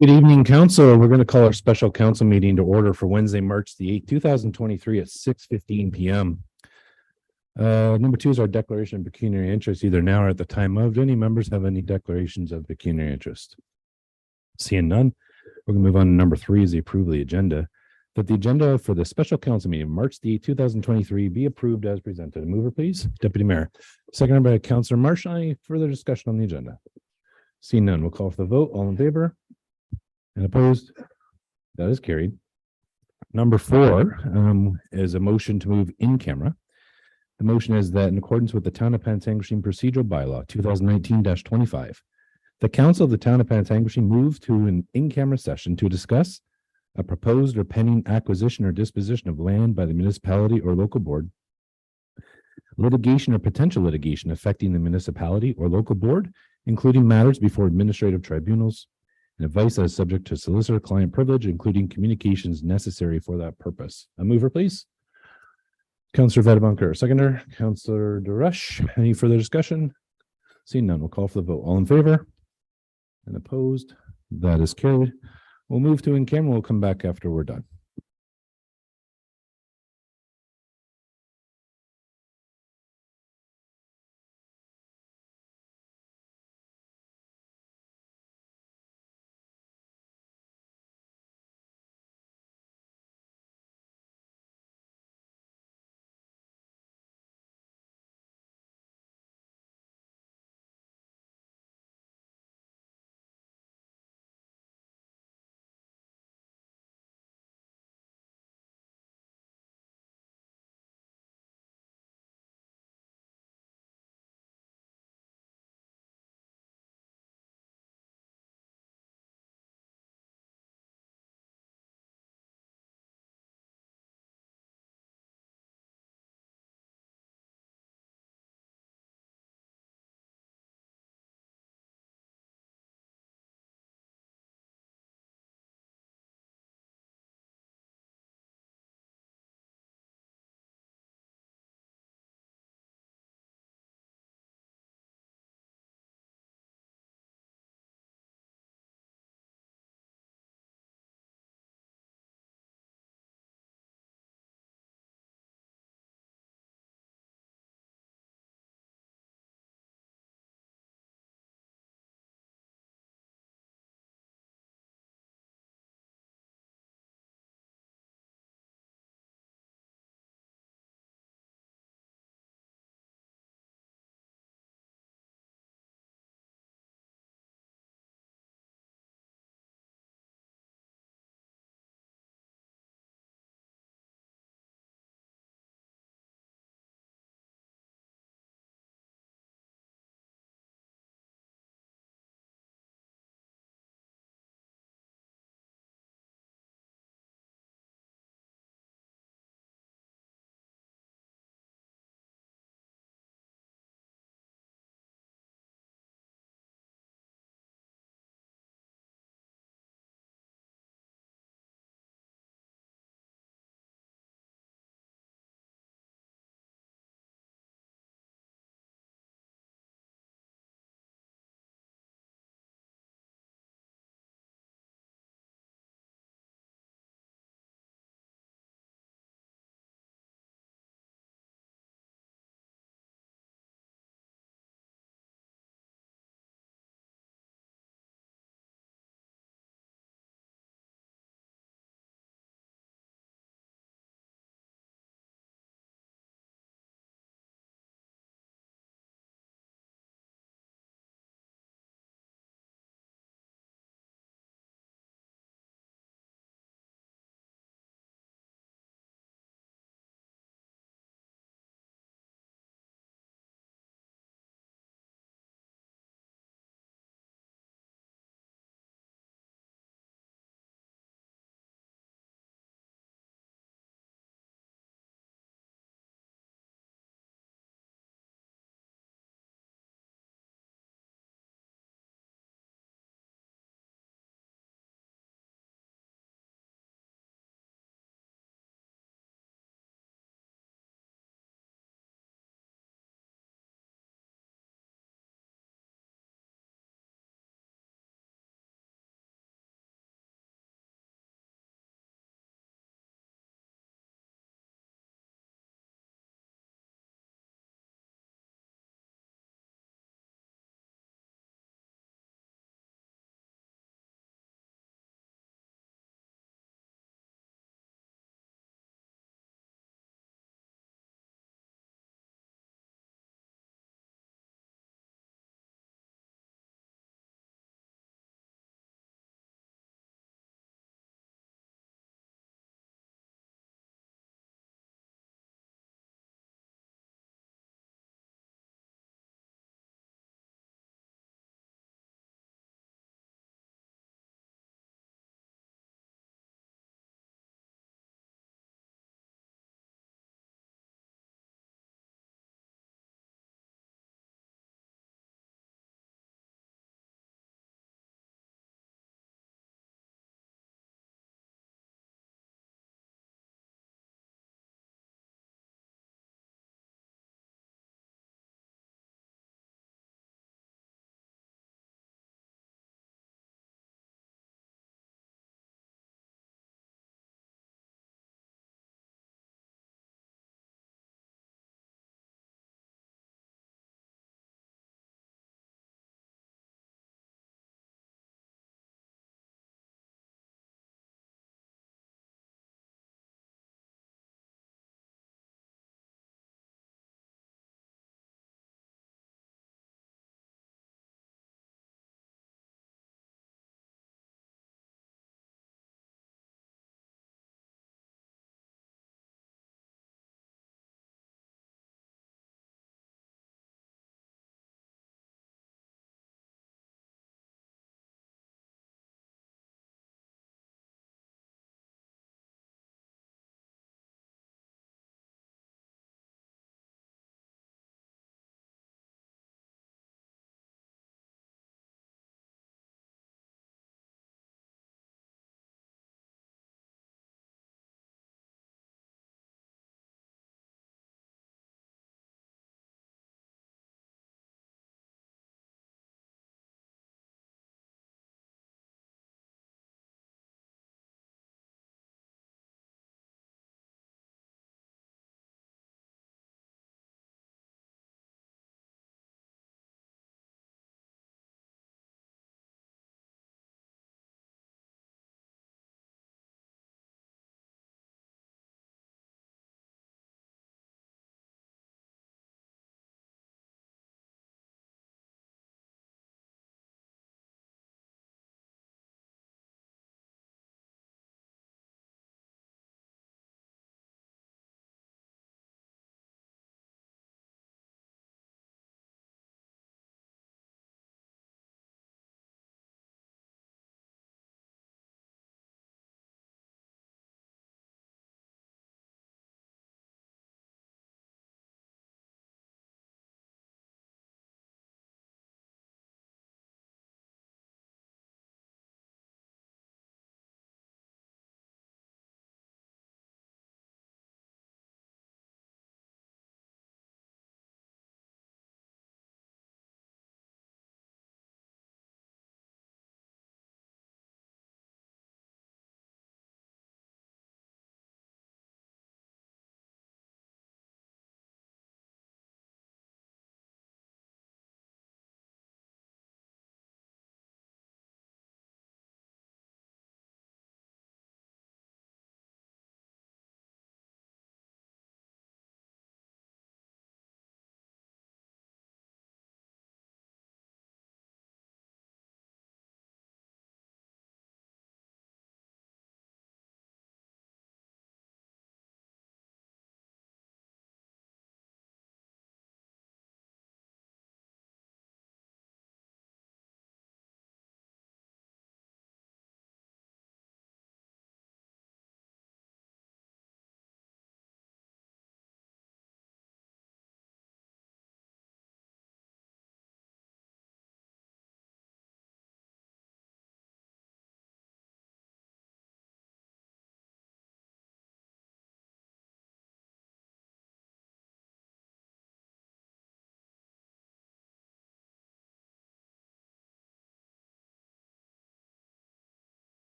Good evening, council. We're going to call our special council meeting to order for Wednesday, March the 8th, 2023 at 6:15 p.m. Number two is our declaration of pecuniary interest, either now or at the time of. Do any members have any declarations of pecuniary interest? Seeing none, we're going to move on to number three is the approval of the agenda. That the agenda for the special council meeting, March the 8th, 2023 be approved as presented. A mover, please. Deputy Mayor. Seconded by Councillor Marsh. Any further discussion on the agenda? Seeing none, we'll call for the vote. All in favor? And opposed? That is carried. Number four is a motion to move in camera. The motion is that in accordance with the Town of Pantangasheen Procedural Bylaw 2019-25, the Council of the Town of Pantangasheen move to an in-camera session to discuss a proposed or pending acquisition or disposition of land by the municipality or local board, litigation or potential litigation affecting the municipality or local board, including matters before administrative tribunals, and advice that is subject to solicitor-client privilege, including communications necessary for that purpose. A mover, please. Councillor Vedabunker, seconder. Councillor Duresh. Any further discussion? Seeing none, we'll call for the vote. All in favor? And opposed? That is carried. We'll move to in camera. We'll come back after we're done.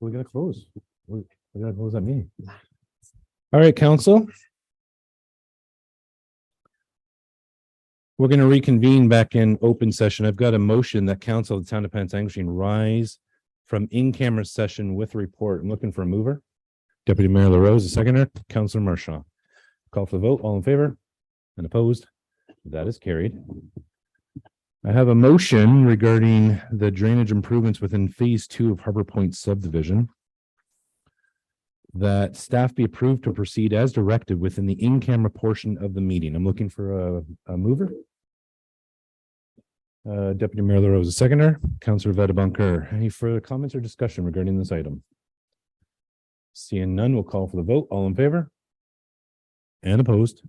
We're gonna close. We're gonna close that meeting. All right, council. We're gonna reconvene back in open session. I've got a motion that council of the town of Pantsanguishene rise from in-camera session with report. I'm looking for a mover. Deputy Mayor LaRose, a seconder. Councillor Marchand. Call for the vote. All in favor and opposed? That is carried. I have a motion regarding the drainage improvements within phase 2 of Harbor Point subdivision. That staff be approved to proceed as directed within the in-camera portion of the meeting. I'm looking for a mover. Deputy Mayor LaRose, a seconder. Councillor Vedabunker, any further comments or discussion regarding this item? Seeing none, we'll call for the vote. All in favor? And opposed?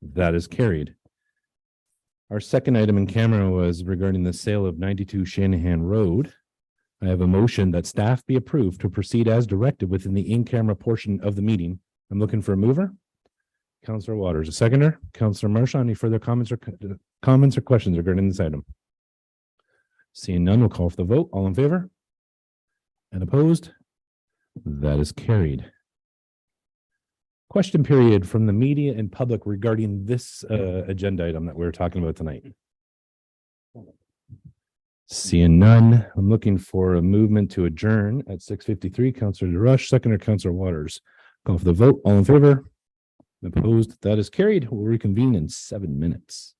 That is carried. Our second item in camera was regarding the sale of 92 Shanahan Road. I have a motion that staff be approved to proceed as directed within the in-camera portion of the meeting. I'm looking for a mover. Councillor Waters, a seconder. Councillor Marchand, any further comments or questions regarding this item? Seeing none, we'll call for the vote. All in favor? And opposed? That is carried. Question period from the media and public regarding this agenda item that we're talking about tonight. Seeing none, I'm looking for a movement to adjourn at 6:53. Councillor DeRush, seconder, Councillor Waters. Call for the vote. All in favor? Opposed? That is carried. We'll reconvene in 7 minutes.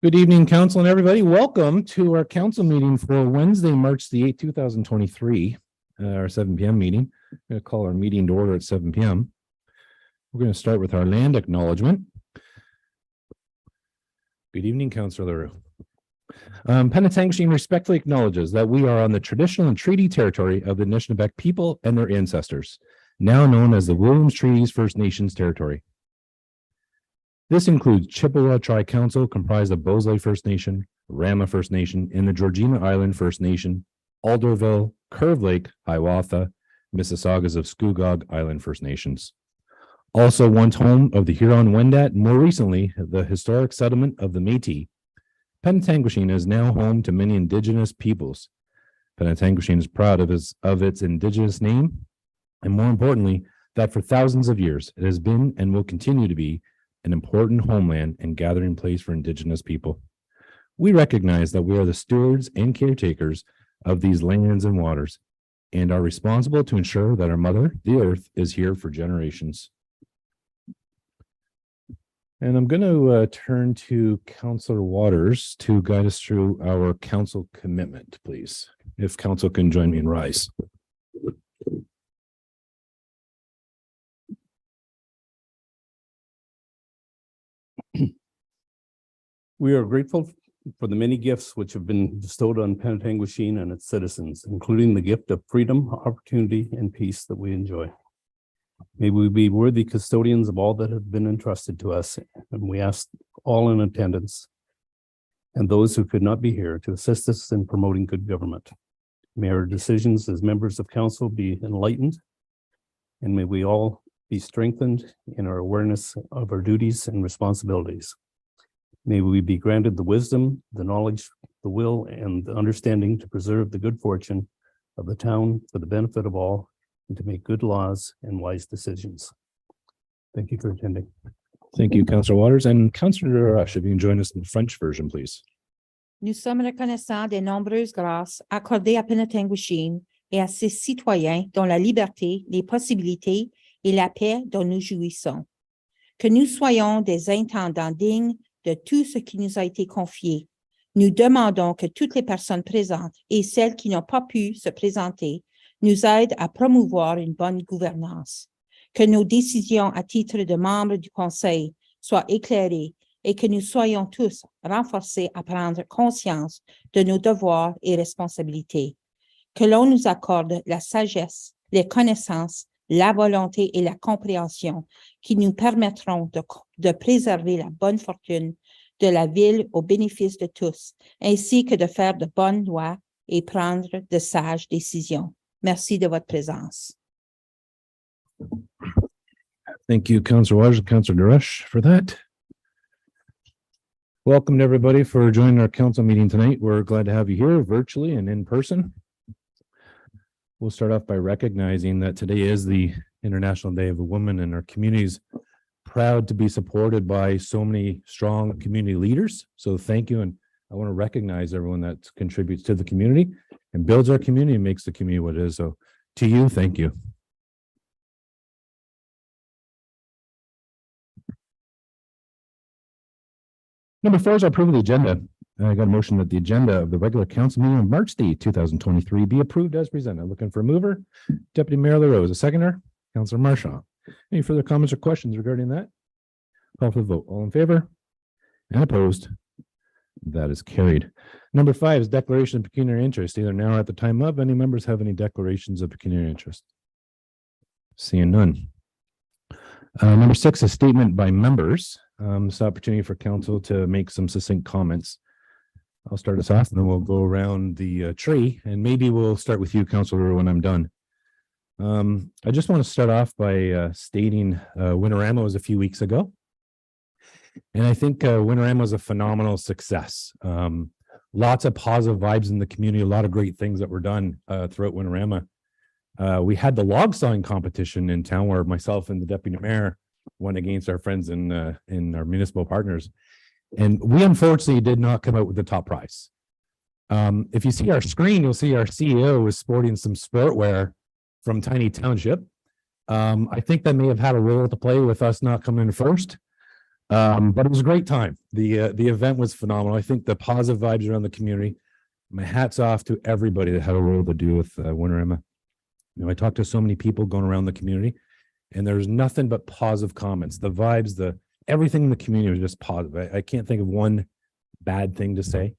Good evening, council and everybody. Welcome to our council meeting for Wednesday, March the 8th, 2023, our 7 p.m. meeting. I'm going to call our meeting to order at 7 p.m. We're going to start with our land acknowledgement. Good evening, Councillor LaRue. Penetanguishene respectfully acknowledges that we are on the traditional and treaty territory of the Anishinaabe people and their ancestors, now known as the Williams Treaties First Nations territory. This includes Chippewa Tri-Council, comprised of Bosley First Nation, Rama First Nation, and the Georgina Island First Nation, Alderville, Curve Lake, Hiawatha, Mississaugas of Scugog Island First Nations. Also once home of the Huron-Wendat, more recently, the historic settlement of the Métis. Penetanguishene is now home to many Indigenous peoples. Penetanguishene is proud of its Indigenous name, and more importantly, that for thousands of years, it has been and will continue to be an important homeland and gathering place for Indigenous people. We recognize that we are the stewards and caretakers of these lands and waters, and are responsible to ensure that our mother, the earth, is here for generations. And I'm going to turn to Councillor Waters to guide us through our council commitment, please. If council can join me and rise. We are grateful for the many gifts which have been bestowed on Penetanguishene and its citizens, including the gift of freedom, opportunity, and peace that we enjoy. May we be worthy custodians of all that have been entrusted to us, and we ask all in attendance and those who could not be here to assist us in promoting good government. May our decisions as members of council be enlightened, and may we all be strengthened in our awareness of our duties and responsibilities. May we be granted the wisdom, the knowledge, the will, and the understanding to preserve the good fortune of the town for the benefit of all, and to make good laws and wise decisions. Thank you for attending. Thank you, Councillor Waters. And Councillor Rush, if you can join us in the French version, please. Nous sommes reconnaissants des nombreuses grâces accordées à Penetanguishene et à ses citoyens dont la liberté, les possibilités et la paix dont nous jouissons. Que nous soyons des intendants dignes de tout ce qui nous a été confié. Nous demandons que toutes les personnes présentes et celles qui n'ont pas pu se présenter nous aident à promouvoir une bonne gouvernance. Que nos décisions à titre de membres du Conseil soient éclairées et que nous soyons tous renforcés à prendre conscience de nos devoirs et responsabilités. Que l'on nous accorde la sagesse, les connaissances, la volonté et la compréhension qui nous permettront de préserver la bonne fortune de la ville au bénéfice de tous, ainsi que de faire de bonnes lois et prendre de sages décisions. Merci de votre présence. Thank you, Councillor Waters and Councillor Rush, for that. Welcome to everybody for joining our council meeting tonight. We're glad to have you here virtually and in person. We'll start off by recognizing that today is the International Day of the Woman, and our community is proud to be supported by so many strong community leaders. So thank you. And I want to recognize everyone that contributes to the community and builds our community and makes the community what it is. So to you, thank you. Number 4 is our approval of the agenda. I got a motion that the agenda of the regular council meeting of March 8, 2023 be approved as presented. Looking for a mover. Deputy Mayor LaRose, a seconder. Councillor Marchand. Any further comments or questions regarding that? Call for the vote. All in favor? And opposed? That is carried. Number 5 is declaration of pecuniary interest, either now or at the time of. Any members have any declarations of pecuniary interest? Seeing none. Number 6 is statement by members. This opportunity for council to make some succinct comments. I'll start us off and then we'll go around the tree, and maybe we'll start with you, Councillor, when I'm done. I just want to start off by stating Winterama was a few weeks ago. And I think Winterama was a phenomenal success. Lots of positive vibes in the community, a lot of great things that were done throughout Winterama. We had the log sawing competition in town where myself and the deputy mayor went against our friends in our municipal partners. And we unfortunately did not come out with the top prize. If you see our screen, you'll see our CEO is sporting some sportwear from Tiny Township. I think that may have had a role to play with us not coming in first. But it was a great time. The event was phenomenal. I think the positive vibes around the community. My hat's off to everybody that had a role to do with Winteremma. You know, I talked to so many people going around the community, and there's nothing but positive comments. The vibes, everything in the community was just positive. I can't think of one bad thing to say.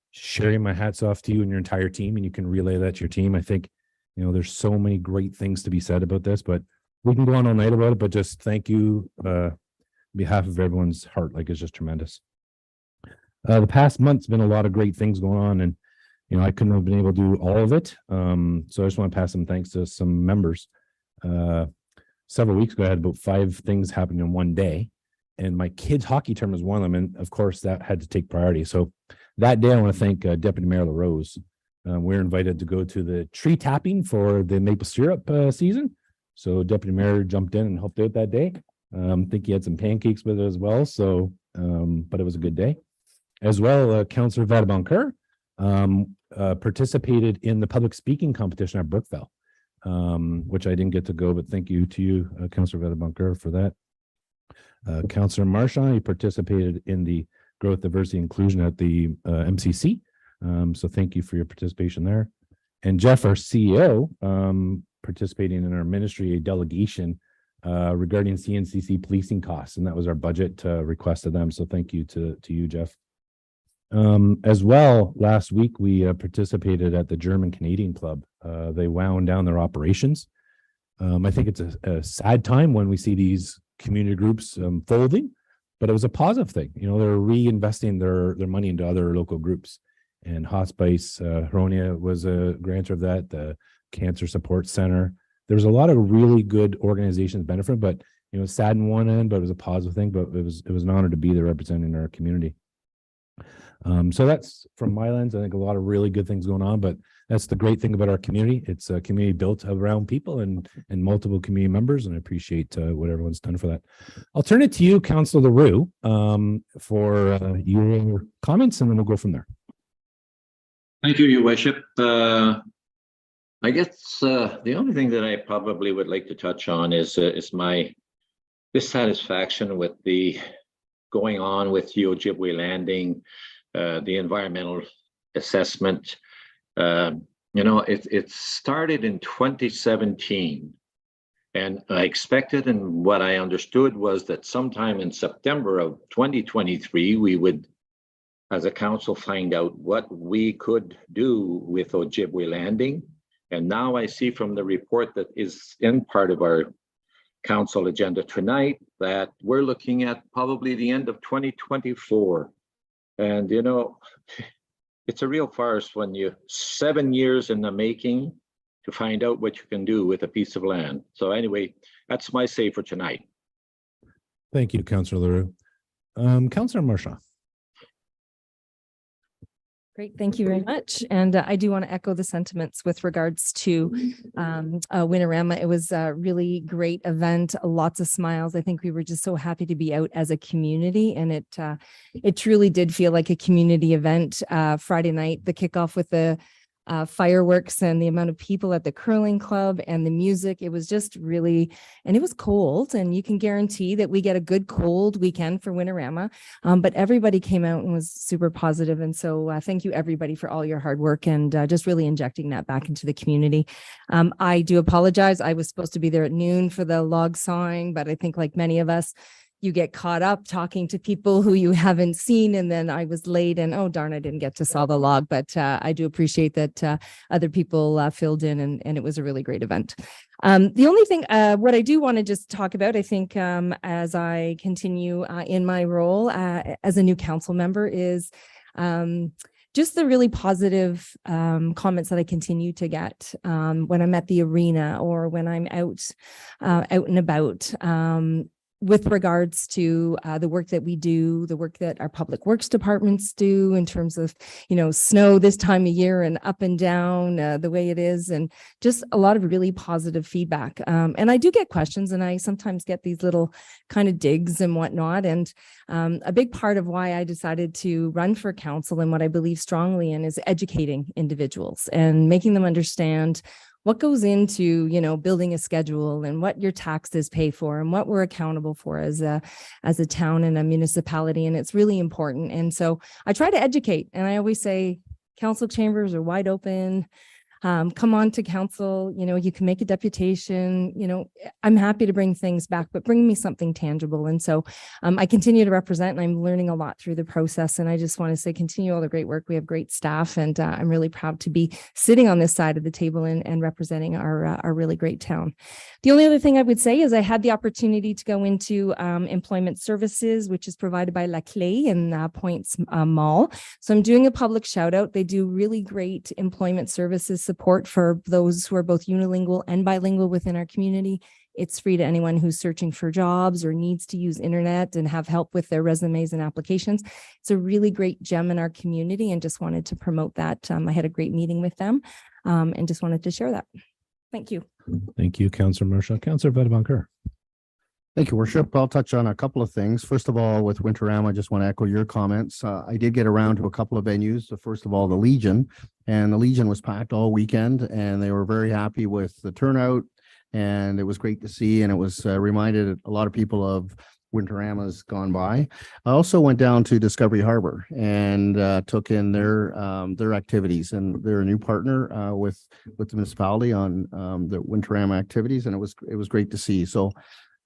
Sharing my hats off to you and your entire team, and you can relay that to your team. I think, you know, there's so many great things to be said about this, but we can go on all night about it, but just thank you on behalf of everyone's heart. Like, it's just tremendous. The past month's been a lot of great things going on, and you know, I couldn't have been able to do all of it. So I just want to pass some thanks to some members. Several weeks ago, I had about 5 things happening in one day, and my kids' hockey term was one of them. And of course, that had to take priority. So that day, I want to thank Deputy Mayor LaRose. We're invited to go to the tree tapping for the maple syrup season. So Deputy Mayor jumped in and helped out that day. I think he had some pancakes with it as well. So, but it was a good day. As well, Councillor Vadaboncoeur participated in the public speaking competition at Brookville, which I didn't get to go, but thank you to you, Councillor Vadaboncoeur, for that. Councillor Marchand, he participated in the growth, diversity, inclusion at the MCC. So thank you for your participation there. And Jeff, our CEO, participating in our ministry, a delegation regarding CNCC policing costs, and that was our budget request to them. So thank you to you, Jeff. As well, last week we participated at the German Canadian Club. They wound down their operations. I think it's a sad time when we see these community groups folding, but it was a positive thing. You know, they're reinvesting their money into other local groups. And Hospice Huronia was a grantor of that. The Cancer Support Center. There's a lot of really good organizations benefit, but you know, sad in one end, but it was a positive thing. But it was an honor to be there representing our community. So that's from my lens. I think a lot of really good things going on, but that's the great thing about our community. It's a community built around people and multiple community members, and I appreciate what everyone's done for that. I'll turn it to you, Councillor LaRue, for your comments, and then we'll go from there. Thank you, Your Worship. I guess the only thing that I probably would like to touch on is my dissatisfaction with the going on with the Ojibwe Landing, the environmental assessment. You know, it started in 2017, and I expected, and what I understood was that sometime in September of 2023, we would, as a council, find out what we could do with Ojibwe Landing. And now I see from the report that is in part of our council agenda tonight that we're looking at probably the end of 2024. And, you know, it's a real farce when you 7 years in the making to find out what you can do with a piece of land. So anyway, that's my say for tonight. Thank you, Councillor LaRue. Councillor Marchand. Great, thank you very much. And I do want to echo the sentiments with regards to Winteremma. It was a really great event, lots of smiles. I think we were just so happy to be out as a community, and it truly did feel like a community event. Friday night, the kickoff with the fireworks and the amount of people at the curling club and the music, it was just really, and it was cold, and you can guarantee that we get a good cold weekend for Winteremma, but everybody came out and was super positive. And so thank you everybody for all your hard work and just really injecting that back into the community. I do apologize. I was supposed to be there at noon for the log sawing, but I think like many of us, you get caught up talking to people who you haven't seen. And then I was late and, oh, darn, I didn't get to saw the log, but I do appreciate that other people filled in, and it was a really great event. The only thing, what I do want to just talk about, I think, as I continue in my role as a new council member is just the really positive comments that I continue to get when I'm at the arena or when I'm out and about. With regards to the work that we do, the work that our public works departments do in terms of, you know, snow this time of year and up and down the way it is, and just a lot of really positive feedback. And I do get questions, and I sometimes get these little kind of digs and whatnot. And a big part of why I decided to run for council and what I believe strongly in is educating individuals and making them understand what goes into, building a schedule and what your taxes pay for and what we're accountable for as a town and a municipality. And it's really important. And so I try to educate, and I always say, council chambers are wide open. Come on to council, you can make a deputation, I'm happy to bring things back, but bring me something tangible. And so I continue to represent, and I'm learning a lot through the process. And I just want to say, continue all the great work. We have great staff, and I'm really proud to be sitting on this side of the table and representing our really great town. The only other thing I would say is I had the opportunity to go into employment services, which is provided by La Clé in Points Mall. So I'm doing a public shout out. They do really great employment services support for those who are both unilingual and bilingual within our community. It's free to anyone who's searching for jobs or needs to use internet and have help with their resumes and applications. It's a really great gem in our community, and just wanted to promote that. I had a great meeting with them, and just wanted to share that. Thank you. Thank you, Councillor Marshall. Councillor Vadabonker. Thank you, Worship. I'll touch on a couple of things. First of all, with Winterama, I just want to echo your comments. I did get around to a couple of venues. So first of all, the Legion, and the Legion was packed all weekend, and they were very happy with the turnout, and it was great to see. And it was reminded a lot of people of Winterama's gone by. I also went down to Discovery Harbor and took in their activities, and they're a new partner with the municipality on the Winterama activities, and it was great to see. So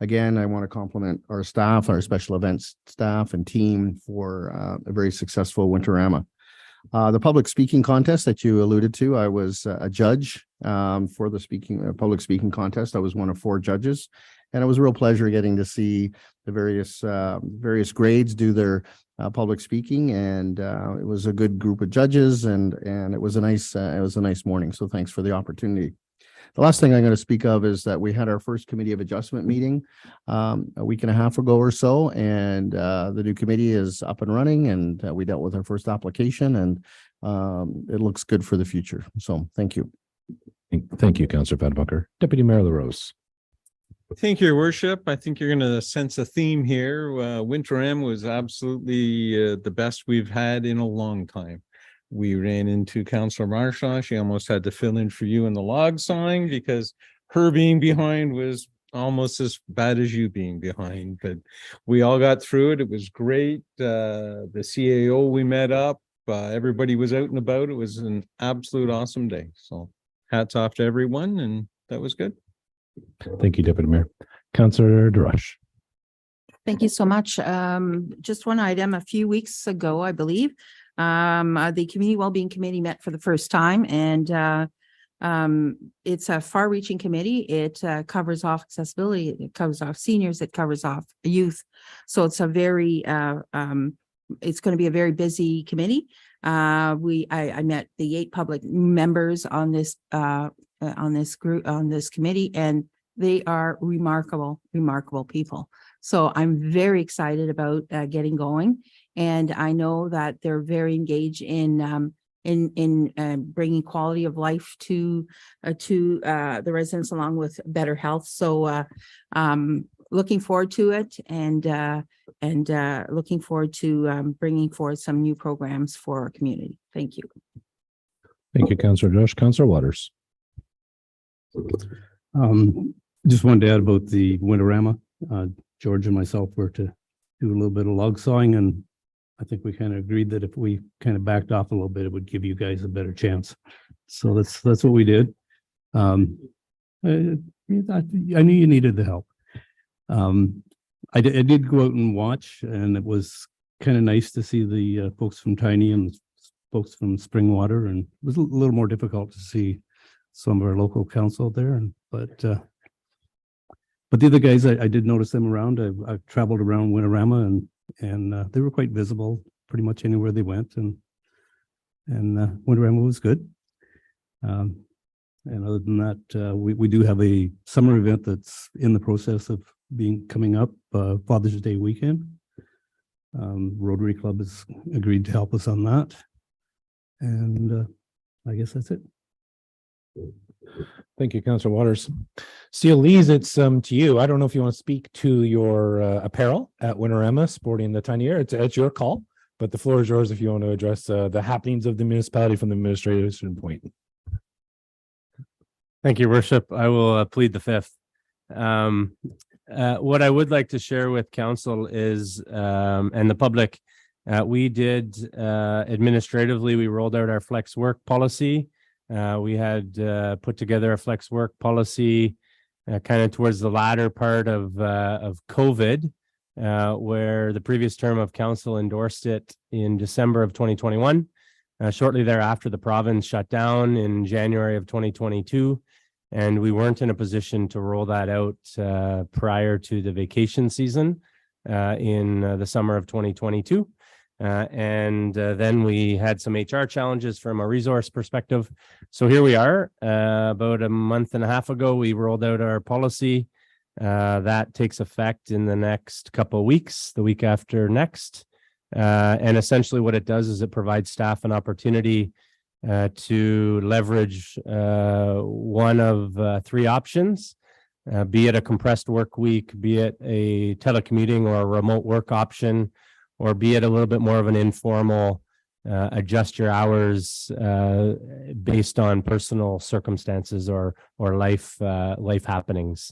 again, I want to compliment our staff, our special events staff and team for a very successful Winterama. The public speaking contest that you alluded to, I was a judge for the public speaking contest. I was one of 4 judges, and it was a real pleasure getting to see the various grades do their public speaking, and it was a good group of judges, and it was a nice morning. So thanks for the opportunity. The last thing I'm going to speak of is that we had our first committee of adjustment meeting a week and a half ago or so, and the new committee is up and running, and we dealt with our first application, and it looks good for the future. So thank you. Thank you, Councillor Vadabonker. Deputy Mayor LaRose. Thank you, Your Worship. I think you're going to sense a theme here. Winterama was absolutely the best we've had in a long time. We ran into Councillor Marshall. She almost had to fill in for you in the log sawing because her being behind was almost as bad as you being behind. But we all got through it. It was great. The CAO, we met up. Everybody was out and about. It was an absolute awesome day. So hats off to everyone, and that was good. Thank you, Deputy Mayor. Councillor DeRush. Thank you so much. Just one item. A few weeks ago, I believe, the Community Wellbeing Committee met for the first time, and it's a far-reaching committee. It covers off accessibility, it covers off seniors, it covers off youth. So it's a very it's going to be a very busy committee. I met the 8 public members on this committee, and they are remarkable people. So I'm very excited about getting going, and I know that they're very engaged in bringing quality of life to the residents, along with better health. So looking forward to it, and looking forward to bringing forward some new programs for our community. Thank you. Thank you, Councillor DeRush. Councillor Waters. Just wanted to add about the Winterama. George and myself were to do a little bit of log sawing, and I think we kind of agreed that if we kind of backed off a little bit, it would give you guys a better chance. So that's what we did. I knew you needed the help. I did go out and watch, and it was kind of nice to see the folks from Tiny and folks from Springwater, and it was a little more difficult to see some of our local council there. But the other guys, I did notice them around. I've traveled around Winterama, and they were quite visible pretty much anywhere they went, and Winterama was good. And other than that, we do have a summer event that's in the process of coming up, Father's Day weekend. Rotary Club has agreed to help us on that, and I guess that's it. Thank you, Councillor Waters. Seal Lees, it's to you. I don't know if you want to speak to your apparel at Winterama sporting the tiny air. It's your call, but the floor is yours if you want to address the happenings of the municipality from the administration point. Thank you, Worship. I will plead the fifth. What I would like to share with council is, and the public, we did administratively, we rolled out our flex work policy. We had put together a flex work policy kind of towards the latter part of COVID, where the previous term of council endorsed it in December of 2021. Shortly thereafter, the province shut down in January of 2022, and we weren't in a position to roll that out prior to the vacation season in the summer of 2022. Then we had some HR challenges from a resource perspective. So here we are. About a month and a half ago, we rolled out our policy. That takes effect in the next couple of weeks, the week after next. And essentially what it does is it provides staff an opportunity to leverage one of three options, be it a compressed work week, be it a telecommuting or a remote work option, or be it a little bit more of an informal adjust your hours based on personal circumstances or life happenings.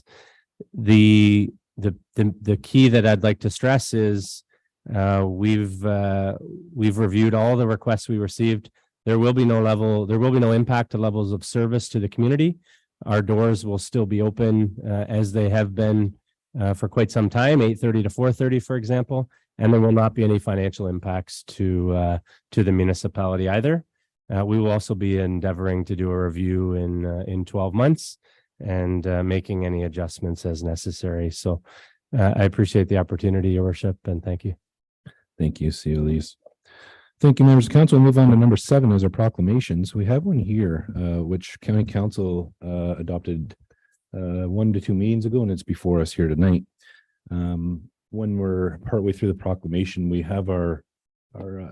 The key that I'd like to stress is we've reviewed all the requests we received. There will be no impact to levels of service to the community. Our doors will still be open as they have been for quite some time, 8:30 to 4:30, for example, and there will not be any financial impacts to the municipality either. We will also be endeavoring to do a review in 12 months and making any adjustments as necessary. So I appreciate the opportunity, Your Worship, and thank you. Thank you, Elise. Thank you, members of council. We'll move on to number 7 as our proclamations. We have one here, which county council adopted 1 to 2 meetings ago, and it's before us here tonight. When we're partway through the proclamation, we have our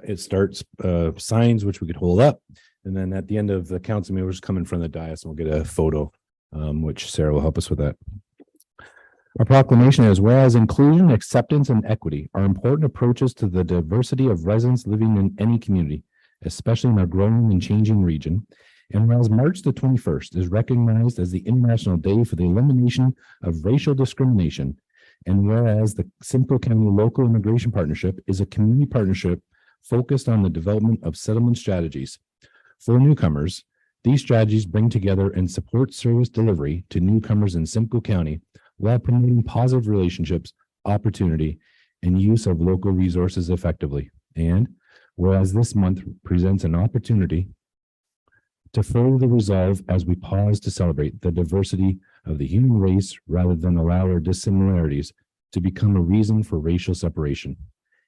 it starts signs, which we could hold up. And then at the end of the council meeting, we'll just come in front of the dais and we'll get a photo, which Sarah will help us with that. Our proclamation is, whereas inclusion, acceptance, and equity are important approaches to the diversity of residents living in any community, especially in our growing and changing region. And whereas March the 21st is recognized as the International Day for the Elimination of Racial Discrimination, and whereas the Simcoe County Local Immigration Partnership is a community partnership focused on the development of settlement strategies for newcomers, these strategies bring together and support service delivery to newcomers in Simcoe County while promoting positive relationships, opportunity, and use of local resources effectively. And whereas this month presents an opportunity to further resolve as we pause to celebrate the diversity of the human race rather than allow our dissimilarities to become a reason for racial separation.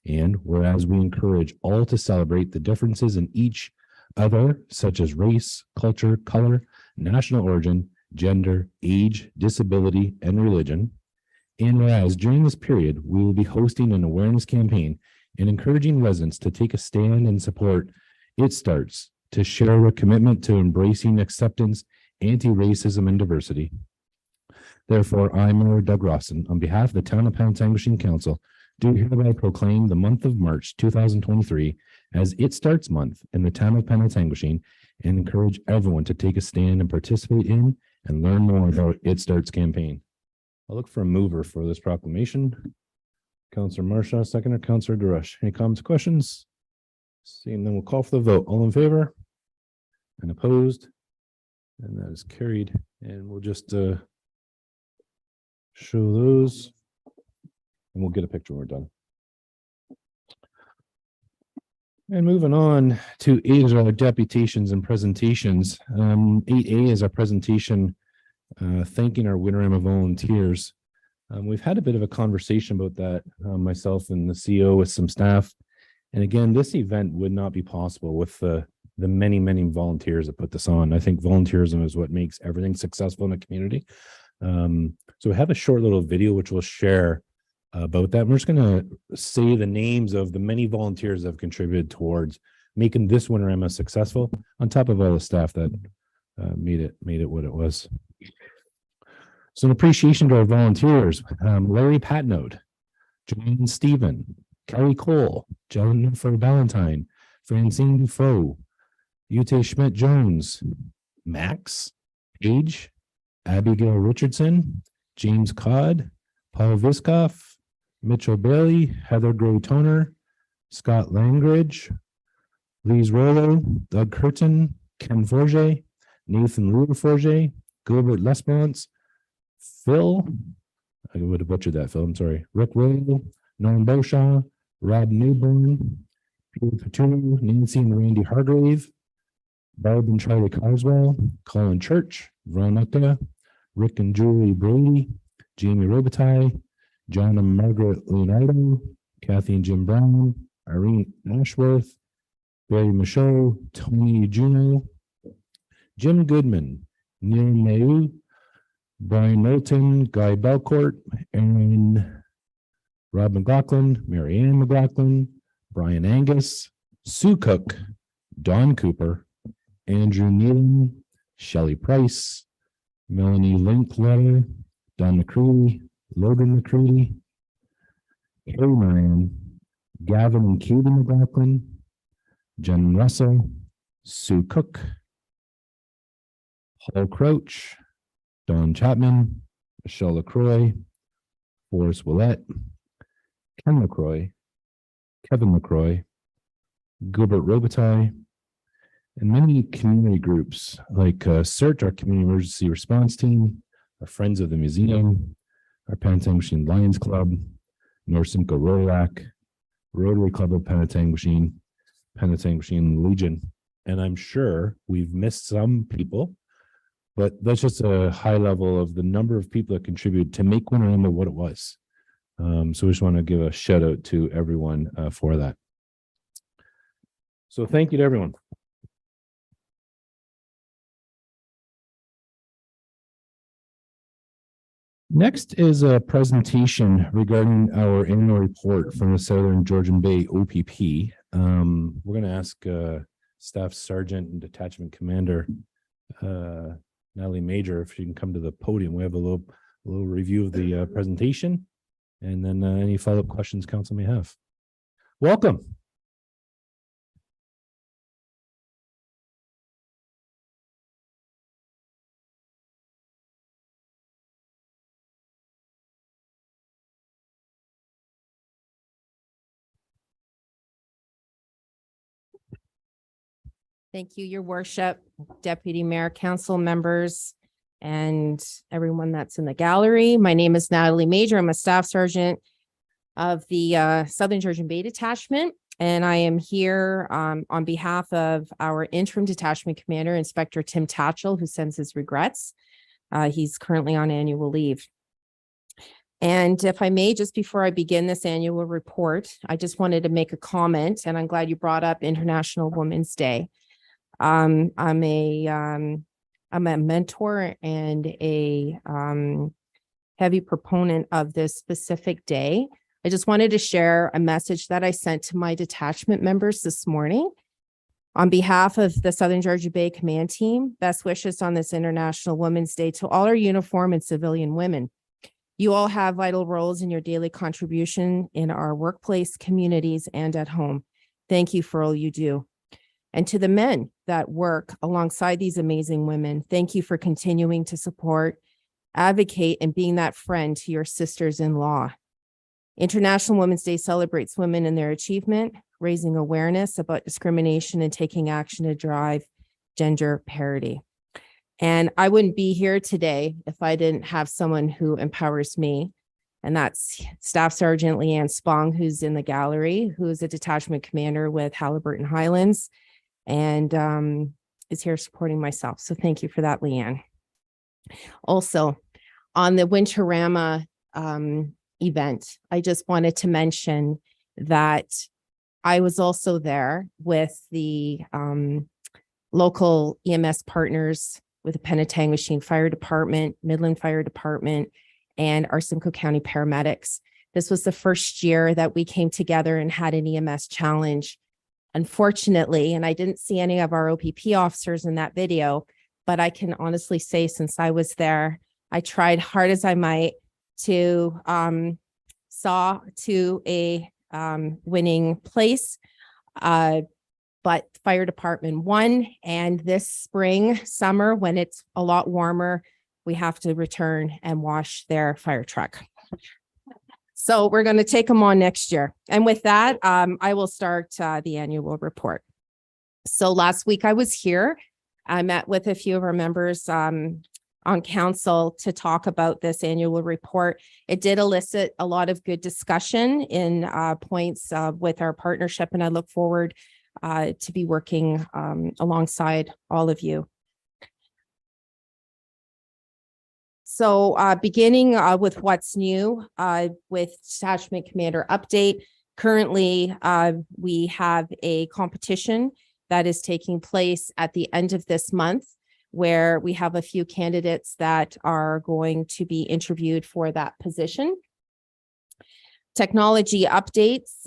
And whereas we encourage all to celebrate the differences in each other, such as race, culture, color, national origin, gender, age, disability, and religion. And whereas during this period, we will be hosting an awareness campaign and encouraging residents to take a stand and support It Starts, to share a commitment to embracing acceptance, anti-racism, and diversity. Therefore, I, Mayor Doug Rawson, on behalf of the Town of Penetanguishene Council, do hereby proclaim the month of March 2023 as It Starts month in the Town of Penetanguishene and encourage everyone to take a stand and participate in and learn more about It Starts campaign. I'll look for a mover for this proclamation. Councillor Marshaw, seconder, Councillor Darush. Any comments, questions? Seeing none, we'll call for the vote. All in favor? And opposed? And that is carried. And we'll just show those. And we'll get a picture when we're done. And moving on to 8 is our deputations and presentations. 8A is our presentation thanking our Winterama volunteers. We've had a bit of a conversation about that, myself and the CEO with some staff. And again, this event would not be possible with the many, many volunteers that put this on. I think volunteerism is what makes everything successful in a community. So we have a short little video which we'll share about that. We're just going to say the names of the many volunteers that have contributed towards making this Winterama successful, on top of all the staff that made it what it was. So an appreciation to our volunteers: Larry Patnode, Joanne Stephen, Kelly Cole, Jennifer Valentine, Francine Dufault, Ute Schmidt Jones, Max, Paige, Abigail Richardson, James Codd, Paul Viskoff, Mitchell Bailey, Heather Gray Toner, Scott Langridge, Lise Rollo, Doug Curtin, Ken Forget, Nathan Louis Forget, Gilbert Lesperance, Phil, I would have butchered that, Phil, I'm sorry, Rick Rollo, Norm Beauchamp, Rob Newburn, Peter Petuno, Nancy and Randy Hargrave, Barb and Charlie Carswell, Colin Church, Veronica, Rick and Julie Brady, Jamie Robitaille, John and Margaret Leonardo, Kathy and Jim Brown, Irene Ashworth, Barry Michaud, Tony Juno, Jim Goodman, Neil Mayu, Brian Knowlton, Guy Belcourt, Aaron Rob McLaughlin, Mary Ann McLaughlin, Brian Angus, Sue Cook, Don Cooper, Andrew Nealon, Shelley Price, Melanie Linkletter, Don McCready, Logan McCready, Carrie Moran, Gavin and Katie McLaughlin, Jen Russell, Sue Cook, Paul Crouch, Don Chapman, Michelle LaCroix, Forrest Willett, Ken LaCroix, Kevin LaCroix, Gilbert Robitaille, and many community groups like CERT, our Community Emergency Response Team, our Friends of the Museum, our Penetang Lions Club, North Simcoe Rotarac, Rotary Club of Penetang Legion. And I'm sure we've missed some people, but that's just a high level of the number of people that contributed to make Winterama what it was. So we just want to give a shout out to everyone for that. So thank you to everyone. Next is a presentation regarding our annual report from the Southern Georgian Bay OPP. We're going to ask Staff Sergeant and Detachment Commander Natalie Major if she can come to the podium. We have a little review of the presentation, and then any follow-up questions council may have. Welcome. Thank you, Your Worship, Deputy Mayor, Council members, and everyone that's in the gallery. My name is Natalie Major. I'm a Staff Sergeant of the Southern Georgian Bay Detachment, and I am here on behalf of our Interim Detachment Commander, Inspector Tim Tatchell, who sends his regrets. He's currently on annual leave. And if I may, just before I begin this annual report, I just wanted to make a comment, and I'm glad you brought up International Women's Day. I'm a mentor and a heavy proponent of this specific day. I just wanted to share a message that I sent to my detachment members this morning. On behalf of the Southern Georgian Bay Command Team, best wishes on this International Women's Day to all our uniform and civilian women. You all have vital roles in your daily contribution in our workplace, communities, and at home. Thank you for all you do. And to the men that work alongside these amazing women, thank you for continuing to support, advocate, and being that friend to your sisters-in-law. International Women's Day celebrates women and their achievement, raising awareness about discrimination and taking action to drive gender parity. And I wouldn't be here today if I didn't have someone who empowers me. And that's Staff Sergeant Leanne Spong, who's in the gallery, who is a detachment commander with Halliburton Highlands, and is here supporting myself. So thank you for that, Leanne. Also, on the Winterama event, I just wanted to mention that I was also there with the local EMS partners with the Penetang Fire Department, Midland Fire Department, and our Simcoe County paramedics. This was the first year that we came together and had an EMS challenge. Unfortunately, and I didn't see any of our OPP officers in that video, but I can honestly say since I was there, I tried hard as I might to saw to a winning place. But fire department won, and this spring, summer, when it's a lot warmer, we have to return and wash their fire truck. So we're going to take them on next year. And with that, I will start the annual report. So last week I was here. I met with a few of our members on council to talk about this annual report. It did elicit a lot of good discussion in points with our partnership, and I look forward to be working alongside all of you. So beginning with what's new with Detachment Commander update. Currently, we have a competition that is taking place at the end of this month, where we have a few candidates that are going to be interviewed for that position. Technology updates,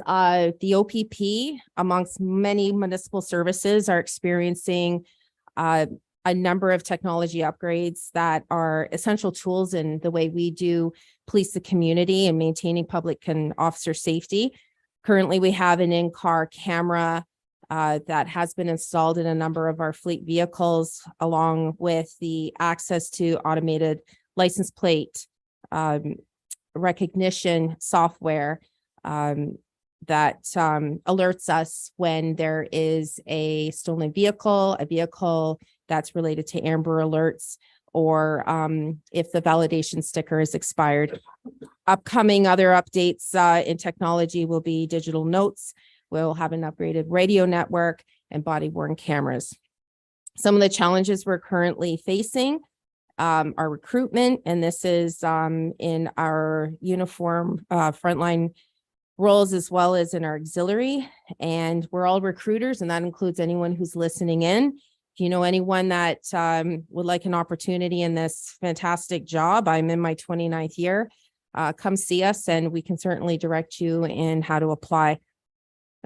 the OPP amongst many municipal services are experiencing a number of technology upgrades that are essential tools in the way we do police the community and maintaining public and officer safety. Currently, we have an in-car camera that has been installed in a number of our fleet vehicles, along with the access to automated license plate recognition software that alerts us when there is a stolen vehicle, a vehicle that's related to Amber Alerts, or if the validation sticker is expired. Upcoming other updates in technology will be digital notes. We'll have an upgraded radio network and body-worn cameras. Some of the challenges we're currently facing are recruitment, and this is in our uniform frontline roles as well as in our auxiliary. And we're all recruiters, and that includes anyone who's listening in. If you know anyone that would like an opportunity in this fantastic job, I'm in my 29th year, come see us and we can certainly direct you in how to apply.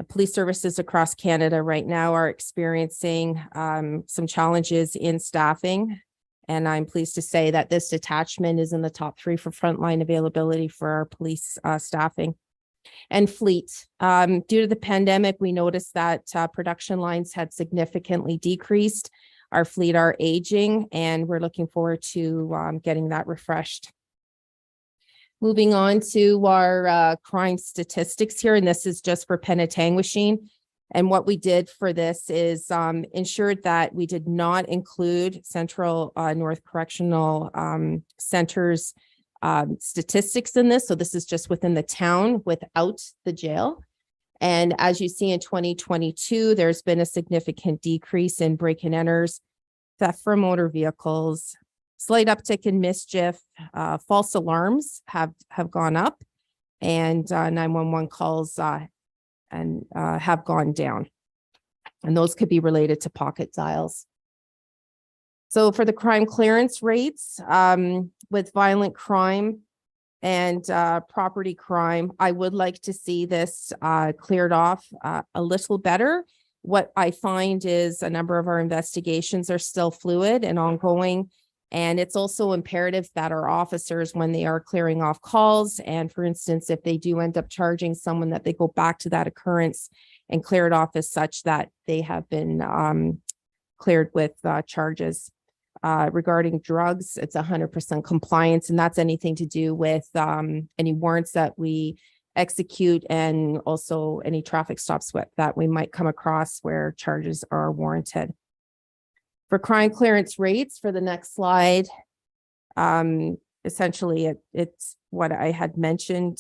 Police services across Canada right now are experiencing some challenges in staffing. And I'm pleased to say that this detachment is in the top 3 for frontline availability for our police staffing. And fleet. Due to the pandemic, we noticed that production lines had significantly decreased. Our fleet are aging, and we're looking forward to getting that refreshed. Moving on to our crime statistics here, and this is just for Penetanguishene. And what we did for this is ensured that we did not include Central North Correctional Center's statistics in this. So this is just within the town without the jail. And as you see in 2022, there's been a significant decrease in break and enters, theft from motor vehicles, slight uptick in mischief, false alarms have gone up, and 911 calls have gone down. And those could be related to pocket dials. So for the crime clearance rates, with violent crime and property crime, I would like to see this cleared off a little better. What I find is a number of our investigations are still fluid and ongoing. And it's also imperative that our officers, when they are clearing off calls, and for instance, if they do end up charging someone, that they go back to that occurrence and clear it off as such that they have been cleared with charges. Regarding drugs, it's 100% compliance, and that's anything to do with any warrants that we execute, and also any traffic stops that we might come across where charges are warranted. For crime clearance rates, for the next slide, essentially it's what I had mentioned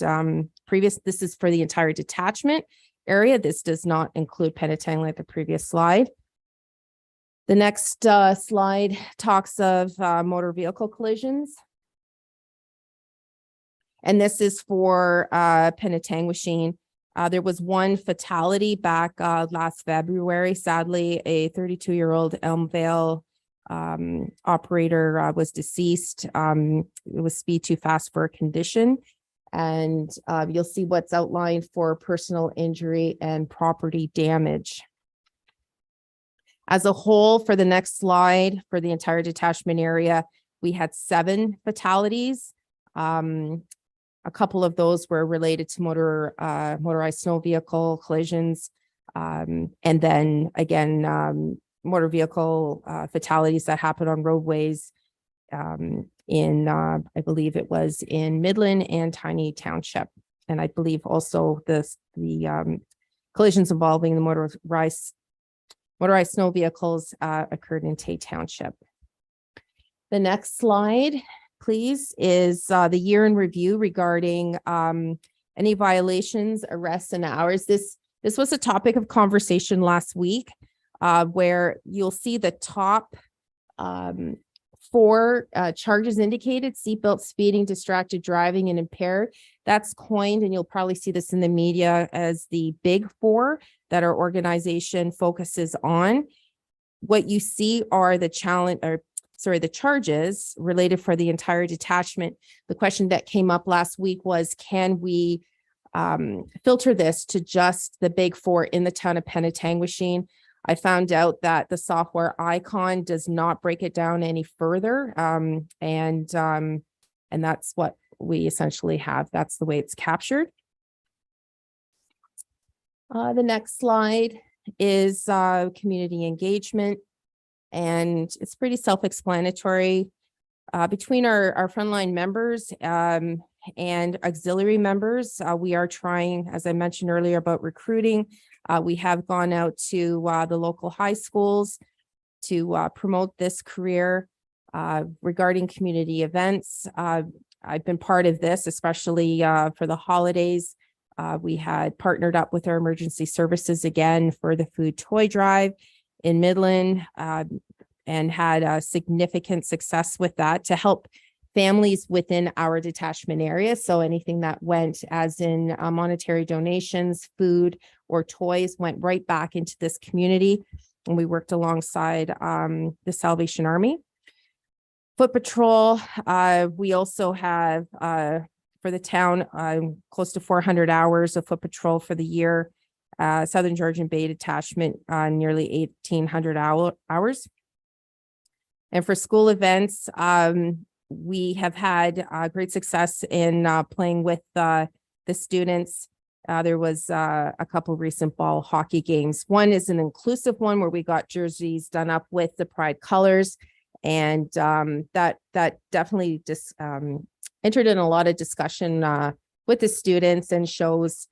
previous. This is for the entire detachment area. This does not include Penetanguishene like the previous slide. The next slide talks of motor vehicle collisions. And this is for Penetanguishene. There was one fatality back last February. Sadly, a 32-year-old Elmvale operator was deceased. It was speed too fast for a condition. And you'll see what's outlined for personal injury and property damage. As a whole, for the next slide, for the entire detachment area, we had 7 fatalities. A couple of those were related to motorized snow vehicle collisions. And then again, motor vehicle fatalities that happen on roadways in, I believe it was in Midland and Tiny Township. And I believe also the collisions involving the motorized snow vehicles occurred in Tay Township. The next slide, please, is the year in review regarding any violations, arrests, and hours. This was a topic of conversation last week, where you'll see the top 4 charges indicated: seatbelt, speeding, distracted driving, and impaired. That's coined, and you'll probably see this in the media, as the big 4 that our organization focuses on. What you see are the charges related for the entire detachment. The question that came up last week was, can we filter this to just the big 4 in the town of Penetanguishene? I found out that the software Icon does not break it down any further. And that's what we essentially have. That's the way it's captured. The next slide is community engagement. And it's pretty self-explanatory. Between our frontline members and auxiliary members, we are trying, as I mentioned earlier, about recruiting. We have gone out to the local high schools to promote this career. Regarding community events, I've been part of this, especially for the holidays. We had partnered up with our emergency services again for the food toy drive in Midland, and had significant success with that to help families within our detachment area. So anything that went, as in monetary donations, food, or toys, went right back into this community. And we worked alongside the Salvation Army. Foot Patrol, we also have for the town close to 400 hours of Foot Patrol for the year. Southern Georgian Bay Detachment, nearly 1,800 hours. And for school events, we have had great success in playing with the students. There was a couple recent ball hockey games. One is an inclusive one where we got jerseys done up with the Pride colors. And that definitely just entered in a lot of discussion with the students, and shows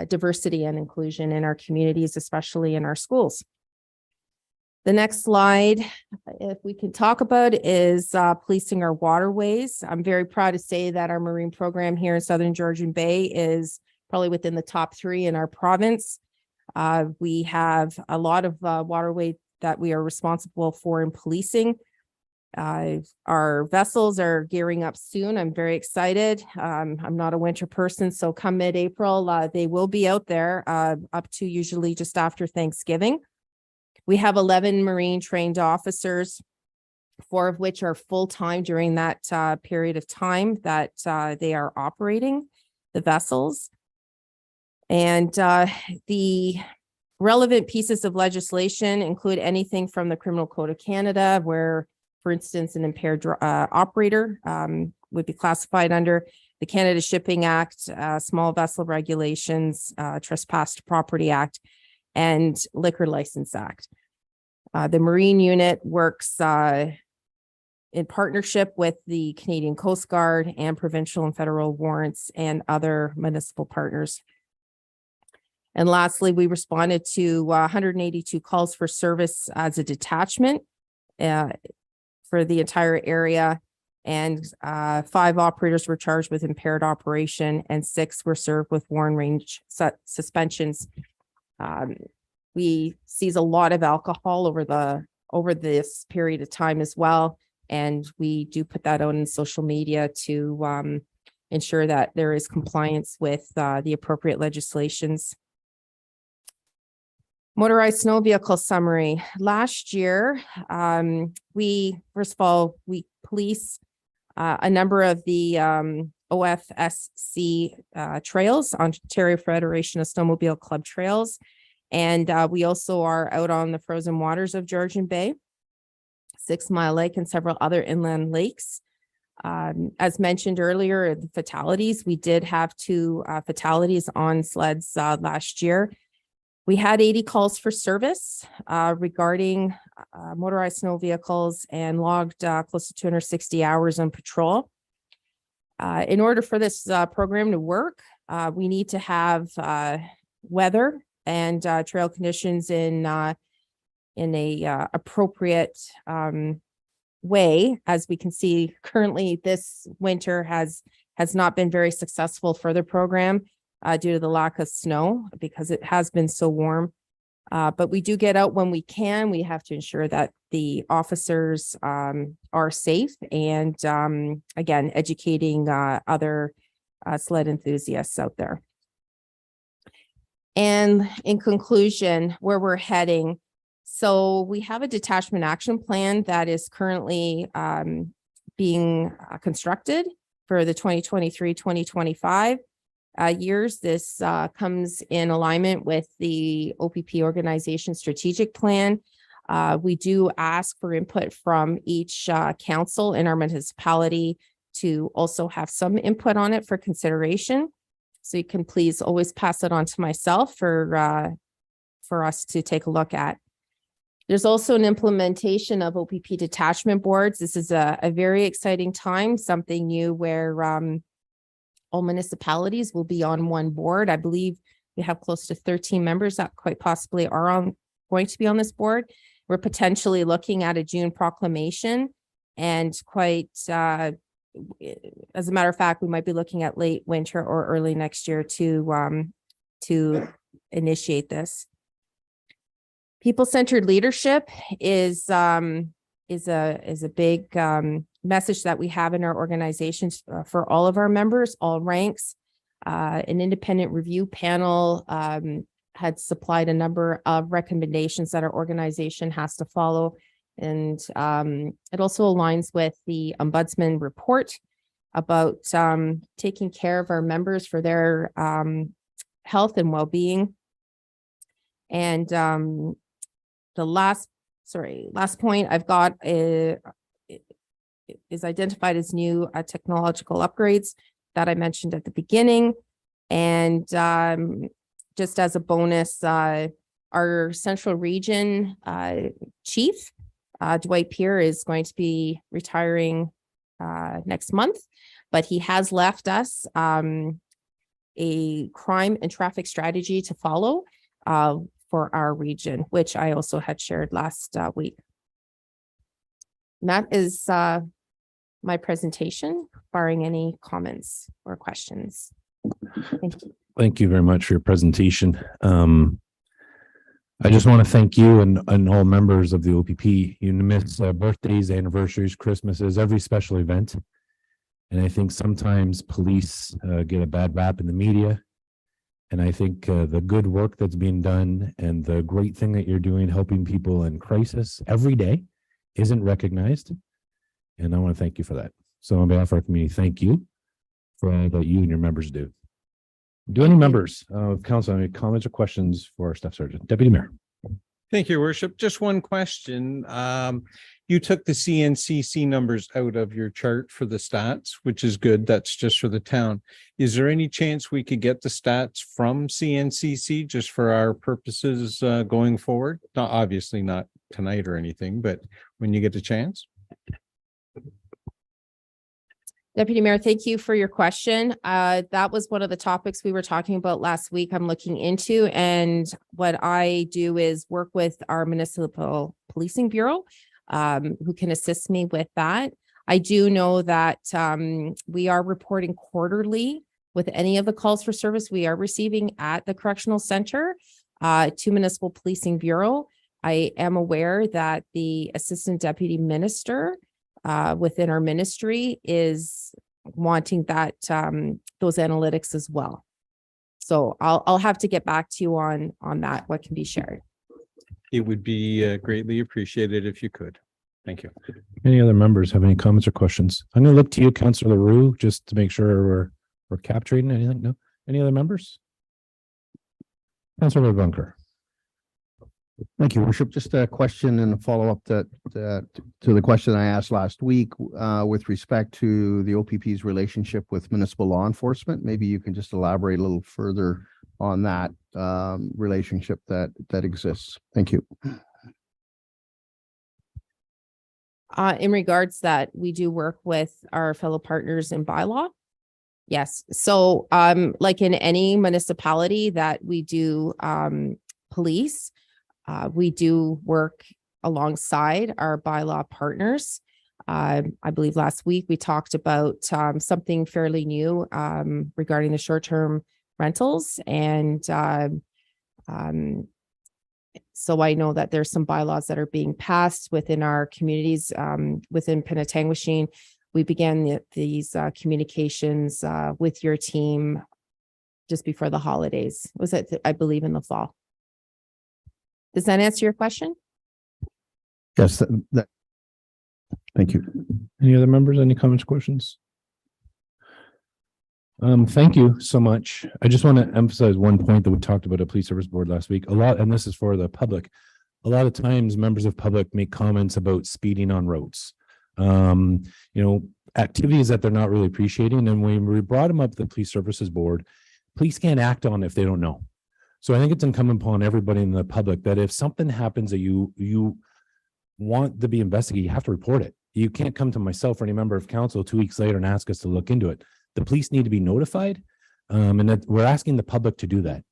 diversity and inclusion in our communities, especially in our schools. The next slide, if we can talk about, is policing our waterways. I'm very proud to say that our marine program here in Southern Georgian Bay is probably within the top 3 in our province. We have a lot of waterway that we are responsible for in policing. Our vessels are gearing up soon. I'm very excited. I'm not a winter person, so come mid-April, they will be out there up to usually just after Thanksgiving. We have 11 Marine trained officers, 4 of which are full-time during that period of time that they are operating the vessels. And the relevant pieces of legislation include anything from the Criminal Code of Canada, where, for instance, an impaired operator would be classified under the Canada Shipping Act, Small Vessel Regulations, Trespass to Property Act, and Liquor License Act. The Marine Unit works in partnership with the Canadian Coast Guard and provincial and federal warrants and other municipal partners. And lastly, we responded to 182 calls for service as a detachment for the entire area. And 5 operators were charged with impaired operation, and 6 were served with warrant range suspensions. We seize a lot of alcohol over this period of time as well. And we do put that out in social media to ensure that there is compliance with the appropriate legislations. Motorized snow vehicle summary. Last year, we police a number of the OFSC trails, Ontario Federation of Snowmobile Club Trails. And we also are out on the frozen waters of Georgian Bay, 6 Mile Lake, and several other inland lakes. As mentioned earlier, the fatalities, we did have 2 fatalities on sleds last year. We had 80 calls for service regarding motorized snow vehicles and logged close to 260 hours on patrol. In order for this program to work, we need to have weather and trail conditions in a appropriate way. As we can see currently, this winter has not been very successful for the program due to the lack of snow because it has been so warm. But we do get out when we can. We have to ensure that the officers are safe and again, educating other sled enthusiasts out there. And in conclusion, where we're heading. So we have a detachment action plan that is currently being constructed for the 2023-2025 years. This comes in alignment with the OPP organization strategic plan. We do ask for input from each council in our municipality to also have some input on it for consideration. So you can please always pass it on to myself for us to take a look at. There's also an implementation of OPP detachment boards. This is a very exciting time, something new where all municipalities will be on one board. I believe we have close to 13 members that quite possibly are going to be on this board. We're potentially looking at a June proclamation and quite, as a matter of fact, we might be looking at late winter or early next year to initiate this. People-centered leadership is a big message that we have in our organizations for all of our members, all ranks. An independent review panel had supplied a number of recommendations that our organization has to follow. And it also aligns with the Ombudsman report about taking care of our members for their health and well-being. And the last point I've got is identified as new technological upgrades that I mentioned at the beginning. And just as a bonus, our central region chief, Dwight Peer, is going to be retiring next month, but he has left us a crime and traffic strategy to follow for our region, which I also had shared last week. And that is my presentation, barring any comments or questions. Thank you. Thank you very much for your presentation. I just want to thank you and all members of the OPP. You miss birthdays, anniversaries, Christmases, every special event. And I think sometimes police get a bad rap in the media. And I think the good work that's being done and the great thing that you're doing, helping people in crisis every day, isn't recognized. And I want to thank you for that. So on behalf of our community, thank you for all that you and your members do. Do any members of council have any comments or questions for our Staff Sergeant? Deputy Mayor. Thank you, Your Worship. Just one question. You took the CNCC numbers out of your chart for the stats, which is good. That's just for the town. Is there any chance we could get the stats from CNCC just for our purposes going forward? Not obviously not tonight or anything, but when you get the chance. Deputy Mayor, thank you for your question. That was one of the topics we were talking about last week. I'm looking into, and what I do is work with our municipal policing bureau, who can assist me with that. I do know that we are reporting quarterly with any of the calls for service we are receiving at the correctional center to municipal policing bureau. I am aware that the assistant deputy minister within our ministry is wanting that those analytics as well. So I'll have to get back to you on that, what can be shared. It would be greatly appreciated if you could. Thank you. Any other members have any comments or questions? I'm going to look to you, Councillor LaRue, just to make sure we're capturing anything. No? Any other members? Councillor Bunker. Thank you, Worship. Just a question and a follow-up to the question I asked last week with respect to the OPP's relationship with municipal law enforcement. Maybe you can just elaborate a little further on that relationship that exists. Thank you. In regards that we do work with our fellow partners in bylaw. Yes, so like in any municipality that we do police, we do work alongside our bylaw partners. I believe last week we talked about something fairly new regarding the short-term rentals, and so I know that there's some bylaws that are being passed within our communities within Penetanguishene. We began these communications with your team just before the holidays. Was it, I believe, in the fall? Does that answer your question? Yes, thank you. Any other members, any comments, questions? Thank you so much. I just want to emphasize one point that we talked about at Police Service Board last week. A lot, and this is for the public. A lot of times members of public make comments about speeding on roads. Activities that they're not really appreciating. And when we brought them up to the Police Services Board, police can't act on if they don't know. So I think it's incumbent upon everybody in the public that if something happens that you want to be investigated, you have to report it. You can't come to myself or any member of council 2 weeks later and ask us to look into it. The police need to be notified, and that we're asking the public to do that.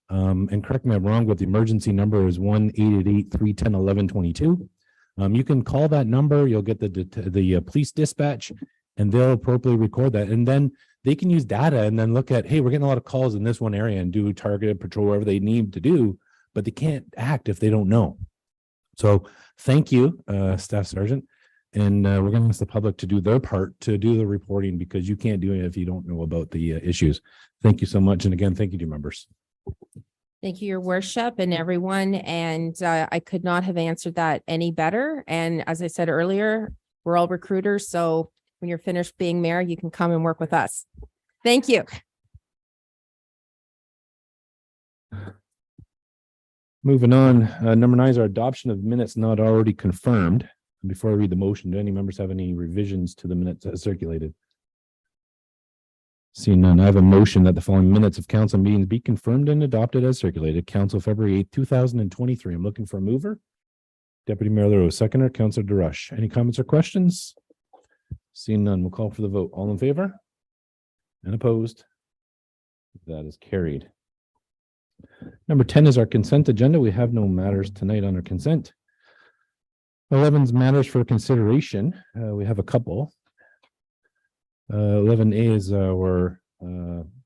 And correct me if I'm wrong, but the emergency number is 1-888-310-1122. You can call that number. You'll get the police dispatch, and they'll appropriately record that. And then they can use data and then look at, hey, we're getting a lot of calls in this one area, and do targeted patrol wherever they need to do, but they can't act if they don't know. So thank you, Staff Sergeant. And we're going to ask the public to do their part to do the reporting, because you can't do it if you don't know about the issues. Thank you so much. And again, thank you to members. Thank you, Your Worship, and everyone. And I could not have answered that any better. And as I said earlier, we're all recruiters. So when you're finished being mayor, you can come and work with us. Thank you. Moving on, number 9 is our adoption of minutes not already confirmed. Before I read the motion, do any members have any revisions to the minutes that circulated? Seeing none, I have a motion that the following minutes of council meetings be confirmed and adopted as circulated. Council February 8th, 2023. I'm looking for a mover. Deputy Mayor LaRose, seconder, Councilor DeRush. Any comments or questions? Seeing none, we'll call for the vote. All in favor? And opposed? That is carried. Number 10 is our consent agenda. We have no matters tonight on our consent. 11's matters for consideration. We have a couple. 11A is our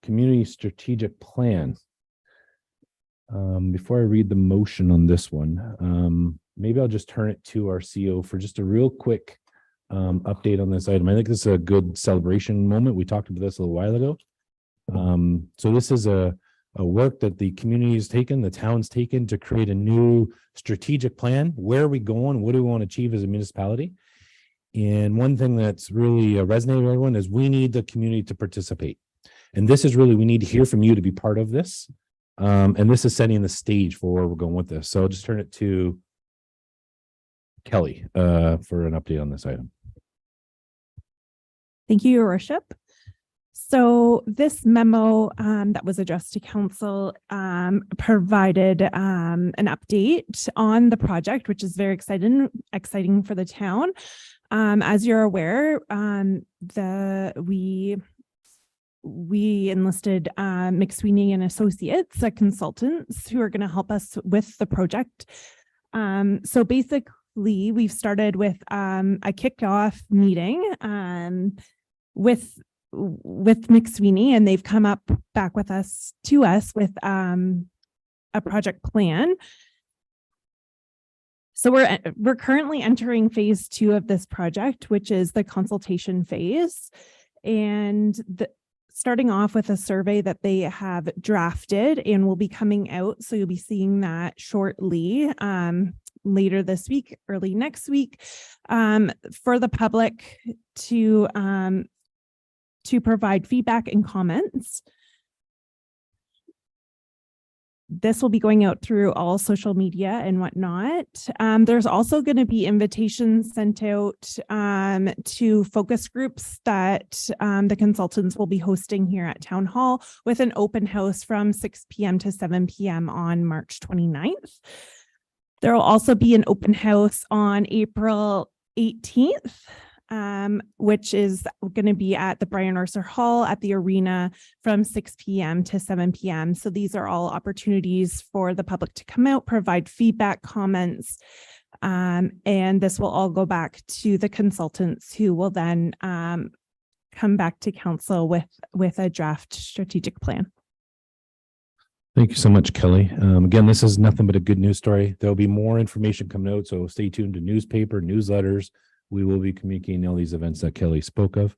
community strategic plan. Before I read the motion on this one, maybe I'll just turn it to our CEO for just a real quick update on this item. I think this is a good celebration moment. We talked about this a little while ago. So this is a work that the community has taken, the town's taken to create a new strategic plan. Where are we going? What do we want to achieve as a municipality? And one thing that's really resonated with everyone is we need the community to participate. And this is really, we need to hear from you to be part of this. And this is setting the stage for where we're going with this. So I'll just turn it to Kelly for an update on this item. Thank you, Your Worship. So this memo that was addressed to council provided an update on the project, which is very exciting for the town. As you're aware, we enlisted McSweeney and Associates, consultants who are going to help us with the project. So basically, we've started with a kickoff meeting with McSweeney, and they've come back with us with a project plan. So we're currently entering phase 2 of this project, which is the consultation phase, and starting off with a survey that they have drafted and will be coming out. So you'll be seeing that shortly, later this week, early next week, for the public to provide feedback and comments. This will be going out through all social media and whatnot. There's also going to be invitations sent out to focus groups that the consultants will be hosting here at Town Hall, with an open house from 6 p.m. to 7 p.m. on March 29th. There will also be an open house on April 18th, which is going to be at the Brian Orser Hall at the arena from 6 p.m. to 7 p.m. So these are all opportunities for the public to come out, provide feedback, comments, and this will all go back to the consultants who will then come back to council with a draft strategic plan. Thank you so much, Kelly. Again, this is nothing but a good news story. There'll be more information coming out, so stay tuned to newspaper, newsletters. We will be communicating all these events that Kelly spoke of.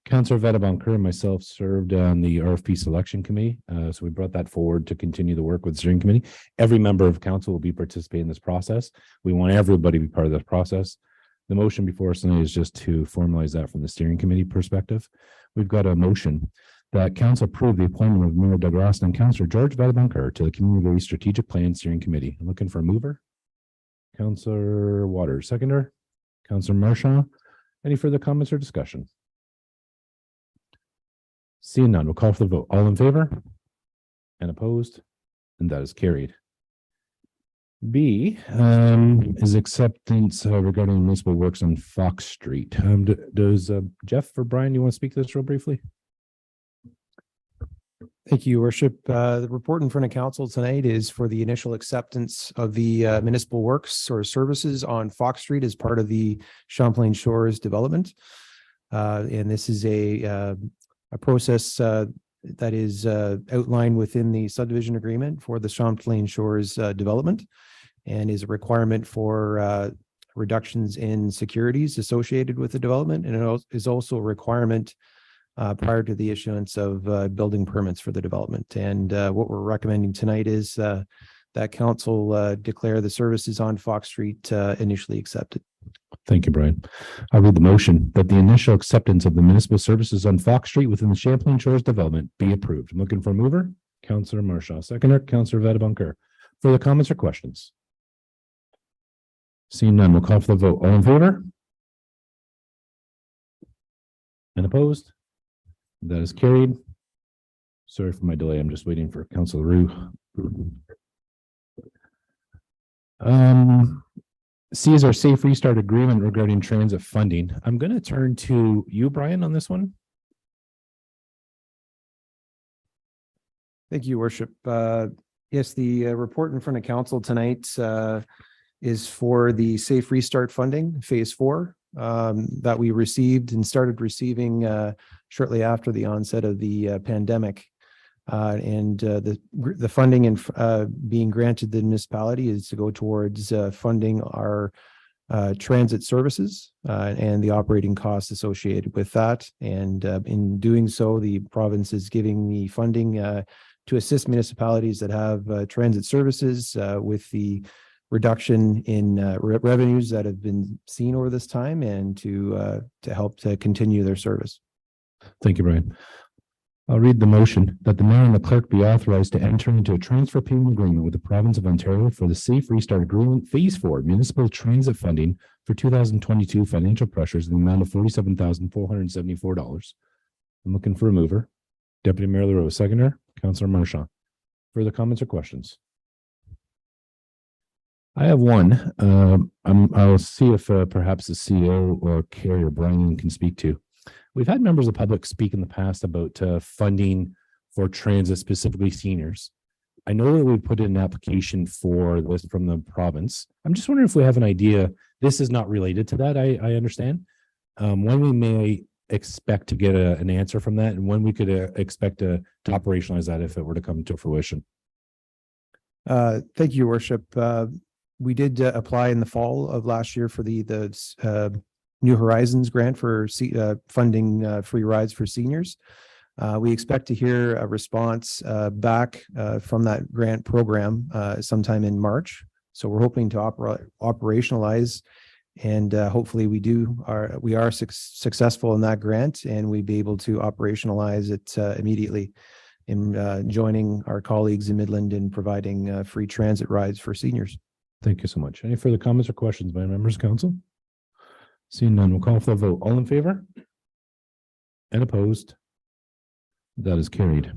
Councillor Vedabonker and myself served on the RFP selection committee. So we brought that forward to continue the work with the steering committee. Every member of council will be participating in this process. We want everybody to be part of this process. The motion before us tonight is just to formalize that from the steering committee perspective. We've got a motion that council approve the appointment of Mayor Doug Ross and Councillor George Vedabonker to the Community Strategic Plan Steering Committee. I'm looking for a mover. Councillor Waters, seconder. Councillor Marchand. Any further comments or discussion? Seeing none, we'll call for the vote. All in favor? And opposed? And that is carried. B is acceptance regarding municipal works on Fox Street. Does Jeff or Brian, you want to speak to this real briefly? Thank you, Your Worship. The report in front of council tonight is for the initial acceptance of the municipal works or services on Fox Street as part of the Champlain Shores development. And this is a process that is outlined within the subdivision agreement for the Champlain Shores development, and is a requirement for reductions in securities associated with the development. And it is also a requirement prior to the issuance of building permits for the development. And what we're recommending tonight is that council declare the services on Fox Street initially accepted. Thank you, Brian. I'll read the motion that the initial acceptance of the municipal services on Fox Street within the Champlain Shores development be approved. I'm looking for a mover. Councillor Marchand, seconder. Councillor Vedabonker. Further comments or questions? Seeing none, we'll call for the vote. All in favor? And opposed? That is carried. Sorry for my delay. I'm just waiting for Councillor Roux. C is our safe restart agreement regarding transit funding. I'm going to turn to you, Brian, on this one. Thank you, Worship. Yes, the report in front of council tonight is for the Safe Restart funding, phase 4, that we received and started receiving shortly after the onset of the pandemic. And the funding and being granted the municipality is to go towards funding our transit services and the operating costs associated with that. And in doing so, the province is giving the funding to assist municipalities that have transit services with the reduction in revenues that have been seen over this time, and to help to continue their service. Thank you, Brian. I'll read the motion that the mayor and the clerk be authorized to enter into a transfer payment agreement with the province of Ontario for the Safe Restart Agreement Phase 4 municipal transit funding for 2022 financial pressures in the amount of $47,474. I'm looking for a mover. Deputy Mayor LaRose, seconder. Councillor Marchand. Further comments or questions? I have one. I'll see if perhaps the CEO or Carrie or Brian can speak to. We've had members of the public speak in the past about funding for transit, specifically seniors. I know that we put in an application for this from the province. I'm just wondering if we have an idea. This is not related to that, I understand. When we may expect to get an answer from that, and when we could expect to operationalize that if it were to come to fruition. Thank you, Your Worship. We did apply in the fall of last year for the New Horizons grant for funding free rides for seniors. We expect to hear a response back from that grant program sometime in March. So we're hoping to operationalize, and hopefully we are successful in that grant, and we'd be able to operationalize it immediately in joining our colleagues in Midland in providing free transit rides for seniors. Thank you so much. Any further comments or questions by members of council? Seeing none, we'll call for a vote. All in favor? And opposed? That is carried.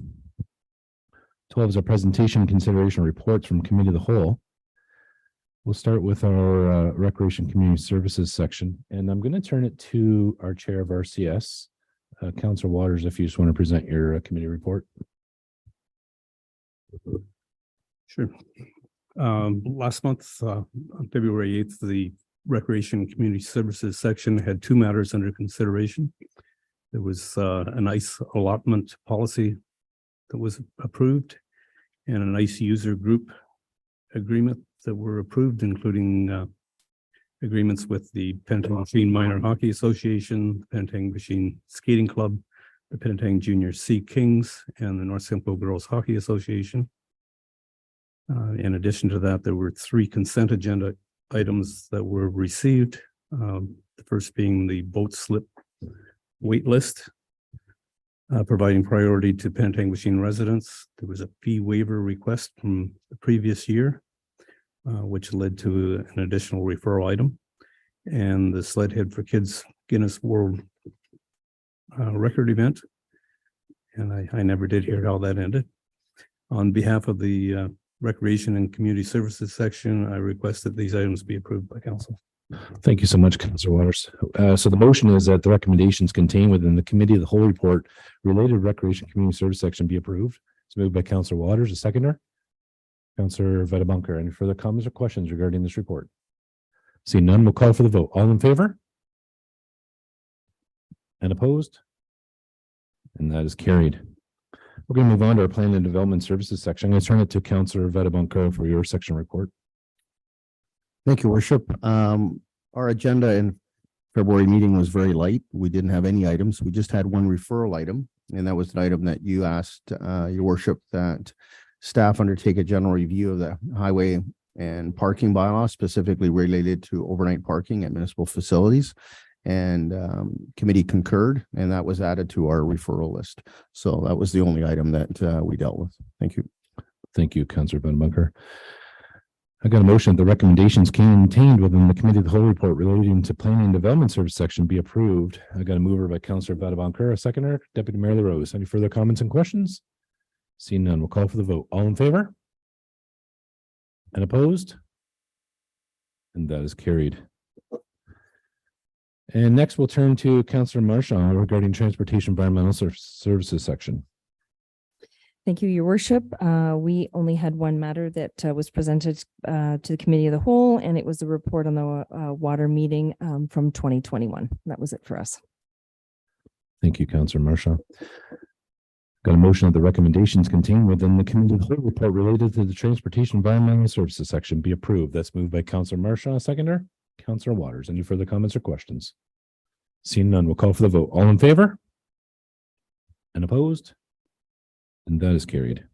12 is our presentation and consideration of reports from Committee of the Whole. We'll start with our Recreation Community Services section, and I'm going to turn it to our Chair of RCS, Councilor Waters, if you just want to present your committee report. Sure. Last month, on February 8th, the Recreation and Community Services section had two matters under consideration. There was an ice allotment policy that was approved and an ice user group agreement that were approved, including agreements with the Penetang Minor Hockey Association, Penetang Skating Club, the Penetang Junior Sea Kings, and the North Simcoe Girls Hockey Association. In addition to that, there were 3 consent agenda items that were received. The first being the boat slip wait list, providing priority to Penetang residents. There was a fee waiver request from the previous year, which led to an additional referral item, and the Sled Head for Kids Guinness World Record event. And I never did hear how that ended. On behalf of the Recreation and Community Services section, I request that these items be approved by council. Thank you so much, Councilor Waters. So the motion is that the recommendations contained within the Committee of the Whole report related to Recreation Community Service section be approved. It's moved by Councilor Waters, a seconder. Councilor Vedabunker, any further comments or questions regarding this report? Seeing none, we'll call for the vote. All in favor? And opposed? And that is carried. We're going to move on to our Plan and Development Services section. I'm going to turn it to Councilor Vedabunker for your section report. Thank you, Worship. Our agenda in February meeting was very light. We didn't have any items. We just had one referral item, and that was an item that you asked, Your Worship, that staff undertake a general review of the highway and parking bylaw, specifically related to overnight parking at municipal facilities. And committee concurred, and that was added to our referral list. So that was the only item that we dealt with. Thank you. Thank you, Councilor Vedabunker. I got a motion that the recommendations contained within the Committee of the Whole report relating to Planning and Development Service section be approved. I got a mover by Councilor Vedabunker, a seconder, Deputy Mayor LaRose. Any further comments and questions? Seeing none, we'll call for the vote. All in favor? And opposed? And that is carried. And next we'll turn to Councilor Marchand regarding Transportation Environmental Services section. Thank you, Your Worship. We only had one matter that was presented to the Committee of the Whole, and it was a report on the water meeting from 2021. That was it for us. Thank you, Councilor Marchand. Got a motion that the recommendations contained within the Committee of the Whole report related to the Transportation Environmental Services section be approved. That's moved by Councilor Marchand, seconder. Councilor Waters. Any further comments or questions? Seeing none, we'll call for the vote. All in favor? And opposed? And that is carried.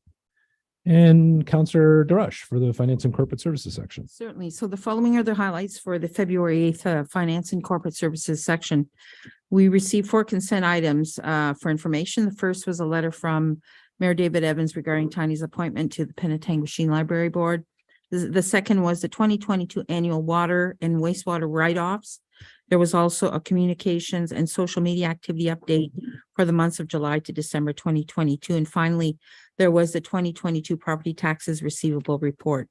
And Councilor Darash for the Finance and Corporate Services section. Certainly. So the following are the highlights for the February 8th Finance and Corporate Services section. We received 4 consent items for information. The first was a letter from Mayor David Evans regarding Tiny's appointment to the Penetang Library Board. The second was the 2022 annual water and wastewater write-offs. There was also a communications and social media activity update for the months of July to December 2022. And finally, there was the 2022 property taxes receivable report.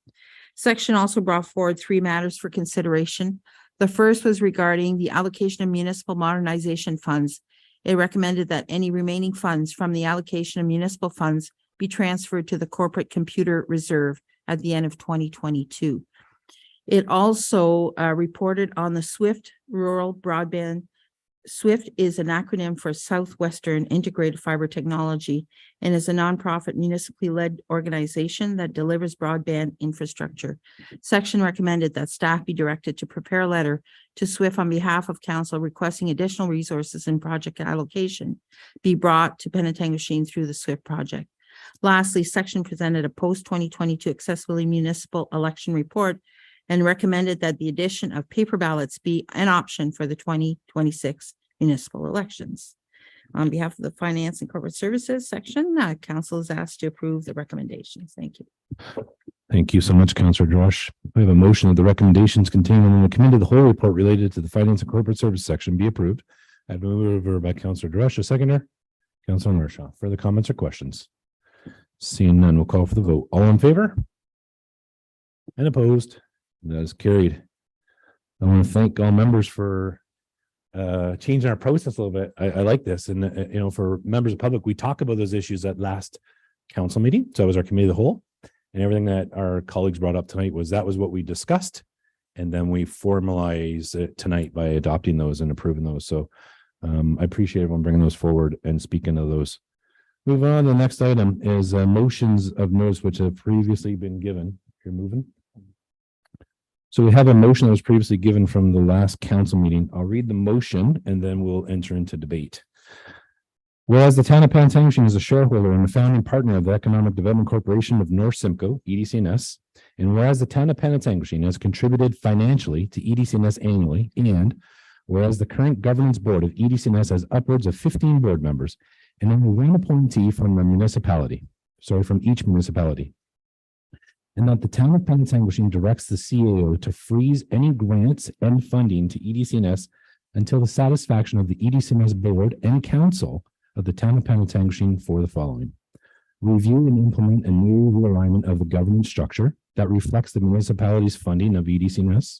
Section also brought forward 3 matters for consideration. The first was regarding the allocation of municipal modernization funds. It recommended that any remaining funds from the allocation of municipal funds be transferred to the corporate computer reserve at the end of 2022. It also reported on the SWIFT rural broadband. SWIFT is an acronym for Southwestern Integrated Fiber Technology and is a nonprofit municipally led organization that delivers broadband infrastructure. Section recommended that staff be directed to prepare a letter to SWIFT on behalf of council requesting additional resources and project allocation be brought to Penetang through the SWIFT project. Lastly, section presented a post-2022 accessibility municipal election report and recommended that the addition of paper ballots be an option for the 2026 municipal elections. On behalf of the Finance and Corporate Services section, council is asked to approve the recommendations. Thank you. Thank you so much, Councilor Drosh. We have a motion that the recommendations contained in the Committee of the Whole report related to the Finance and Corporate Services section be approved. I have moved over by Councilor Drosh, a seconder. Councilor Marchand. Further comments or questions? Seeing none, we'll call for the vote. All in favor? And opposed? That is carried. I want to thank all members for changing our process a little bit. I like this. And, for members of the public, we talk about those issues at last council meeting. So it was our committee of the whole. And everything that our colleagues brought up tonight was what we discussed. And then we formalize it tonight by adopting those and approving those. So I appreciate everyone bringing those forward and speaking of those. Moving on, the next item is motions of notice which have previously been given. You're moving. So we have a motion that was previously given from the last council meeting. I'll read the motion and then we'll enter into debate. Whereas the town of Penetanguishene is a shareholder and a founding partner of the Economic Development Corporation of North Simcoe, EDCNS, and whereas the town of Penetanguishene has contributed financially to EDCNS annually, and whereas the current governance board of EDCNS has upwards of 15 board members and only one appointee from each municipality. And that the town of Penetanguishene directs the CAO to freeze any grants and funding to EDCNS until the satisfaction of the EDCNS board and council of the town of Penetanguishene for the following: review and implement a new realignment of the governance structure that reflects the municipality's funding of EDCNS,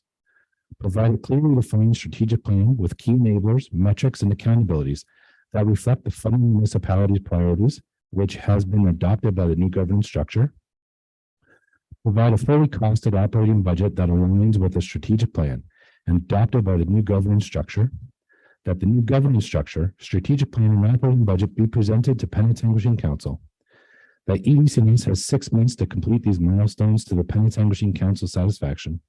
provide a clearly defined strategic plan with key enablers, metrics, and accountabilities that reflect the funding municipality's priorities, which has been adopted by the new governance structure, provide a fully costed operating budget that aligns with the strategic plan and adopted by the new governance structure, that the new governance structure, strategic plan, and operating budget be presented to Penetanguishene Council, that EDCNS has 6 months to complete these milestones to the Penetanguishene Council's satisfaction.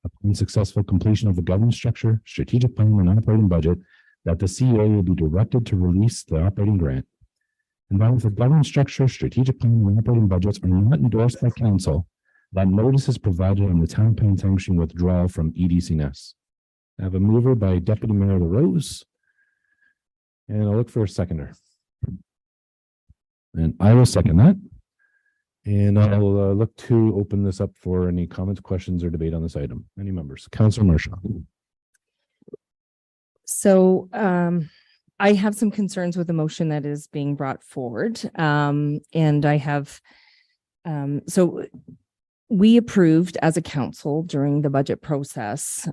Upon successful completion of the governance structure, strategic plan, and operating budget, that the CEO will be directed to release the operating grant. And that if the governance structure, strategic plan, and operating budgets are not endorsed by council, that notice is provided on the town of Penetanguishene withdrawal from EDCNS. I have a mover by Deputy Mayor LaRose, and I'll look for a seconder. And I will second that. And I'll look to open this up for any comments, questions, or debate on this item. Any members? Councilor Marshall. So I have some concerns with the motion that is being brought forward. And I have, so we approved as a council during the budget process.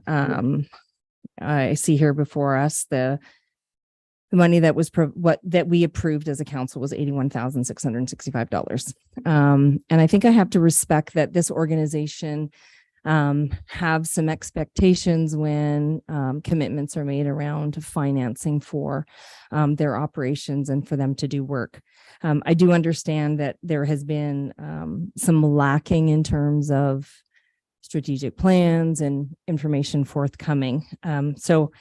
I see here before us the money that was that we approved as a council was $81,665. And I think I have to respect that this organization have some expectations when commitments are made around financing for their operations and for them to do work. I do understand that there has been some lacking in terms of strategic plans and information forthcoming. So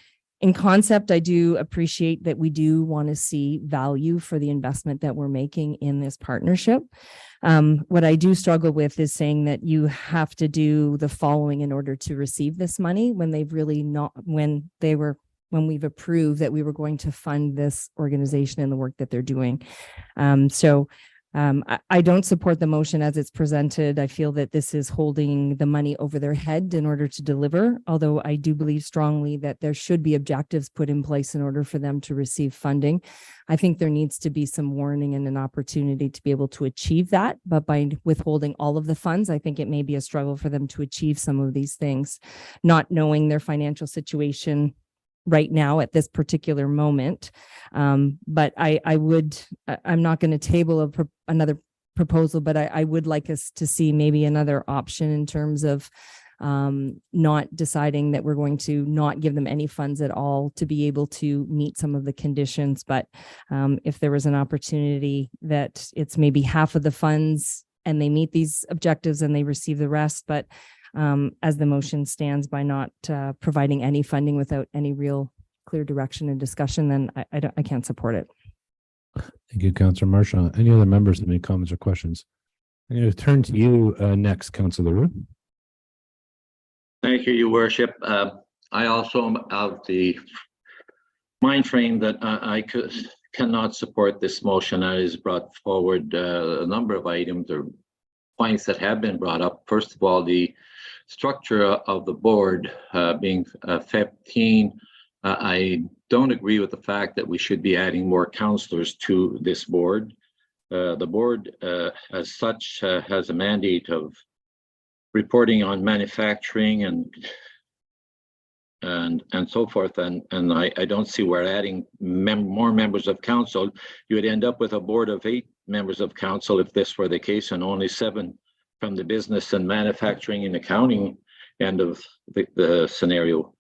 in concept, I do appreciate that we do want to see value for the investment that we're making in this partnership. What I do struggle with is saying that you have to do the following in order to receive this money when they've really not, when we've approved that we were going to fund this organization and the work that they're doing. I don't support the motion as it's presented. I feel that this is holding the money over their head in order to deliver, although I do believe strongly that there should be objectives put in place in order for them to receive funding. I think there needs to be some warning and an opportunity to be able to achieve that, but by withholding all of the funds, I think it may be a struggle for them to achieve some of these things, not knowing their financial situation right now at this particular moment. But I'm not going to table another proposal, but I would like us to see maybe another option in terms of not deciding that we're going to not give them any funds at all to be able to meet some of the conditions. But if there was an opportunity that it's maybe half of the funds and they meet these objectives and they receive the rest, but as the motion stands by not providing any funding without any real clear direction and discussion, then I can't support it. Thank you, Councilor Marshall. Any other members have any comments or questions? I'm going to turn to you next, Councilor Roux. Thank you, Your Worship. I also am of the mind frame that I cannot support this motion that is brought forward. A number of items or points that have been brought up. First of all, the structure of the board being 15. I don't agree with the fact that we should be adding more councillors to this board. The board as such has a mandate of reporting on manufacturing and so forth. And I don't see where adding more members of council, you would end up with a board of 8 members of council if this were the case, and only 7 from the business and manufacturing and accounting end of the scenario.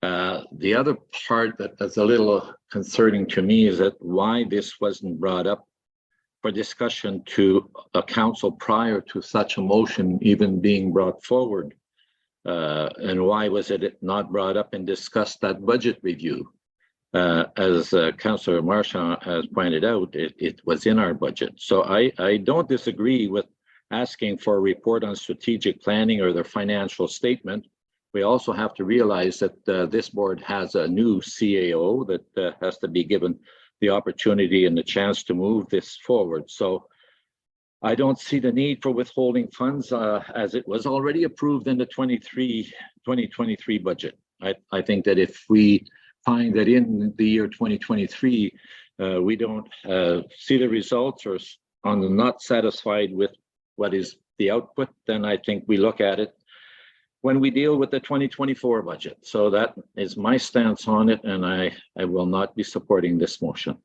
The other part that's a little concerning to me is that why this wasn't brought up for discussion to a council prior to such a motion even being brought forward. And why was it not brought up and discussed at budget review? As Councillor Marchand has pointed out, it was in our budget. So I don't disagree with asking for a report on strategic planning or their financial statement. We also have to realize that this board has a new CAO that has to be given the opportunity and the chance to move this forward. So I don't see the need for withholding funds as it was already approved in the 2023 budget. I think that if we find that in the year 2023, we don't see the results or are not satisfied with what is the output, then I think we look at it when we deal with the 2024 budget. So that is my stance on it, and I will not be supporting this motion.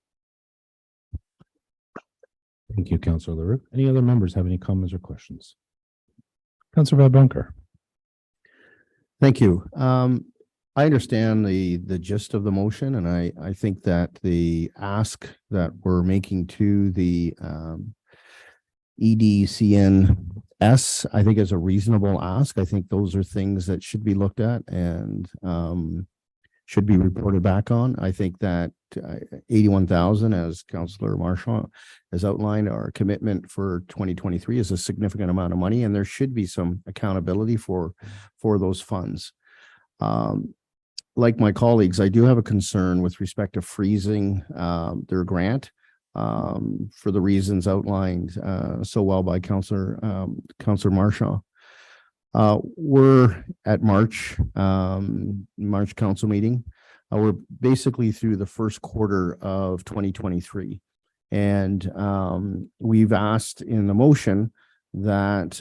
Thank you, Councillor Leroux. Any other members have any comments or questions? Councillor Van Bunker. Thank you. I understand the gist of the motion, and I think that the ask that we're making to the EDCNS, I think is a reasonable ask. I think those are things that should be looked at and should be reported back on. I think that 81,000, as Councillor Marchand has outlined, our commitment for 2023 is a significant amount of money, and there should be some accountability for those funds. Like my colleagues, I do have a concern with respect to freezing their grant for the reasons outlined so well by Councillor Marchand. We're at March council meeting. We're basically through the first quarter of 2023. And we've asked in the motion that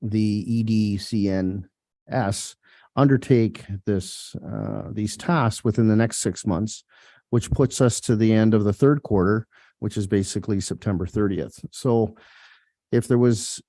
the EDCNS undertake these tasks within the next 6 months, which puts us to the end of the third quarter, which is basically September 30th. So if there was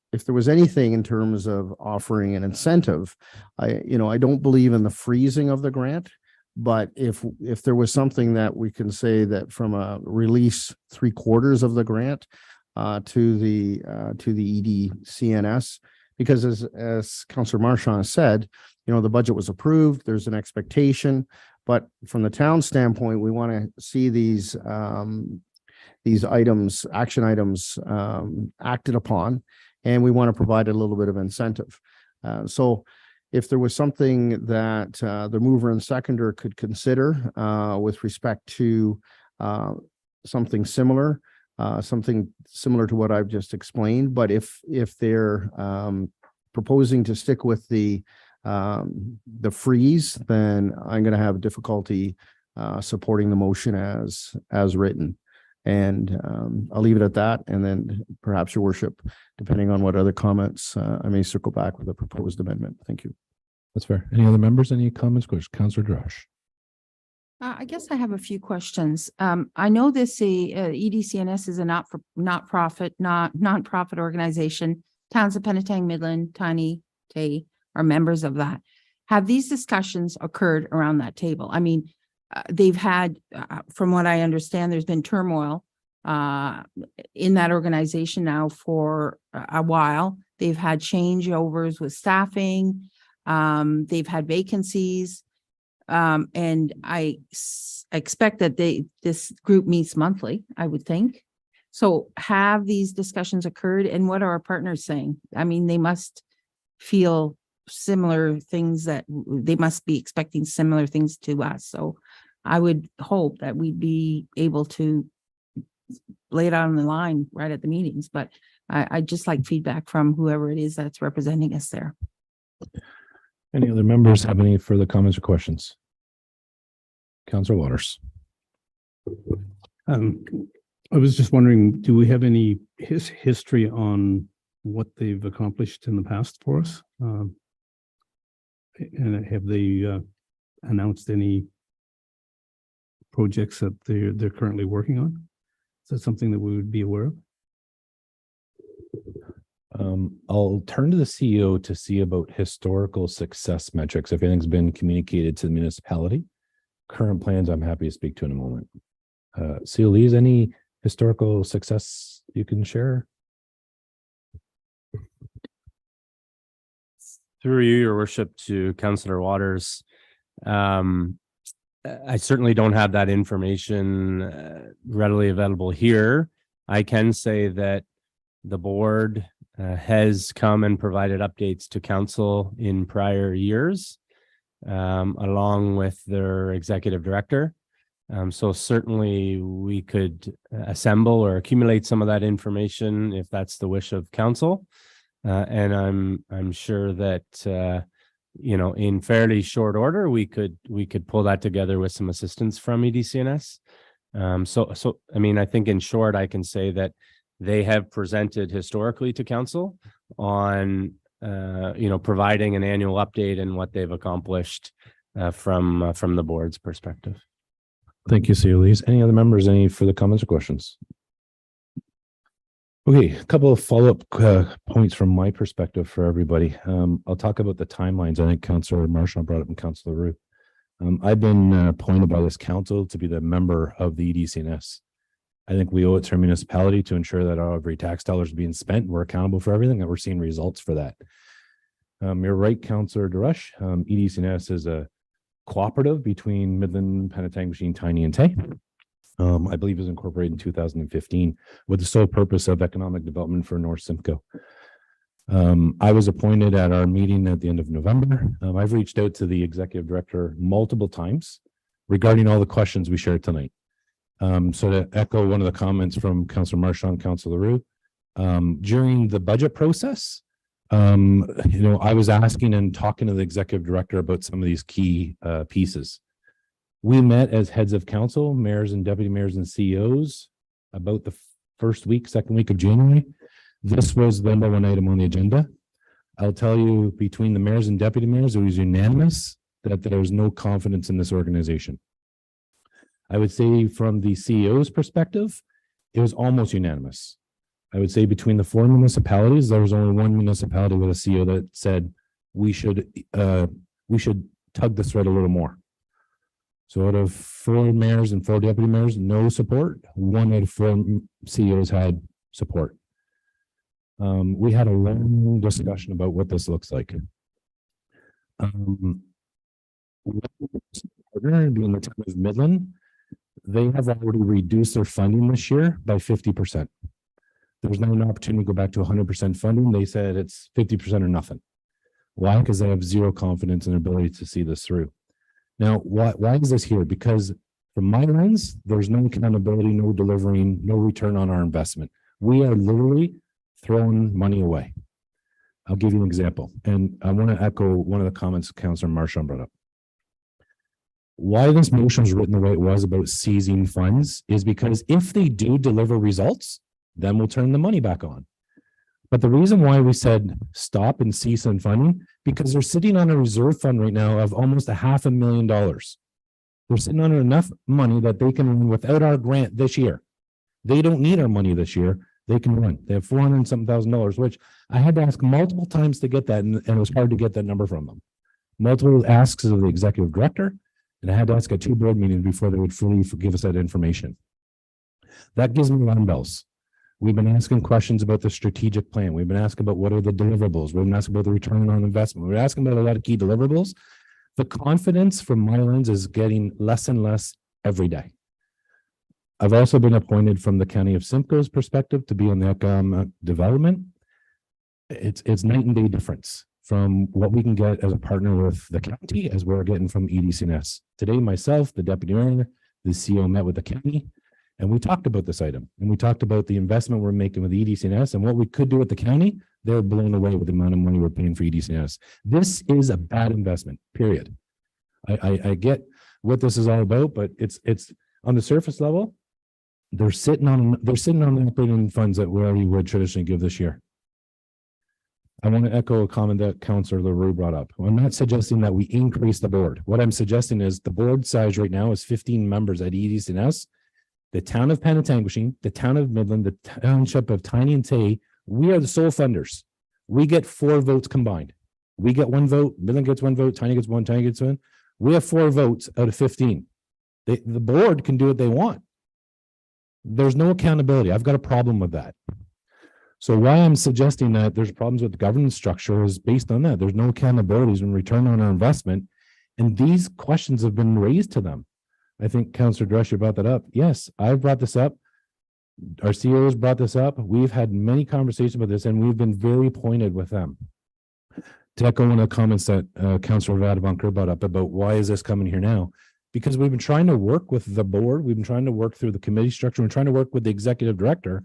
anything in terms of offering an incentive, I don't believe in the freezing of the grant, but if there was something that we can say that from a release 3/4 of the grant to the EDCNS, because as Councillor Marchand said, the budget was approved, there's an expectation, but from the town standpoint, we want to see these action items acted upon, and we want to provide a little bit of incentive. So if there was something that the mover and seconder could consider with respect to something similar to what I've just explained, but if they're proposing to stick with the freeze, then I'm going to have difficulty supporting the motion as written. And I'll leave it at that. And then perhaps, Your Worship, depending on what other comments, I may circle back with a proposed amendment. Thank you. That's fair. Any other members? Any comments? Councillor Drosh. I guess I have a few questions. I know this EDCNS is a nonprofit organization. Towns of Penetang, Midland, Tiny, Tay are members of that. Have these discussions occurred around that table? I mean, they've had, from what I understand, there's been turmoil in that organization now for a while. They've had changeovers with staffing. They've had vacancies. And I expect that this group meets monthly, I would think. So have these discussions occurred, and what are our partners saying? I mean, they must feel similar things, that they must be expecting similar things to us. So I would hope that we'd be able to lay it out on the line right at the meetings, but I'd just like feedback from whoever it is that's representing us there. Any other members have any further comments or questions? Councillor Waters. I was just wondering, do we have any history on what they've accomplished in the past for us. And have they announced any projects that they're currently working on? Is that something that we would be aware of? I'll turn to the CEO to see about historical success metrics, if anything's been communicated to the municipality. Current plans, I'm happy to speak to in a moment. CEO Lees, any historical success you can share? Through you, your worship, to Councillor Waters. I certainly don't have that information readily available here. I can say that the board has come and provided updates to council in prior years, along with their executive director. So certainly we could assemble or accumulate some of that information if that's the wish of council. And I'm sure that in fairly short order we could pull that together with some assistance from EDCNS. So I mean, I think in short I can say that they have presented historically to council on providing an annual update and what they've accomplished from the board's perspective. Thank you, CEO Lees. Any other members, any further comments or questions? Okay, a couple of follow-up points from my perspective for everybody. I'll talk about the timelines. I think Councillor Marchand brought up and Councillor Roux. I've been appointed by this council to be the member of the EDCNS. I think we owe it to our municipality to ensure that every tax dollar is being spent. We're accountable for everything, and we're seeing results for that. You're right, Councillor Durush. EDCNS is a cooperative between Midland, Penetanguishene, Tiny, and Tay. I believe it was incorporated in 2015 with the sole purpose of economic development for North Simcoe. I was appointed at our meeting at the end of November. I've reached out to the executive director multiple times regarding all the questions we shared tonight. So to echo one of the comments from Councillor Marchand, Councillor Roux, during the budget process, I was asking and talking to the executive director about some of these key pieces. We met as heads of council, mayors and deputy mayors and CEOs about the second week of January. This was the number one item on the agenda. I'll tell you, between the mayors and deputy mayors, it was unanimous that there was no confidence in this organization. I would say from the CEO's perspective, it was almost unanimous. I would say between the four municipalities, there was only one municipality with a CEO that said we should tug the thread a little more. So out of 4 mayors and 4 deputy mayors, no support. 1 out of 4 CEOs had support. We had a long discussion about what this looks like. Partner being the town of Midland, they have already reduced their funding this year by 50%. There's now an opportunity to go back to 100% funding. They said it's 50% or nothing. Why? Because they have zero confidence in their ability to see this through. Now, why is this here? Because from my lens, there's no accountability, no delivering, no return on our investment. We are literally throwing money away. I'll give you an example. And I want to echo one of the comments Councillor Marchand brought up. Why this motion was written the way it was about seizing funds is because if they do deliver results, then we'll turn the money back on. But the reason why we said stop and cease on funding, because they're sitting on a reserve fund right now of almost $500,000. They're sitting on enough money that they can run without our grant this year. They don't need our money this year. They can run. They have $400,000, which I had to ask multiple times to get that, and it was hard to get that number from them. Multiple asks of the executive director, and I had to ask at 2 board meetings before they would fully give us that information. That gives me alarm bells. We've been asking questions about the strategic plan. We've been asking about what are the deliverables. We've been asking about the return on investment. We're asking about a lot of key deliverables. The confidence from my lens is getting less and less every day. I've also been appointed from the County of Simcoe's perspective to be on the economic development. It's night and day difference from what we can get as a partner with the county as we're getting from EDCNS. Today, myself, the deputy mayor, the CEO met with the county, and we talked about this item, and we talked about the investment we're making with EDCNS and what we could do with the county. They're blown away with the amount of money we're paying for EDCNS. This is a bad investment, period. I get what this is all about, but it's on the surface level, they're sitting on the operating funds that we already would traditionally give this year. I want to echo a comment that Councillor LaRue brought up. I'm not suggesting that we increase the board. What I'm suggesting is the board size right now is 15 members at EDCNS. The town of Penetanguishene, the town of Midland, the township of Tiny and Tay, we are the sole funders. We get 4 votes combined. We get 1 vote, Midland gets 1 vote, Tiny gets 1, Tiny gets 1. We have 4 votes out of 15. The board can do what they want. There's no accountability. I've got a problem with that. So why I'm suggesting that there's problems with the governance structure is based on that. There's no accountabilities in return on our investment. And these questions have been raised to them. I think Councillor Drescher brought that up. Yes, I've brought this up. Our CEOs brought this up. We've had many conversations about this and we've been very pointed with them. To echo one of the comments that Councillor Vadabunker brought up about why is this coming here now? Because we've been trying to work with the board. We've been trying to work through the committee structure. We're trying to work with the executive director.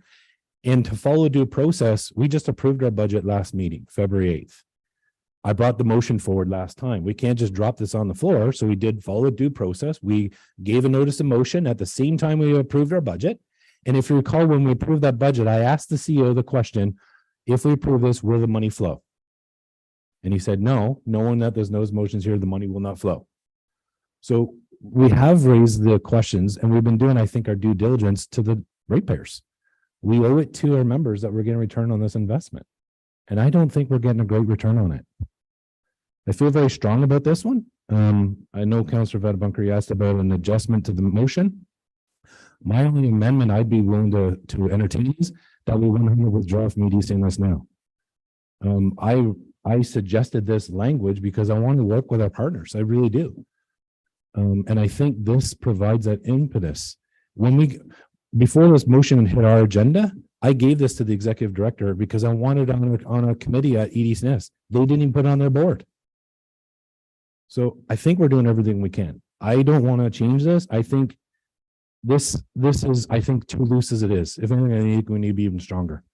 And to follow due process, we just approved our budget last meeting, February 8th. I brought the motion forward last time. We can't just drop this on the floor. So we did follow due process. We gave a notice of motion at the same time we approved our budget. And if you recall, when we approved that budget, I asked the CEO the question, if we approve this, will the money flow? And he said, no, knowing that there's no motions here, the money will not flow. So we have raised the questions and we've been doing, I think, our due diligence to the ratepayers. We owe it to our members that we're getting a return on this investment. And I don't think we're getting a great return on it. I feel very strong about this one. I know Councillor Vadabunker, you asked about an adjustment to the motion. My only amendment I'd be willing to entertain is that we want to withdraw from EDCNS now. I suggested this language because I want to work with our partners. I really do. And I think this provides that impetus. Before this motion hit our agenda, I gave this to the executive director because I wanted on a committee at EDCNS. They didn't even put it on their board. So I think we're doing everything we can. I don't want to change this. I think this is, I think, too loose as it is. If anything, I think we need to be even stronger.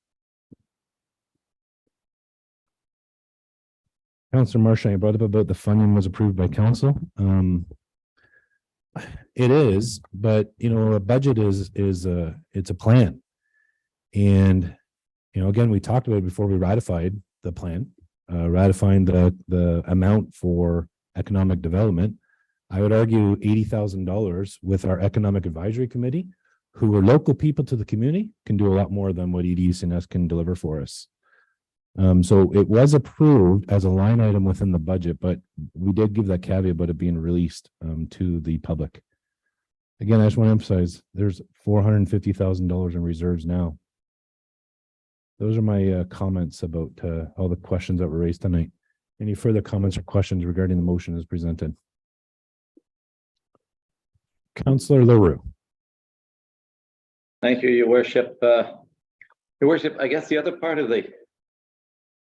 Councillor Marchand, you brought up about the funding was approved by council. It is, but you know, a budget it's a plan. And, you know, again, we talked about it before we ratified the plan, ratifying the amount for economic development. I would argue $80,000 with our economic advisory committee, who are local people to the community, can do a lot more than what EDCNS can deliver for us. So it was approved as a line item within the budget, but we did give that caveat about it being released to the public. Again, I just want to emphasize there's $450,000 in reserves now. Those are my comments about all the questions that were raised tonight. Any further comments or questions regarding the motion as presented? Councillor LaRue. Thank you, Your Worship. Your Worship, I guess the other part of the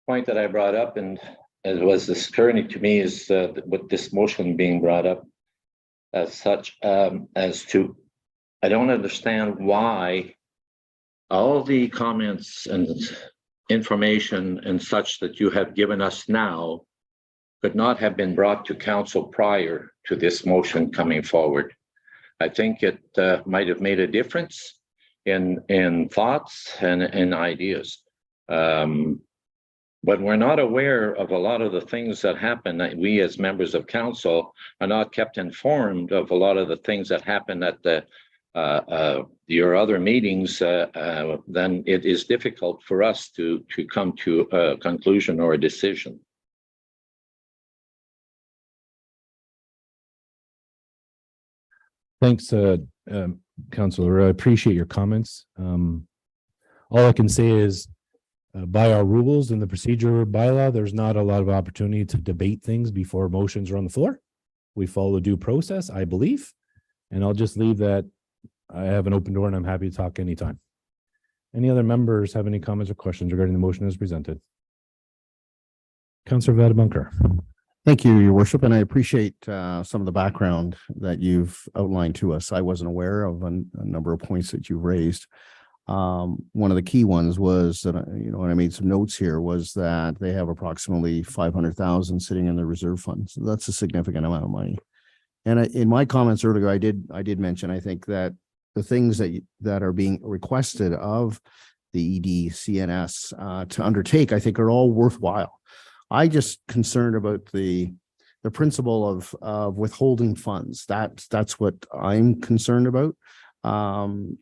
point that I brought up, and as was discerning to me, is with this motion being brought up as such, as to, I don't understand why all the comments and information and such that you have given us now could not have been brought to council prior to this motion coming forward. I think it might have made a difference in thoughts and in ideas. But we're not aware of a lot of the things that happen. That we as members of council are not kept informed of a lot of the things that happen at your other meetings. Then it is difficult for us to come to a conclusion or a decision. Thanks, Councillor. I appreciate your comments. All I can say is, by our rules and the procedure bylaw, there's not a lot of opportunity to debate things before motions are on the floor. We follow due process, I believe, and I'll just leave that. I have an open door and I'm happy to talk anytime. Any other members have any comments or questions regarding the motion as presented? Councillor Vadabunker. Thank you, Your Worship, and I appreciate some of the background that you've outlined to us. I wasn't aware of a number of points that you've raised. One of the key ones was that, you know, and I made some notes here, was that they have approximately 500,000 sitting in the reserve fund. So that's a significant amount of money. And in my comments earlier, I did mention, I think that the things that are being requested of the EDCNS to undertake, I think are all worthwhile. I just concerned about the principle of withholding funds. That's what I'm concerned about.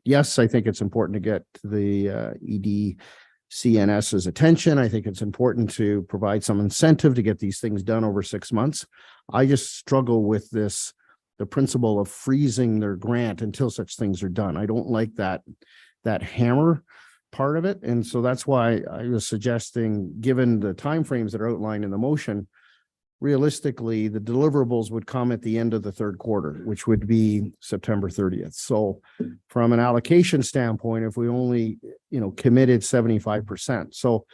Yes, I think it's important to get the EDCNS's attention. I think it's important to provide some incentive to get these things done over 6 months. I just struggle with the principle of freezing their grant until such things are done. I don't like that hammer part of it. And so that's why I was suggesting, given the timeframes that are outlined in the motion, realistically, the deliverables would come at the end of the third quarter, which would be September 30th. So from an allocation standpoint, if we only, committed 75%. So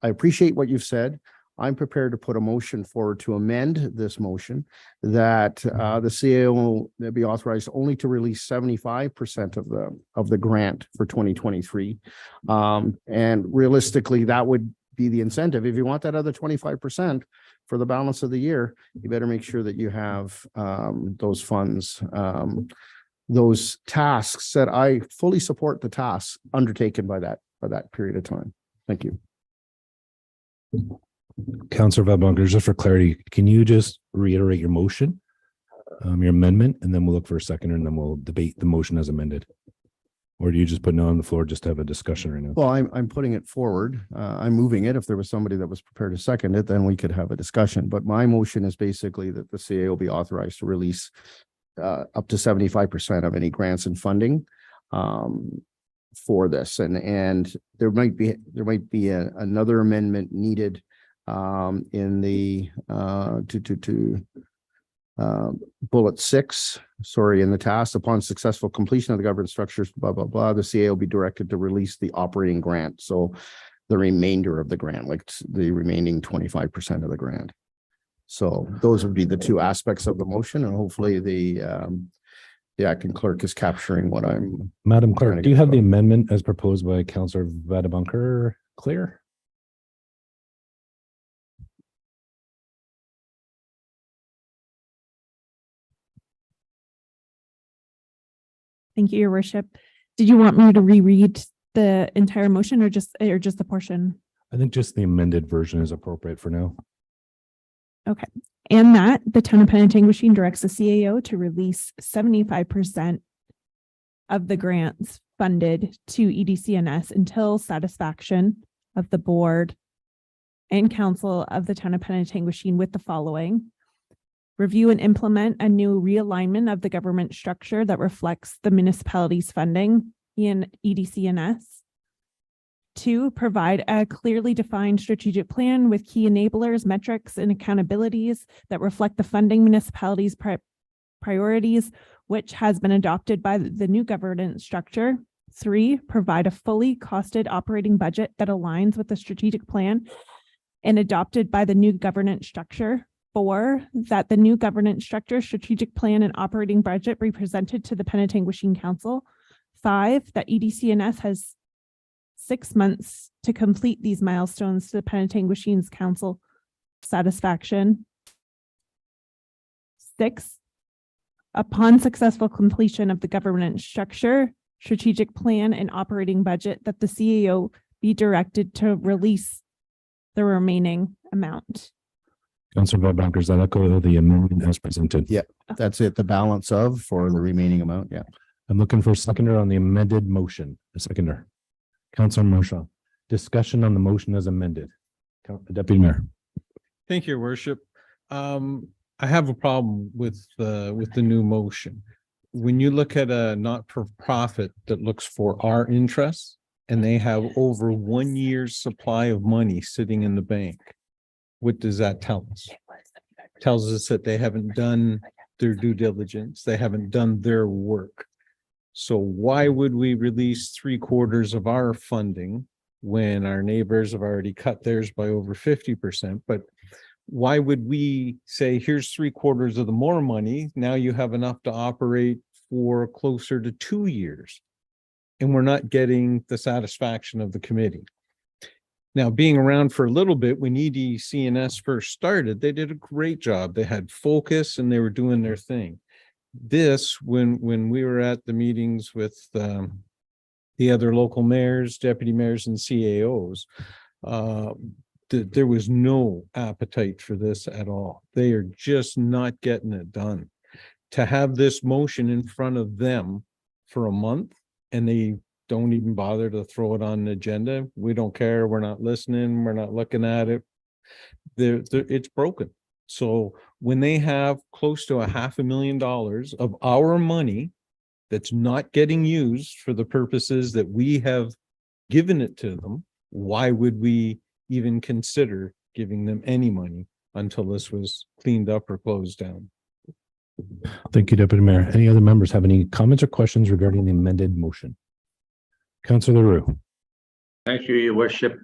I appreciate what you've said. I'm prepared to put a motion forward to amend this motion that the CAO will be authorized only to release 75% of the grant for 2023. And realistically, that would be the incentive. If you want that other 25% for the balance of the year, you better make sure that you have those funds, those tasks that I fully support the tasks undertaken by that period of time. Thank you. Councillor Vadebonker, just for clarity, can you just reiterate your motion, your amendment, and then we'll look for a second and then we'll debate the motion as amended? Or do you just put no on the floor just to have a discussion right now? Well, I'm putting it forward. I'm moving it. If there was somebody that was prepared to second it, then we could have a discussion. But my motion is basically that the CAO will be authorized to release up to 75% of any grants and funding for this. And there might be another amendment needed in the bullet 6, in the task. Upon successful completion of the governance structures, blah, blah, blah, the CA will be directed to release the operating grant. So the remainder of the grant, like the remaining 25% of the grant. So those would be the two aspects of the motion, and hopefully the acting clerk is capturing what I'm. Madam Clerk, do you have the amendment as proposed by Councillor Vadebonker clear? Thank you, Your Worship. Did you want me to reread the entire motion or just the portion? I think just the amended version is appropriate for now. Okay. And that the town of Penetanguishene directs the CAO to release 75% of the grants funded to EDCNS until satisfaction of the board and council of the town of Penetanguishene with the following: review and implement a new realignment of the government structure that reflects the municipality's funding in EDCNS. 2, provide a clearly defined strategic plan with key enablers, metrics, and accountabilities that reflect the funding municipality's priorities, which has been adopted by the new governance structure. 3, provide a fully costed operating budget that aligns with the strategic plan and adopted by the new governance structure. 4, that the new governance structure, strategic plan, and operating budget be presented to the Penetanguishene Council. 5, that EDCNS has 6 months to complete these milestones to the Penetanguishene's Council satisfaction. 6, upon successful completion of the governance structure, strategic plan, and operating budget, that the CAO be directed to release the remaining amount. Councillor Vadebonker, does that echo the amendment as presented? Yeah, that's it. The balance of for the remaining amount. Yeah. I'm looking for a seconder on the amended motion. A seconder. Councillor Marchand, discussion on the motion as amended. Deputy Mayor. Thank you, Your Worship. I have a problem with the new motion. When you look at a not-for-profit that looks for our interests and they have over 1 year's supply of money sitting in the bank, what does that tell us? Tells us that they haven't done their due diligence. They haven't done their work. So why would we release 3/4 of our funding when our neighbors have already cut theirs by over 50%? But why would we say, here's 3/4 of the more money. Now you have enough to operate for closer to 2 years. And we're not getting the satisfaction of the committee. Now, being around for a little bit, when EDCNS first started, they did a great job. They had focus and they were doing their thing. This, when we were at the meetings with the other local mayors, deputy mayors, and CAOs, there was no appetite for this at all. They are just not getting it done. To have this motion in front of them for a month and they don't even bother to throw it on an agenda. We don't care. We're not listening. We're not looking at it. It's broken. So when they have close to $500,000 of our money that's not getting used for the purposes that we have given it to them, why would we even consider giving them any money until this was cleaned up or closed down? Thank you, Deputy Mayor. Any other members have any comments or questions regarding the amended motion? Councillor Leroux. Thank you, Your Worship.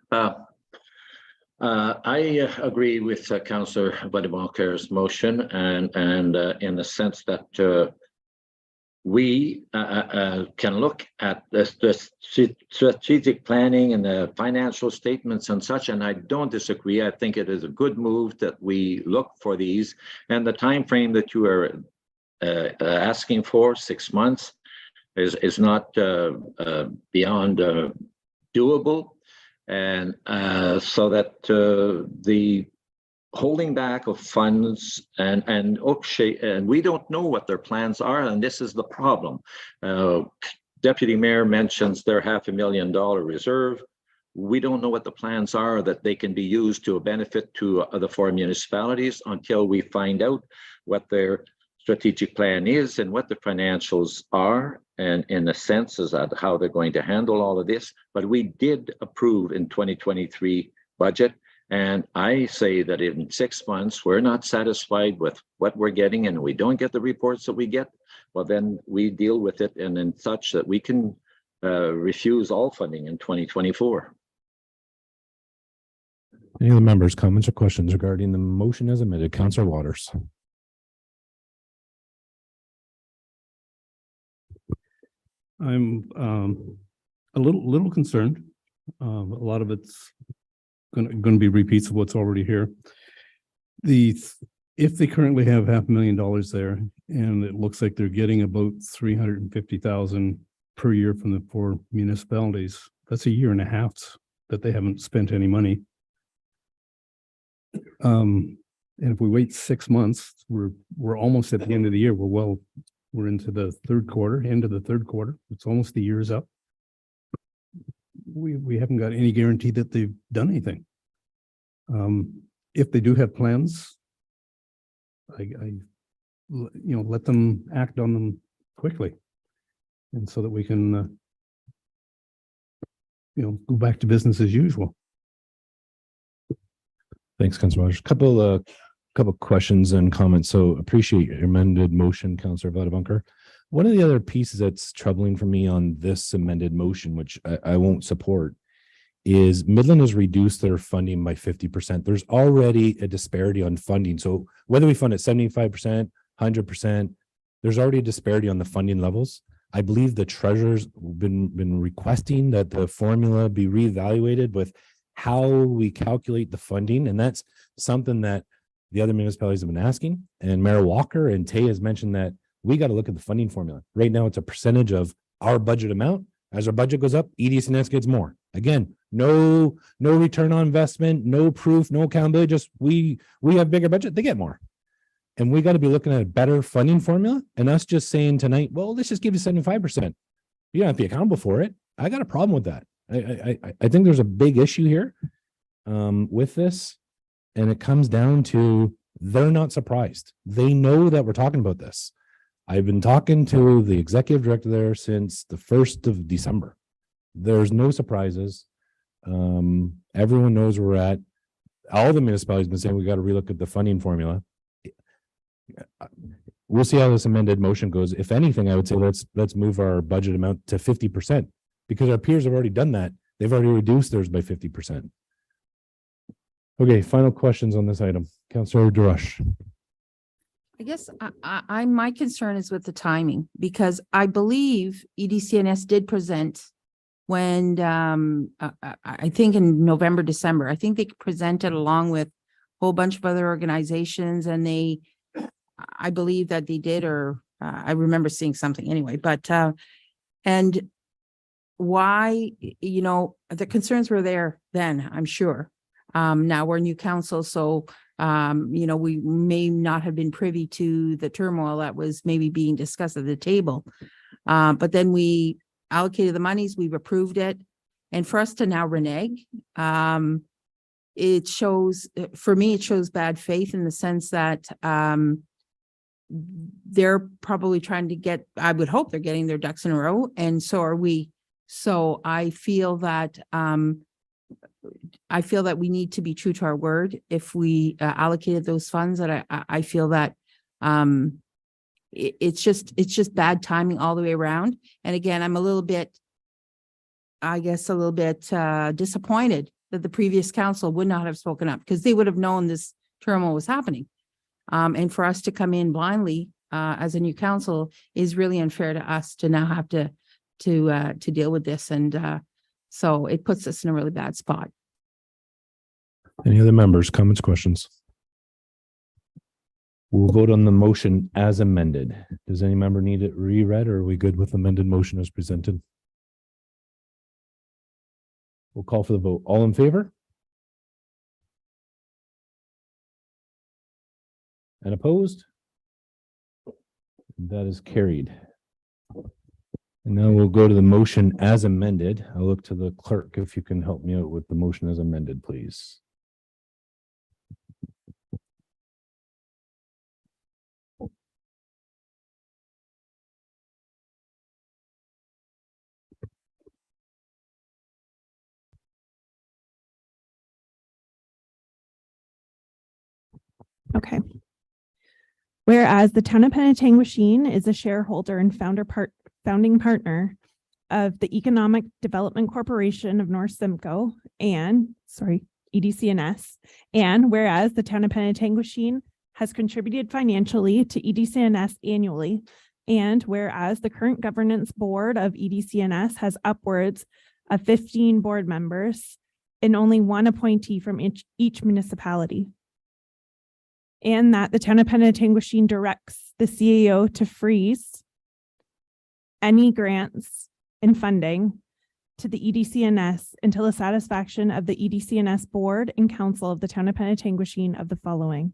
I agree with Councillor Vadebonkir's motion, and in the sense that we can look at the strategic planning and the financial statements and such, and I don't disagree. I think it is a good move that we look for these, and the time frame that you are asking for, 6 months, is not beyond doable, and so that the holding back of funds and we don't know what their plans are, and this is the problem. Deputy Mayor mentions their $500,000 reserve. We don't know what the plans are that they can be used to a benefit to the 4 municipalities until we find out what their strategic plan is and what the financials are, and in the senses of how they're going to handle all of this. But we did approve in 2023 budget. And I say that in 6 months, we're not satisfied with what we're getting and we don't get the reports that we get, well, then we deal with it and in such that we can refuse all funding in 2024. Any other members, comments or questions regarding the motion as amended? Councillor Waters. I'm a little concerned. A lot of it's going to be repeats of what's already here. If they currently have $500,000 there, and it looks like they're getting about $350,000 per year from the 4 municipalities, that's a year and a half that they haven't spent any money. And if we wait 6 months, we're almost at the end of the year. We're into the end of the third quarter. It's almost the year's up. We haven't got any guarantee that they've done anything. If they do have plans, let them act on them quickly, and so that we can go back to business as usual. Thanks, Councillor Waters. Couple questions and comments. So appreciate your amended motion, Councillor Vadebonkir. One of the other pieces that's troubling for me on this amended motion, which I won't support, is Midland has reduced their funding by 50%. There's already a disparity on funding. So whether we fund at 75%, 100%, there's already a disparity on the funding levels. I believe the treasurer's been requesting that the formula be reevaluated with how we calculate the funding. And that's something that the other municipalities have been asking. And Mayor Walker and Tay has mentioned that we got to look at the funding formula. Right now, it's a percentage of our budget amount. As our budget goes up, EDSNS gets more. Again, no return on investment, no proof, no accountability. Just we have bigger budget, they get more. And we got to be looking at a better funding formula. And us just saying tonight, well, let's just give you 75%. You don't have to be accountable for it. I got a problem with that. I think there's a big issue here with this. And it comes down to they're not surprised. They know that we're talking about this. I've been talking to the executive director there since the 1st of December. There's no surprises. Everyone knows where we're at. All the municipalities have been saying we got to relook at the funding formula. We'll see how this amended motion goes. If anything, I would say let's move our budget amount to 50% because our peers have already done that. They've already reduced theirs by 50%. Okay, final questions on this item. Councillor Durush. I guess my concern is with the timing, because I believe EDCNS did present when I think in November, December. I think they presented along with a whole bunch of other organizations, and I believe that they did, or I remember seeing something anyway, but and why, the concerns were there then, I'm sure. Now we're new council, so we may not have been privy to the turmoil that was maybe being discussed at the table. But then we allocated the monies, we've approved it. And for us to now renege, it shows, for me, it shows bad faith in the sense that they're probably trying to get, I would hope they're getting their ducks in a row, and so are we. So I feel that we need to be true to our word. If we allocated those funds, that I feel that it's just bad timing all the way around. And again, I'm a little bit disappointed that the previous council would not have spoken up, because they would have known this turmoil was happening. And for us to come in blindly as a new council is really unfair to us to now have to deal with this. And so it puts us in a really bad spot. Any other members, comments, questions? We'll vote on the motion as amended. Does any member need it reread, or are we good with amended motion as presented? We'll call for the vote. All in favor? And opposed? That is carried. And now we'll go to the motion as amended. I'll look to the clerk if you can help me out with the motion as amended, please. Okay. Whereas the town of Penetanguishene is a shareholder and founding partner of the Economic Development Corporation of North Simcoe EDCNS, and whereas the town of Penetanguishene has contributed financially to EDCNS annually, and whereas the current governance board of EDCNS has upwards of 15 board members and only one appointee from each municipality. And that the town of Penetanguishene directs the CAO to freeze any grants and funding to the EDCNS until the satisfaction of the EDCNS board and council of the town of Penetanguishene of the following.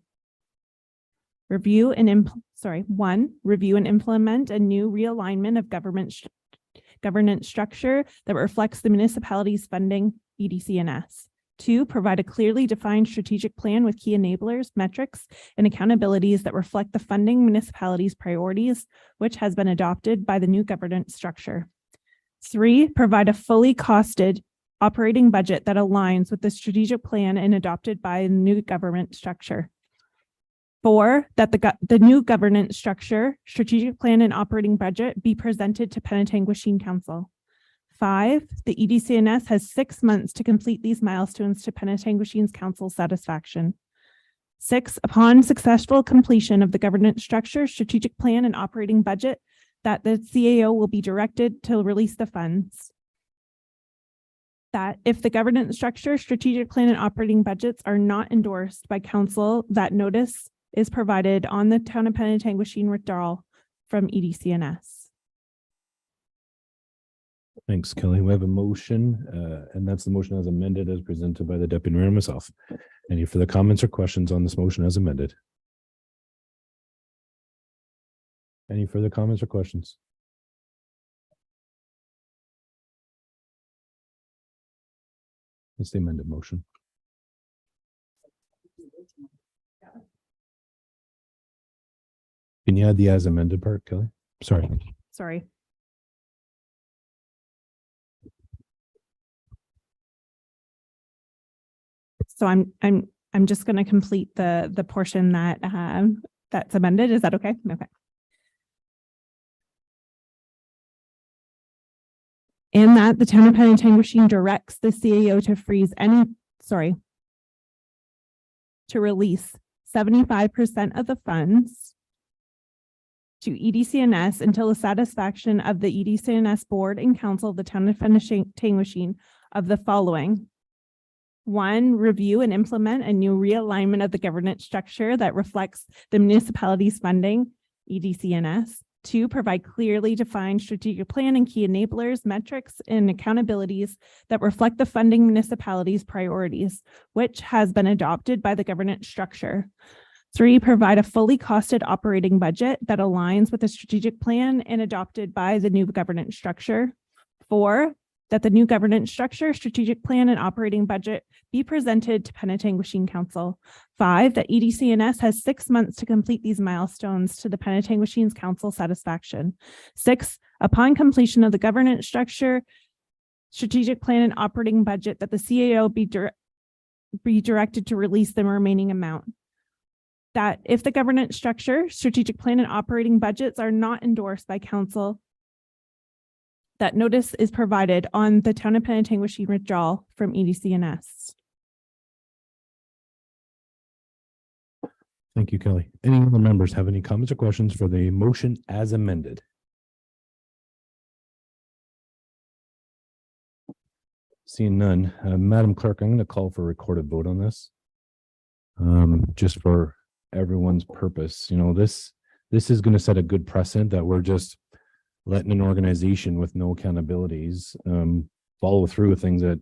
Review and implement a new realignment of governance structure that reflects the municipality's funding EDCNS. 2, provide a clearly defined strategic plan with key enablers, metrics, and accountabilities that reflect the funding municipality's priorities, which has been adopted by the new governance structure. 3, provide a fully costed operating budget that aligns with the strategic plan and adopted by the new government structure. 4, that the new governance structure, strategic plan, and operating budget be presented to Penetanguishene Council. 5, the EDCNS has 6 months to complete these milestones to Penetanguishene's council's satisfaction. 6, upon successful completion of the governance structure, strategic plan, and operating budget, that the CAO will be directed to release the funds. That if the governance structure, strategic plan, and operating budgets are not endorsed by council, that notice is provided on the town of Penetanguishene withdrawal from EDCNS. Thanks, Kelly. We have a motion, and that's the motion as amended as presented by the deputy mayor himself. Any further comments or questions on this motion as amended? Any further comments or questions? It's the amended motion. Can you add the as amended part, Kelly? Sorry. So I'm just going to complete the portion that that's amended. Is that okay? Okay. And that the town of Penetanguishene directs the CAO to freeze to release 75% of the funds to EDCNS until the satisfaction of the EDCNS board and council of the town of Penetanguishene of the following. 1, review and implement a new realignment of the governance structure that reflects the municipality's funding, EDCNS. 2, provide clearly defined strategic plan and key enablers, metrics, and accountabilities that reflect the funding municipality's priorities, which has been adopted by the governance structure. 3, provide a fully costed operating budget that aligns with the strategic plan and adopted by the new governance structure. 4, that the new governance structure, strategic plan, and operating budget be presented to Penetanguishene Council. 5, that EDCNS has 6 months to complete these milestones to the Penetanguishene's council satisfaction. 6, upon completion of the governance structure, strategic plan, and operating budget, that the CAO be directed to release the remaining amount. That if the governance structure, strategic plan, and operating budgets are not endorsed by council, that notice is provided on the Town of Penetanguishene withdrawal from EDCNS. Thank you, Kelly. Any other members have any comments or questions for the motion as amended? Seeing none, Madam Clerk, I'm going to call for a recorded vote on this. Just for everyone's purpose, this is going to set a good precedent that we're just letting an organization with no accountabilities follow through with things that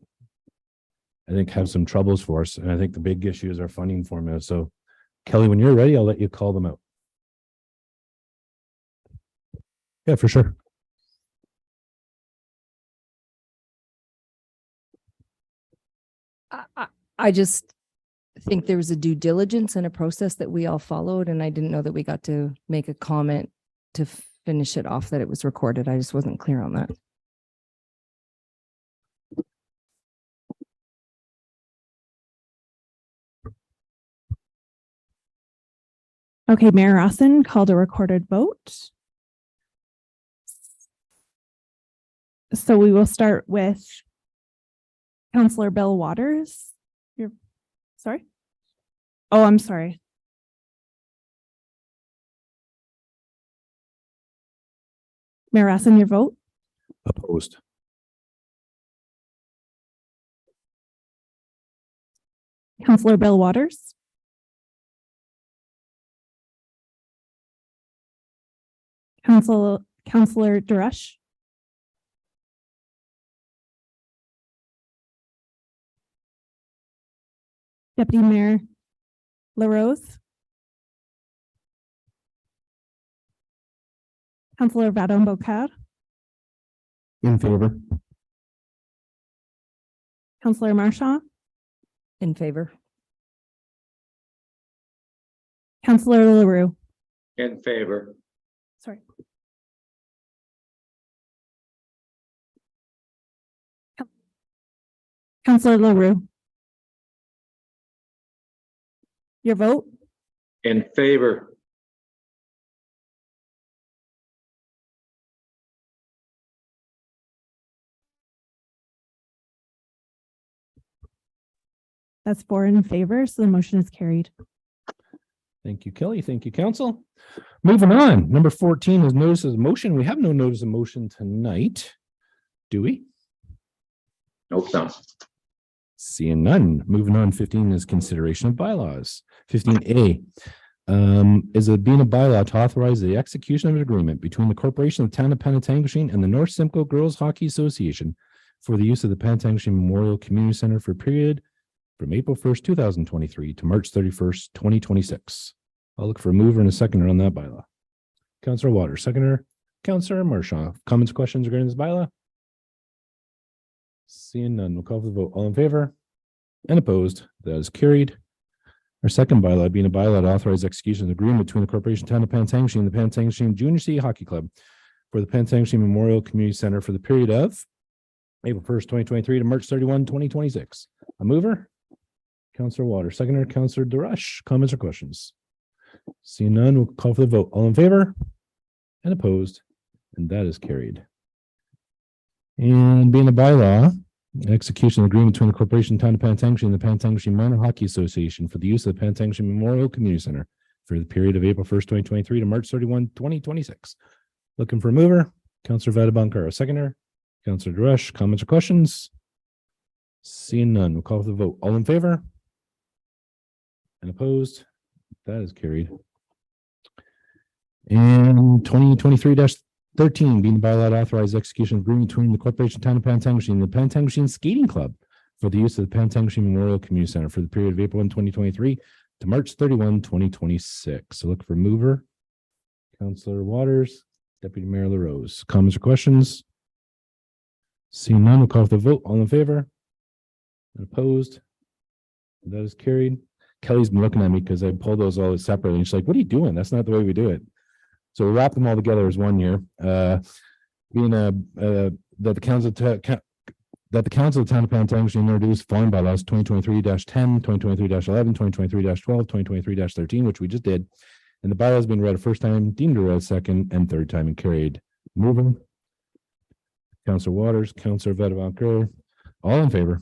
I think have some troubles for us. And I think the big issue is our funding formula. So Kelly, when you're ready, I'll let you call them out. Yeah, for sure. I just think there was a due diligence and a process that we all followed, and I didn't know that we got to make a comment to finish it off that it was recorded. I just wasn't clear on that. Okay, Mayor Rawson called a recorded vote. So we will start with Councillor Bill Waters. Sorry? Oh, I'm sorry. Mayor Rawson, your vote? Opposed. Councillor Bill Waters? Councillor Durush? Deputy Mayor LaRose? Councillor Vadon Bocard? In favor. Councillor Marchand? In favor. Councillor LaRue? In favor. Sorry. Councillor LaRue? Your vote? In favor. That's 4 in favor, so the motion is carried. Thank you, Kelly. Thank you, Council. Moving on. Number 14 is notice of motion. We have no notice of motion tonight. Do we? Nope, no. Seeing none. Moving on. 15 is consideration of bylaws. 15A is it being a bylaw to authorize the execution of an agreement between the Corporation of the Town of Penetanguishene and the North Simcoe Girls Hockey Association for the use of the Penetanguishene Memorial Community Center for a period from April 1st, 2023 to March 31st, 2026. I'll look for a mover and a seconder on that bylaw. Councillor Waters, seconder. Councillor Marchand. Comments, questions regarding this bylaw? Seeing none, we'll call for the vote. All in favor? And opposed? That is carried. Our second bylaw being a bylaw to authorize execution of the agreement between the Corporation Town of Penetanguishene and the Penetanguishene Junior City Hockey Club for the Penetanguishene Memorial Community Center for the period of April 1st, 2023 to March 31, 2026. A mover? Councillor Waters, seconder. Councillor Durush. Comments or questions? Seeing none, we'll call for the vote. All in favor? And opposed? And that is carried. And being a bylaw, execution of agreement between the Corporation Town of Penetanguishene and the Penetanguishene Minor Hockey Association for the use of the Penetanguishene Memorial Community Center for the period of April 1st, 2023 to March 31, 2026. Looking for a mover? Councillor Vadabonker, a seconder. Councillor Durush, comments or questions? Seeing none, we'll call for the vote. All in favor? And opposed? That is carried. And 2023-13, being the bylaw to authorize execution of agreement between the Corporation Town of Penetanguishene and the Penetanguishene Skating Club for the use of the Penetanguishene Memorial Community Center for the period of April 1, 2023 to March 31, 2026. So look for mover, Councillor Waters, Deputy Mayor LaRose. Comments or questions? Seeing none, we'll call for the vote. All in favor? Opposed? That is carried. Kelly's been looking at me because I pulled those all separately. And she's like, what are you doing? That's not the way we do it. So we wrap them all together as one year. Being that the council of the Town of Penetanguishene introduced following bylaws 2023-10, 2023-11, 2023-12, 2023-13, which we just did. And the bylaws being read a first time, deemed to read a second and third time and carried. Moving. Councillor Waters, Councillor Vedabonker, all in favor?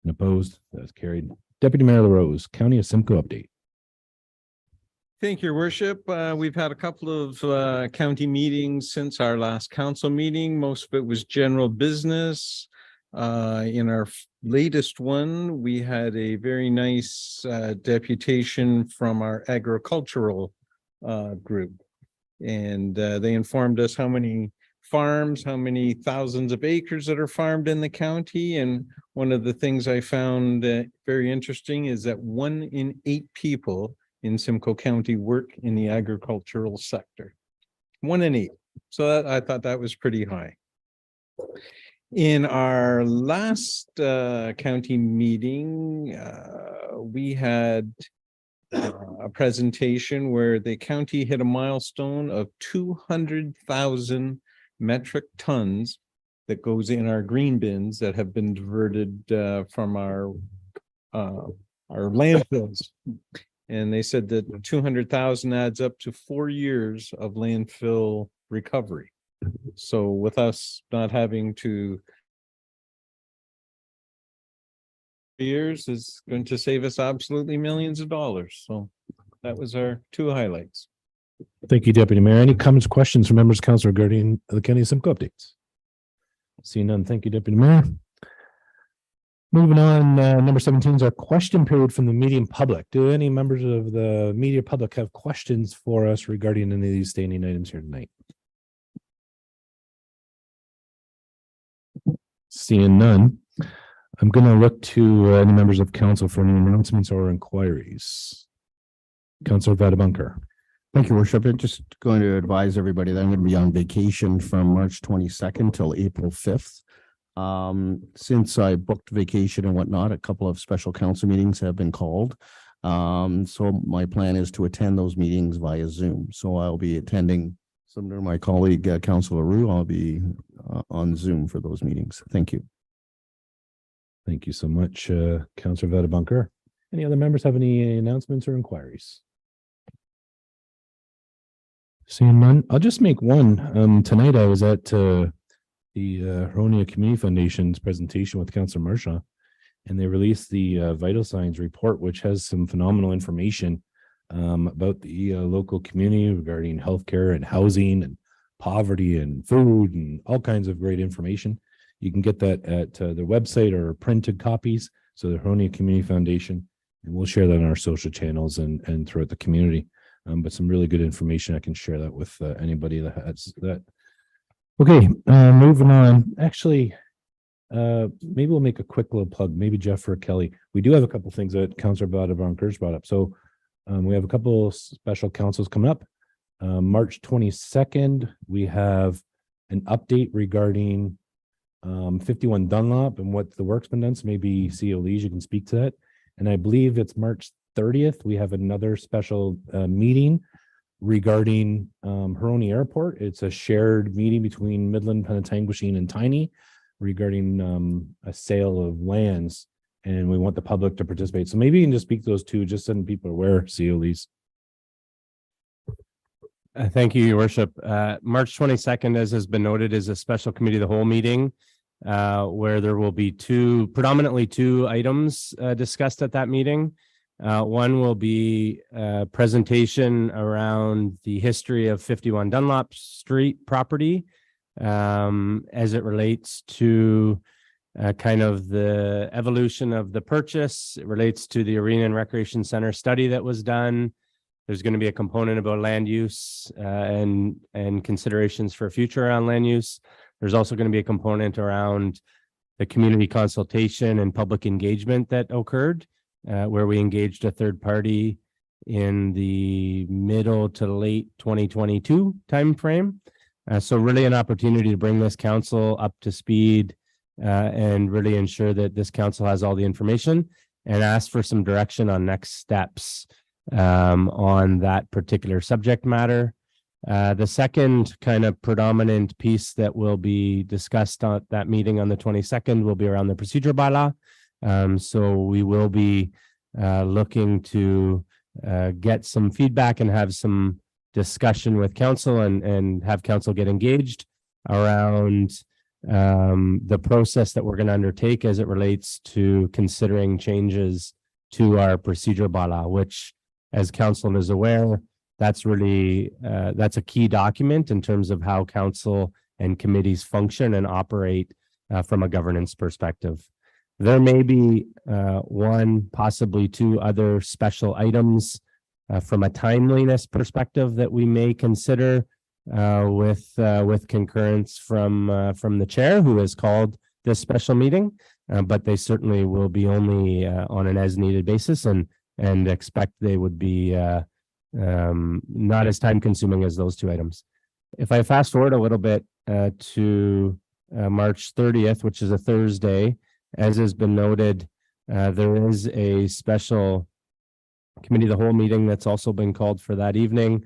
And opposed? That's carried. Deputy Mayor LaRose, County of Simcoe update. Thank you, Your Worship. We've had a couple of county meetings since our last council meeting. Most of it was general business. In our latest one, we had a very nice deputation from our agricultural group. And they informed us how many farms, how many thousands of acres that are farmed in the county. And one of the things I found very interesting is that 1 in 8 people in Simcoe County work in the agricultural sector. 1 in 8. So I thought that was pretty high. In our last county meeting, we had a presentation where the county hit a milestone of 200,000 metric tons that goes in our green bins that have been diverted from our landfills. And they said that 200,000 adds up to 4 years of landfill recovery. So with us not having to years is going to save us absolutely millions of dollars. So that was our 2 highlights. Thank you, Deputy Mayor. Any comments, questions from members of council regarding the County of Simcoe updates? Seeing none, thank you, Deputy Mayor. Moving on, number 17 is our question period from the media public. Do any members of the media public have questions for us regarding any of these standing items here tonight? Seeing none, I'm going to look to any members of council for any announcements or inquiries. Councilor Vedabonker. Thank you, Worship. I'm just going to advise everybody that I'm going to be on vacation from March 22nd till April 5th. Since I booked vacation and whatnot, a couple of special council meetings have been called. So my plan is to attend those meetings via Zoom. So I'll be attending, similar to my colleague, Councilor Roux, I'll be on Zoom for those meetings. Thank you. Thank you so much, Councilor Vedabonker. Any other members have any announcements or inquiries? Seeing none, I'll just make one. Tonight I was at the Huronia Community Foundation's presentation with Councilor Marshaw, and they released the Vital Signs report, which has some phenomenal information about the local community regarding healthcare and housing and poverty and food and all kinds of great information. You can get that at their website or printed copies. So the Huronia Community Foundation, and we'll share that on our social channels and throughout the community. But some really good information. I can share that with anybody that has that. Okay, moving on. Actually, maybe we'll make a quick little plug. Maybe Jeff or Kelly. We do have a couple of things that Councilor Vedabonker brought up. So we have a couple of special councils coming up. March 22nd, we have an update regarding 51 Dunlop and what the work's been done. So maybe CEO Lees, you can speak to that. And I believe it's March 30th. We have another special meeting regarding Huronia Airport. It's a shared meeting between Midland, Penetanguishene, and Tiny regarding a sale of lands, and we want the public to participate. So maybe you can just speak to those two, just so people are aware, CEO Lees. Thank you, Your Worship. March 22nd, as has been noted, is a special committee of the whole meeting where there will be predominantly two items discussed at that meeting. One will be a presentation around the history of 51 Dunlop Street property as it relates to kind of the evolution of the purchase. It relates to the Arena and Recreation Center study that was done, There's going to be a component about land use and considerations for future around land use. There's also going to be a component around the community consultation and public engagement that occurred, where we engaged a third party in the middle to late 2022 timeframe. So really an opportunity to bring this council up to speed and really ensure that this council has all the information and ask for some direction on next steps on that particular subject matter. The second kind of predominant piece that will be discussed at that meeting on the 22nd will be around the procedure bylaw. So we will be looking to get some feedback and have some discussion with council and have council get engaged around the process that we're going to undertake as it relates to considering changes to our procedure bylaw, which, as council is aware, that's really that's a key document in terms of how council and committees function and operate from a governance perspective. There may be one, possibly two other special items from a timeliness perspective that we may consider with concurrence from the chair, who has called this special meeting, but they certainly will be only on an as needed basis and expect they would be not as time consuming as those two items. If I fast forward a little bit to March 30th, which is a Thursday, as has been noted, there is a special committee of the whole meeting that's also been called for that evening.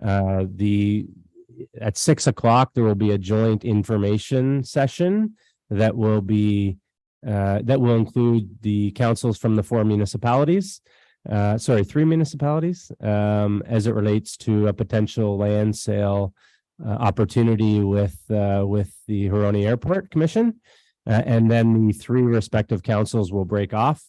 At 6 o'clock, there will be a joint information session that will be that will include the councils from the three municipalities, as it relates to a potential land sale opportunity with the Huronia Airport Commission. And then the three respective councils will break off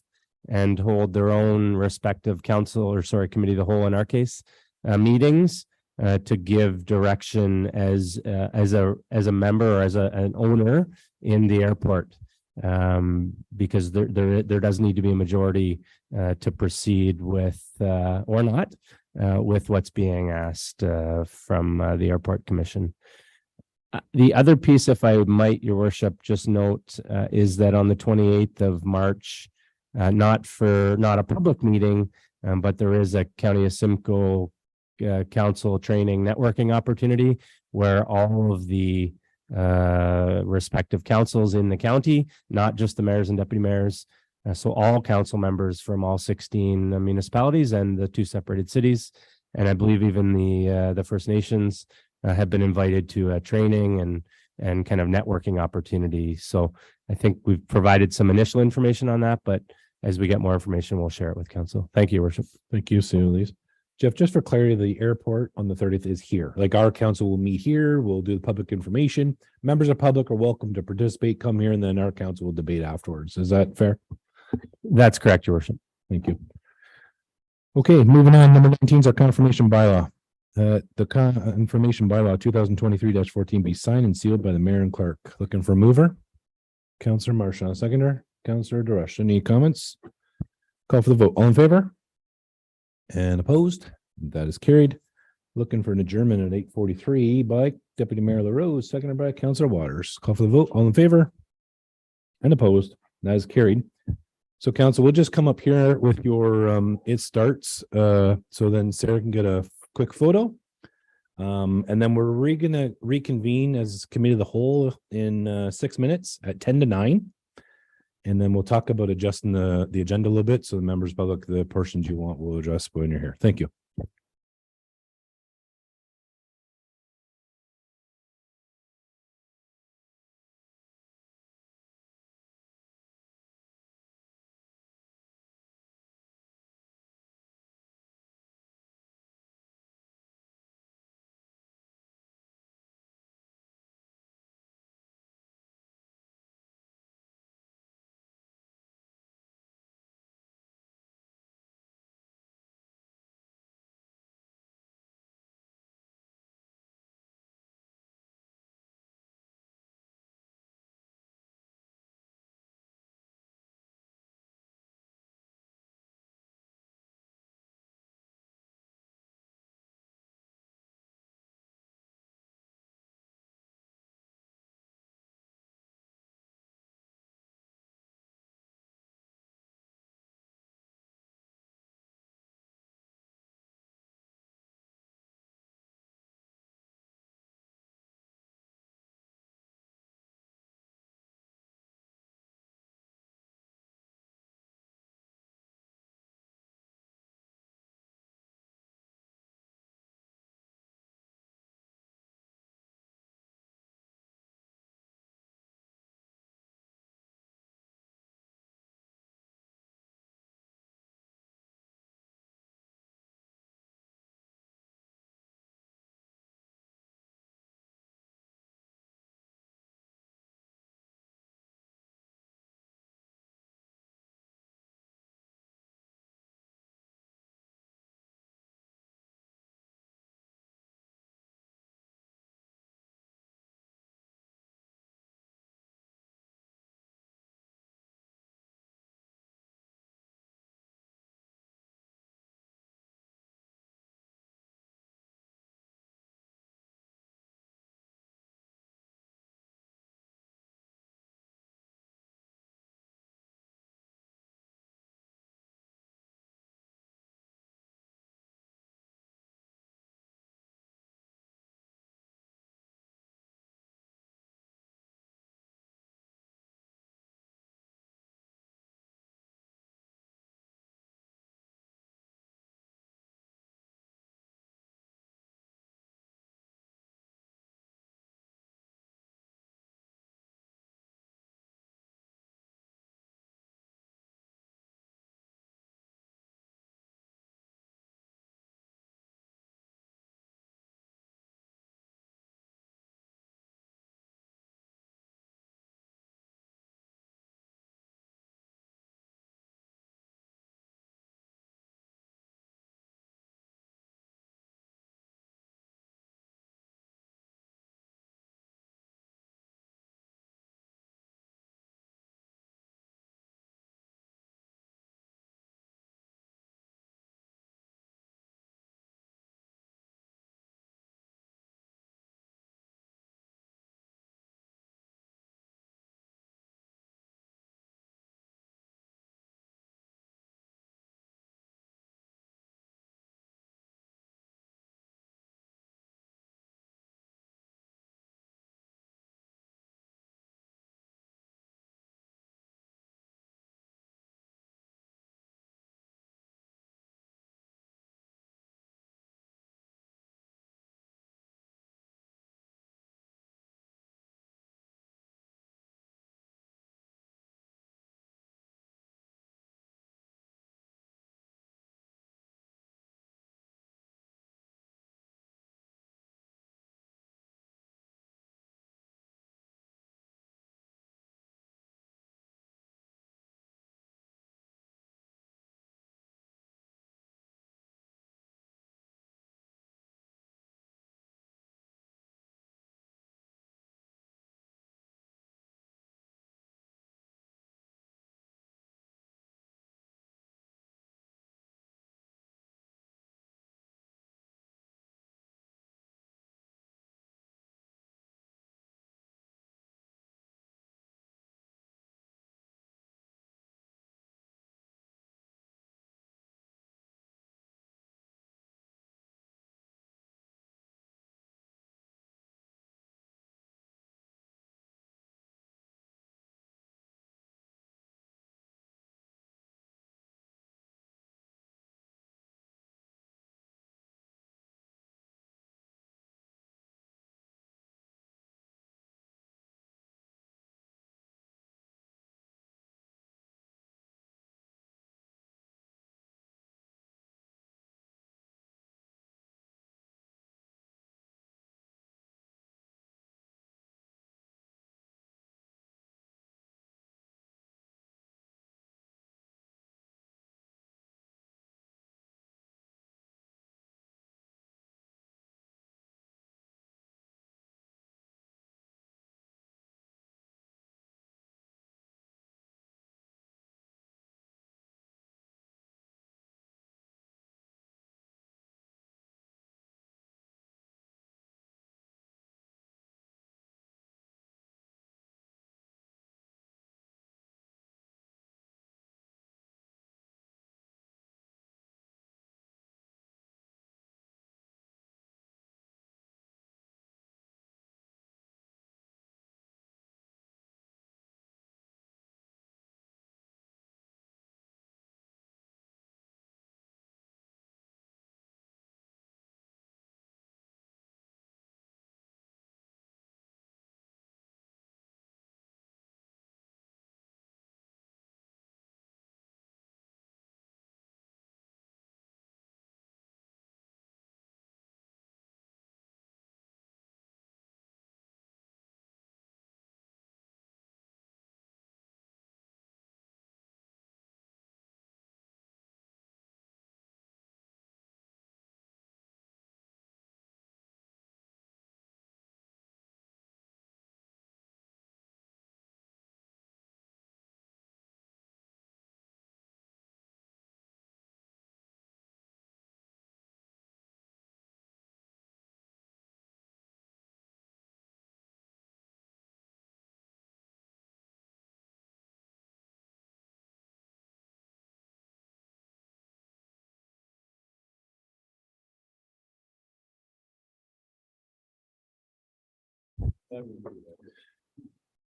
and hold their own respective committee of the whole, in our case, meetings to give direction as a member or as an owner in the airport, because there does need to be a majority to proceed with or not with what's being asked from the Airport Commission. The other piece, if I might, Your Worship, just note is that on the 28th of March, not a public meeting, but there is a County of Simcoe council training networking opportunity where all of the respective councils in the county, not just the mayors and deputy mayors, so all council members from all 16 municipalities and the two separated cities, and I believe even the First Nations have been invited to a training and kind of networking opportunity. So I think we've provided some initial information on that, but as we get more information, we'll share it with council. Thank you, Your Worship. Thank you, Sulis. Jeff, just for clarity, the airport on the 30th is here. Like, our council will meet here. We'll do the public information. Members of public are welcome to participate, come here, and then our council will debate afterwards. Is that fair? That's correct, Your Worship. Thank you. Okay, moving on. Number 19 is our confirmation bylaw. The information bylaw 2023-14 be signed and sealed by the mayor and clerk. Looking for a mover. Councillor Marchand, seconder. Councillor Doresh. Any comments? Call for the vote. All in favor? And opposed? That is carried. Looking for an adjournment at 8:43 by Deputy Mayor LaRose, seconded by Councillor Waters. Call for the vote. All in favor? And opposed? That is carried. So council, we'll just come up here with your it starts. So then Sarah can get a quick photo. And then we're gonna reconvene as committee of the whole in 6 minutes at 10 to 9. And then we'll talk about adjusting the agenda a little bit. So the members of public, the portions you want, will address when you're here. Thank you.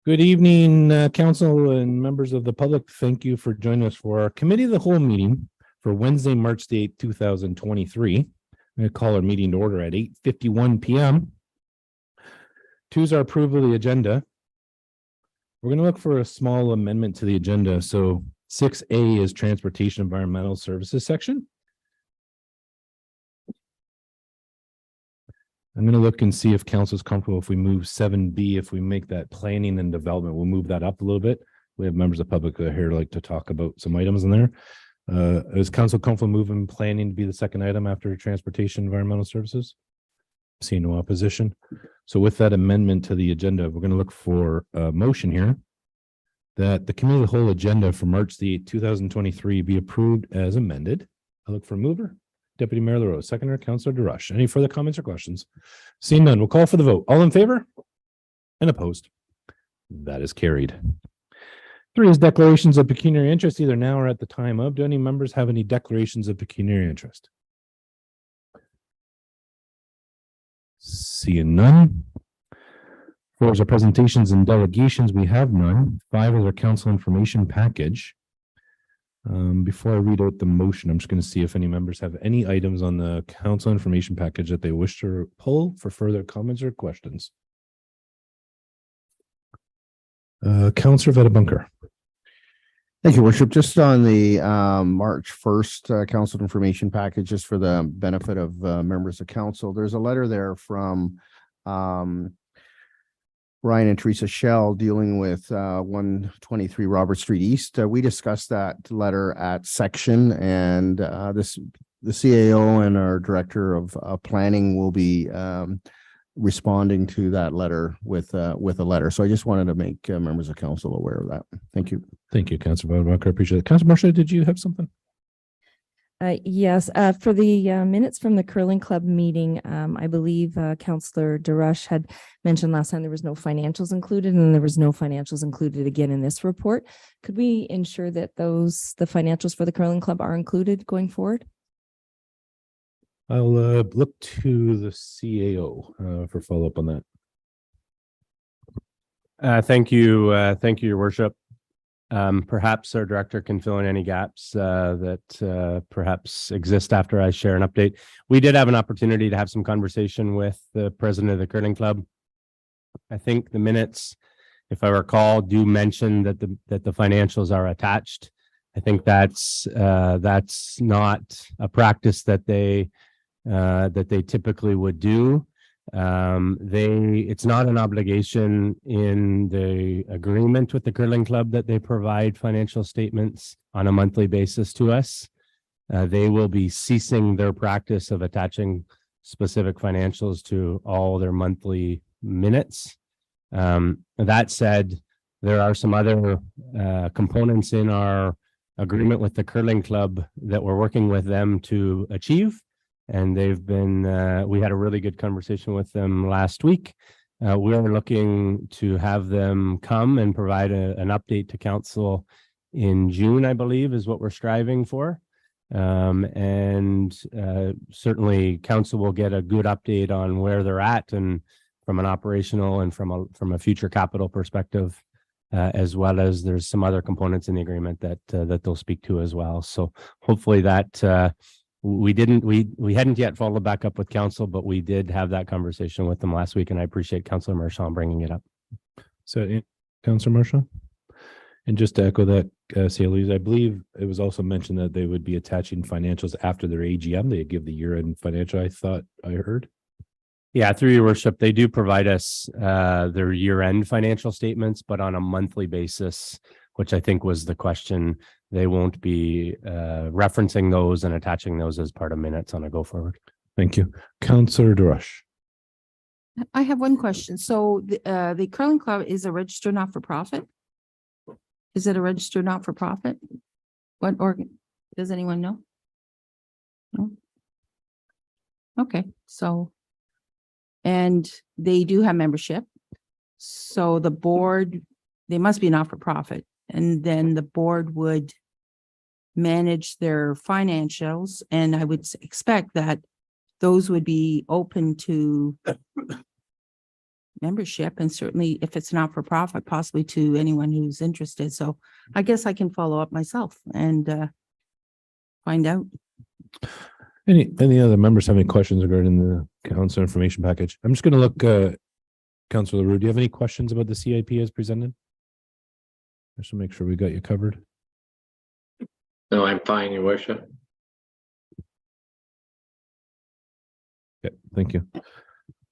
Good evening, council and members of the public. Thank you for joining us for our committee of the whole meeting for Wednesday, March the 8th, 2023. I'm going to call our meeting to order at 8:51 p.m. Two is our approval of the agenda. We're going to look for a small amendment to the agenda. So 6A is Transportation Environmental Services section. I'm going to look and see if council is comfortable if we move 7B, if we make that planning and development, we'll move that up a little bit. We have members of the public here like to talk about some items in there. Is council comfortable moving planning to be the second item after transportation environmental services? See no opposition. So with that amendment to the agenda, we're going to look for a motion here that the committee of the whole agenda for March the 8th, 2023 be approved as amended. I look for a mover. Deputy Mayor LaRose, seconder, Councillor DeRush. Any further comments or questions? Seeing none, we'll call for the vote. All in favor? And opposed? That is carried. 3 is declarations of pecuniary interest, either now or at the time of. Do any members have any declarations of pecuniary interest? Seeing none. 4 is our presentations and delegations. We have none. 5 is our council information package. Before I read out the motion, I'm just going to see if any members have any items on the council information package that they wish to pull for further comments or questions. Councillor Vettebunker. Thank you, Worship. Just on the March 1st council information package, just for the benefit of members of council, there's a letter there from Ryan and Teresa Shell dealing with 123 Robert Street East. We discussed that letter at section, and the CAO and our director of planning will be responding to that letter with a letter. So I just wanted to make members of council aware of that. Thank you. Thank you, Councillor Vettebunker. I appreciate it. Councillor Marcia, did you have something? Yes, for the minutes from the curling club meeting, I believe Councillor DeRush had mentioned last time there was no financials included, and there was no financials included again in this report. Could we ensure that the financials for the curling club are included going forward? I'll look to the CAO for follow-up on that. Thank you, Your Worship. Perhaps our director can fill in any gaps that perhaps exist after I share an update. We did have an opportunity to have some conversation with the president of the curling club. I think the minutes, if I recall, do mention that the financials are attached. I think that's not a practice that they typically would do. It's not an obligation in the agreement with the curling club that they provide financial statements on a monthly basis to us. They will be ceasing their practice of attaching specific financials to all their monthly minutes. That said, there are some other components in our agreement with the curling club that we're working with them to achieve. And they've been, we had a really good conversation with them last week. We're looking to have them come and provide an update to council in June, I believe, is what we're striving for. Certainly council will get a good update on where they're at, and from an operational and from a future capital perspective, as well as there's some other components in the agreement that they'll speak to as well. So hopefully that we hadn't yet followed back up with council, but we did have that conversation with them last week, and I appreciate Councillor Marchand bringing it up. So, Councillor Marchand, and just to echo that, CLEs, I believe it was also mentioned that they would be attaching financials after their AGM. They give the year-end financial, I thought I heard. Yeah, through Your Worship, they do provide us their year-end financial statements, but on a monthly basis, which I think was the question. They won't be referencing those and attaching those as part of minutes on a go forward. Thank you. Councillor DeRush. I have one question. So the curling club is a registered not-for-profit? Is it a registered not-for-profit? What organ? Does anyone know? No? Okay, so, and they do have membership. So the board, they must be not-for-profit. And then the board would manage their financials, and I would expect that those would be open to membership, and certainly if it's not for profit, possibly to anyone who's interested. So I guess I can follow up myself and find out. Any other members have any questions regarding the council information package? I'm just going to look, Councilor LaRue, do you have any questions about the CIP as presented? Just to make sure we got you covered. No, I'm fine, your worship. Okay, thank you.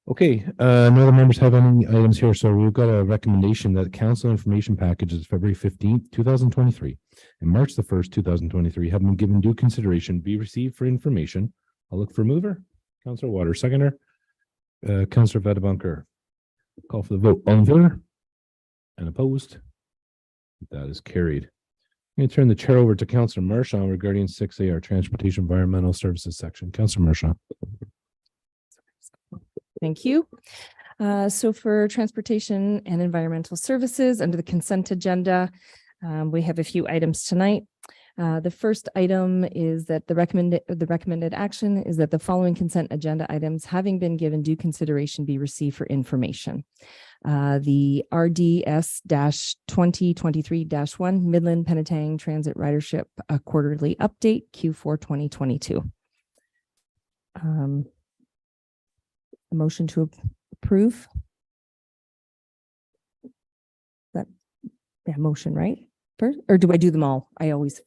Okay, no other members have any items here, so we've got a recommendation that council information packages February 15th, 2023 and March the 1st, 2023 have been given due consideration, be received for information. I'll look for mover, Councilor Waters, seconder, Councilor Vedabunker. Call for the vote. All in favor? And opposed? That is carried. I'm going to turn the chair over to Councilor Marchand regarding 6A, our Transportation Environmental Services section. Councilor Marchand. Thank you. So for transportation and environmental services under the consent agenda, we have a few items tonight. The first item is that the recommended action is that the following consent agenda items, having been given due consideration, be received for information. The RDS 2023-1 Midland Penetang Transit Ridership quarterly update Q4 2022. A motion to approve. That, yeah, motion, right? First, or do I do them all? I always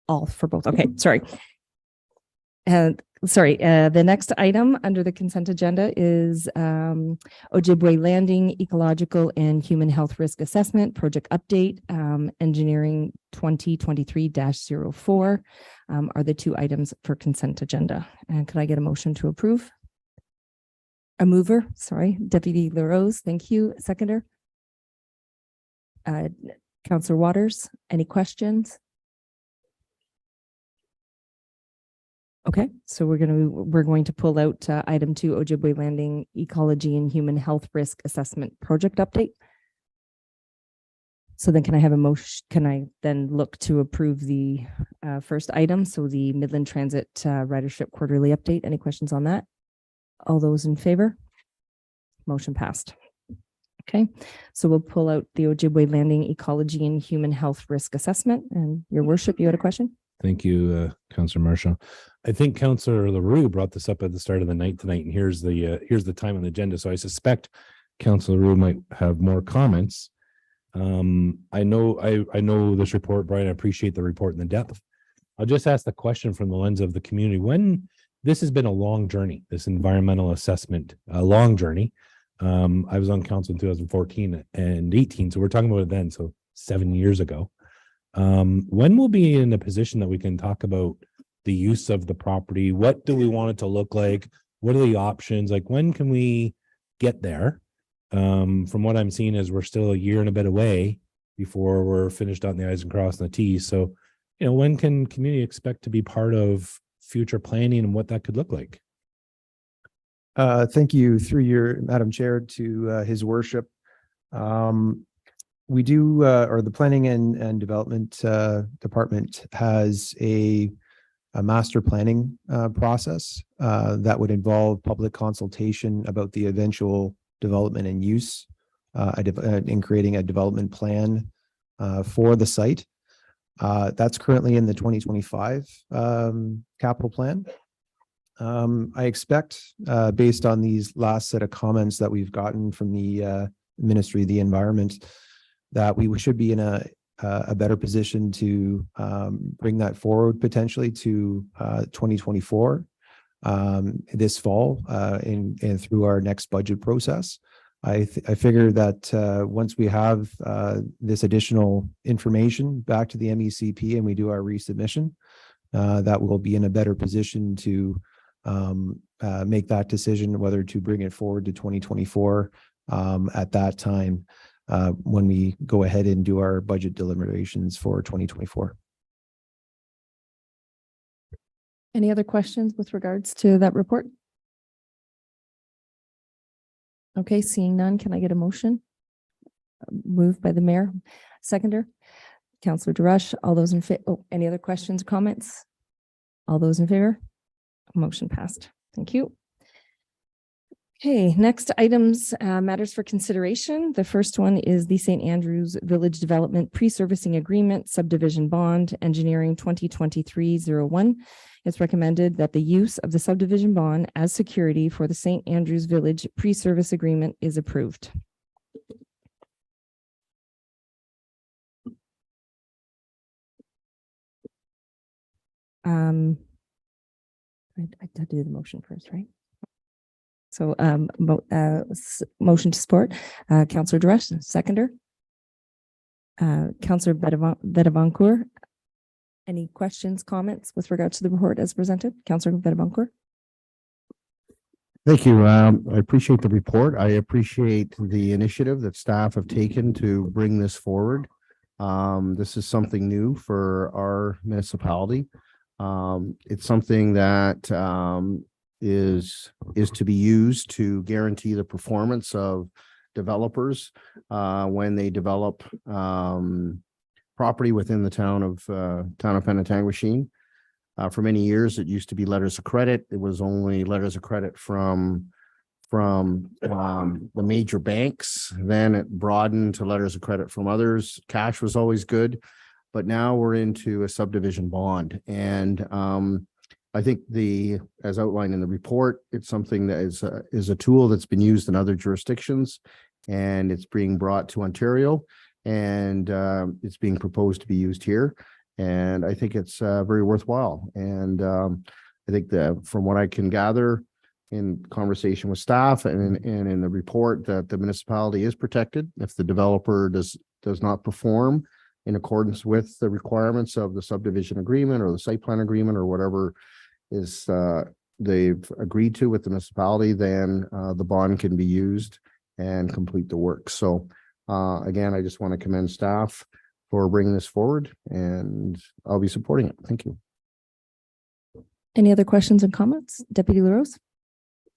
all for both. Okay, sorry. The next item under the consent agenda is Ojibwe Landing Ecological and Human Health Risk Assessment Project Update, Engineering 2023-04 are the two items for consent agenda. And could I get a motion to approve? A mover, sorry, Deputy LaRose, thank you. Seconder. Councilor Waters, any questions? Okay, so we're going to pull out item 2, Ojibwe Landing Ecology and Human Health Risk Assessment Project Update. So then can I have a motion? Can I then look to approve the first item? So the Midland Transit Ridership Quarterly Update. Any questions on that? All those in favor? Motion passed. Okay, so we'll pull out the Ojibwe Landing Ecology and Human Health Risk Assessment. And your worship, you had a question? Thank you, Councilor Marshall. I think Councilor LaRue brought this up at the start of the night tonight, and here's the time on the agenda. So I suspect Councilor LaRue might have more comments. I know this report, Brian. I appreciate the report and the depth. I'll just ask the question from the lens of the community. When this has been a long journey, this environmental assessment, a long journey. I was on council in 2014 and 18, so we're talking about it then, so 7 years ago. When we'll be in a position that we can talk about the use of the property, what do we want it to look like? What are the options? Like, when can we get there? From what I'm seeing is we're still a year and a bit away before we're finished on the I's and crossing the T's. So, when can community expect to be part of future planning and what that could look like? Thank you, through your Madam Chair, to his worship. We do, or the Planning and Development Department has a master planning process that would involve public consultation about the eventual development and use in creating a development plan for the site. That's currently in the 2025 capital plan. I expect, based on these last set of comments that we've gotten from the Ministry of the Environment, that we should be in a better position to bring that forward potentially to 2024 this fall and through our next budget process. I figure that once we have this additional information back to the MECP and we do our resubmission, that we'll be in a better position to make that decision whether to bring it forward to 2024 at that time when we go ahead and do our budget deliberations for 2024. Any other questions with regards to that report? Okay, seeing none, can I get a motion? Moved by the mayor, seconder, Councillor DeRush. All those in favor? Oh, any other questions or comments? All those in favor? Motion passed. Thank you. Okay, next items, matters for consideration. The first one is the St. Andrews Village Development Pre-Servicing Agreement Subdivision Bond Engineering 2023-01. It's recommended that the use of the subdivision bond as security for the St. Andrews Village Pre-Service Agreement is approved. I had to do the motion first, right? So, motion to support, Councillor Duresh, seconder. Councillor Bedevancourt. Any questions, comments with regard to the report as presented? Councillor Bedevancourt. Thank you. I appreciate the report. I appreciate the initiative that staff have taken to bring this forward. This is something new for our municipality. It's something that is to be used to guarantee the performance of developers when they develop property within the town of Penetanguishene. For many years, it used to be letters of credit. It was only letters of credit from the major banks. Then it broadened to letters of credit from others. Cash was always good, but now we're into a subdivision bond. And I think as outlined in the report, it's something that is a tool that's been used in other jurisdictions, and it's being brought to Ontario, and it's being proposed to be used here. And I think it's very worthwhile. And I think that from what I can gather in conversation with staff and in the report, that the municipality is protected if the developer does not perform in accordance with the requirements of the subdivision agreement or the site plan agreement or whatever is they've agreed to with the municipality, then the bond can be used and complete the work. So again, I just want to commend staff for bringing this forward, and I'll be supporting it. Thank you. Any other questions and comments? Deputy LaRose?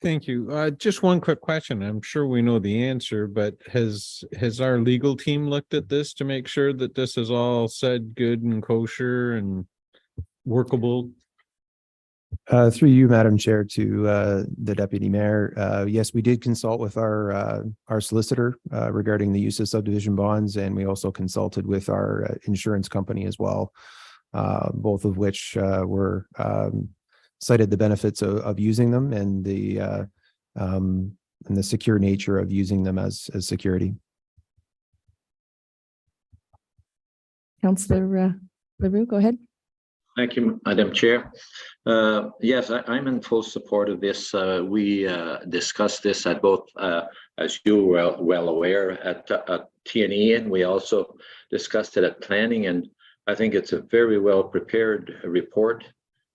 Thank you. Just one quick question. I'm sure we know the answer, but has our legal team looked at this to make sure that this is all said good and kosher and workable? Through you, Madam Chair, to the Deputy Mayor. Yes, we did consult with our solicitor regarding the use of subdivision bonds, and we also consulted with our insurance company as well, both of which were cited the benefits of using them and the secure nature of using them as security. Councillor LaRue, go ahead. Thank you, Madam Chair. Yes, I'm in full support of this. We discussed this at both, as you were well aware, at T&E, and we also discussed it at planning. And I think it's a very well prepared report.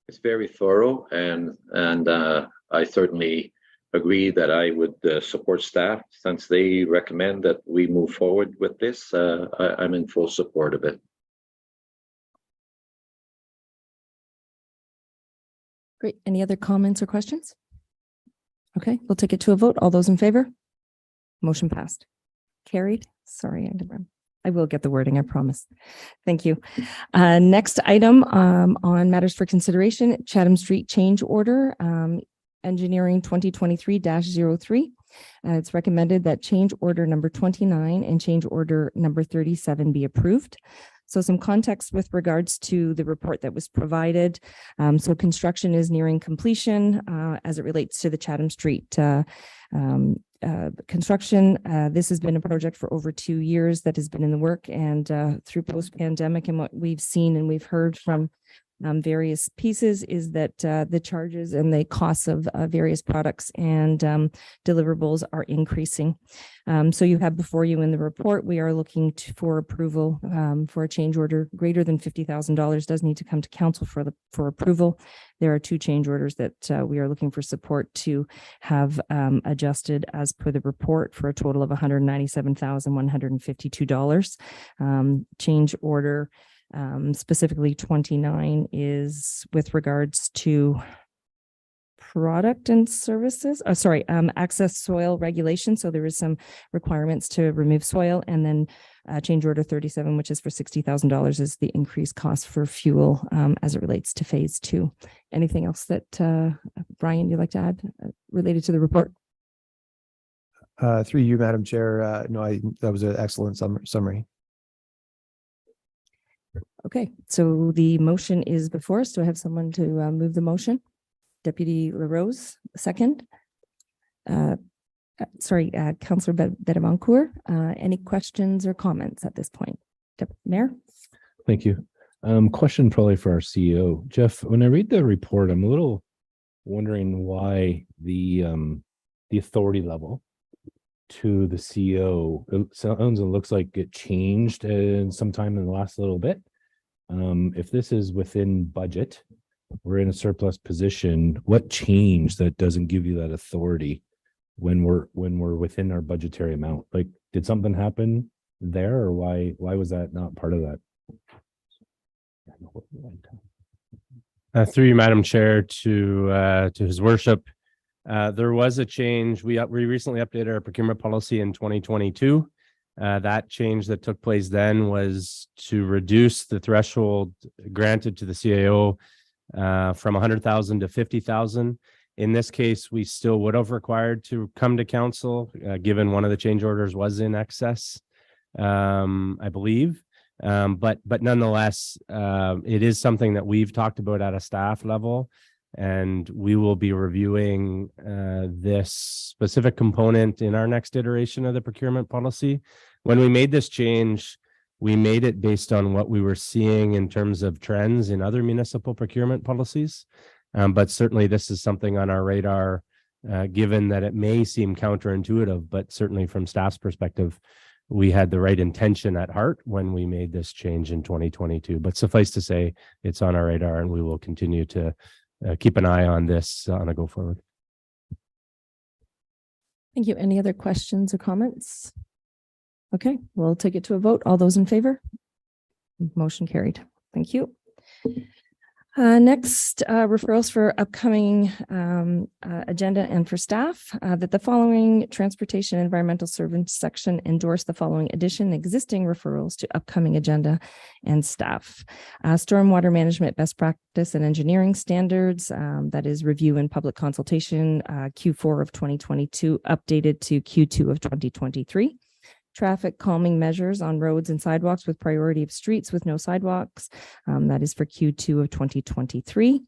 It's very thorough, and I certainly agree that I would support staff since they recommend that we move forward with this. I'm in full support of it. Great. Any other comments or questions? Okay, we'll take it to a vote. All those in favor? Motion passed. Carried. Sorry, I will get the wording, I promise. Thank you. Next item on matters for consideration, Chatham Street change order, engineering 2023-03. It's recommended that change order number 29 and change order number 37 be approved. So some context with regards to the report that was provided. So construction is nearing completion as it relates to the Chatham Street construction. This has been a project for over 2 years that has been in the work, and through post-pandemic and what we've seen and we've heard from various pieces is that the charges and the costs of various products and deliverables are increasing. So you have before you in the report, we are looking for approval for a change order greater than $50,000 does need to come to council for approval. There are 2 change orders that we are looking for support to have adjusted as per the report for a total of $197,152. Change order specifically 29 is with regards to product and services, access soil regulation. So there is some requirements to remove soil, and then change order 37, which is for $60,000, is the increased cost for fuel as it relates to phase 2. Anything else that Brian, you'd like to add related to the report? Through you, Madam Chair, no, that was an excellent summary. Okay, so the motion is before us. Do I have someone to move the motion? Deputy LaRose, second. Councillor Bedevancourt, any questions or comments at this point? Mayor? Thank you. Question probably for our CEO. Jeff, when I read the report, I'm a little wondering why the authority level to the CEO, it sounds and looks like it changed sometime in the last little bit. If this is within budget, we're in a surplus position, what changed that doesn't give you that authority when we're within our budgetary amount? Like, did something happen there, or why was that not part of that? Through you, Madam Chair, to His Worship, there was a change. We recently updated our procurement policy in 2022. That change that took place then was to reduce the threshold granted to the CAO from 100,000 to 50,000. In this case, we still would have required to come to council, given one of the change orders was in excess, I believe. But nonetheless, it is something that we've talked about at a staff level, and we will be reviewing this specific component in our next iteration of the procurement policy. When we made this change, we made it based on what we were seeing in terms of trends in other municipal procurement policies. But certainly this is something on our radar, given that it may seem counterintuitive, but certainly from staff's perspective, we had the right intention at heart when we made this change in 2022. But suffice to say, it's on our radar, and we will continue to keep an eye on this on a go forward. Thank you. Any other questions or comments? Okay, we'll take it to a vote. All those in favor? Motion carried. Thank you. Next, referrals for upcoming agenda and for staff, that the following Transportation and Environmental Service section endorse the following addition, existing referrals to upcoming agenda and staff. Stormwater management best practice and engineering standards, that is review and public consultation, Q4 of 2022, updated to Q2 of 2023. Traffic calming measures on roads and sidewalks with priority of streets with no sidewalks. That is for Q2 of 2023.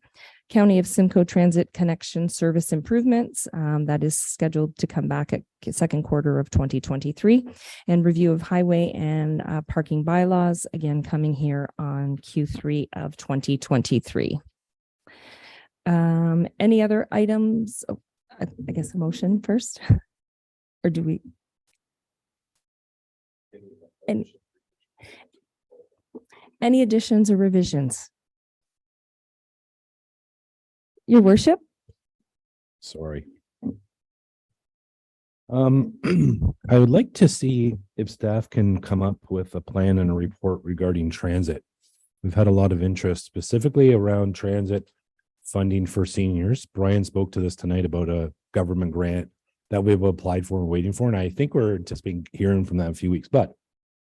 County of Simcoe Transit Connection Service Improvements. That is scheduled to come back at second quarter of 2023. And review of highway and parking bylaws, again, coming here on Q3 of 2023. Any other items? Oh, I guess a motion first, or do we? Any additions or revisions? Your Worship? Sorry. I would like to see if staff can come up with a plan and a report regarding transit. We've had a lot of interest specifically around transit funding for seniors. Brian spoke to this tonight about a government grant that we've applied for and waiting for, and I think we're anticipating hearing from that in a few weeks, but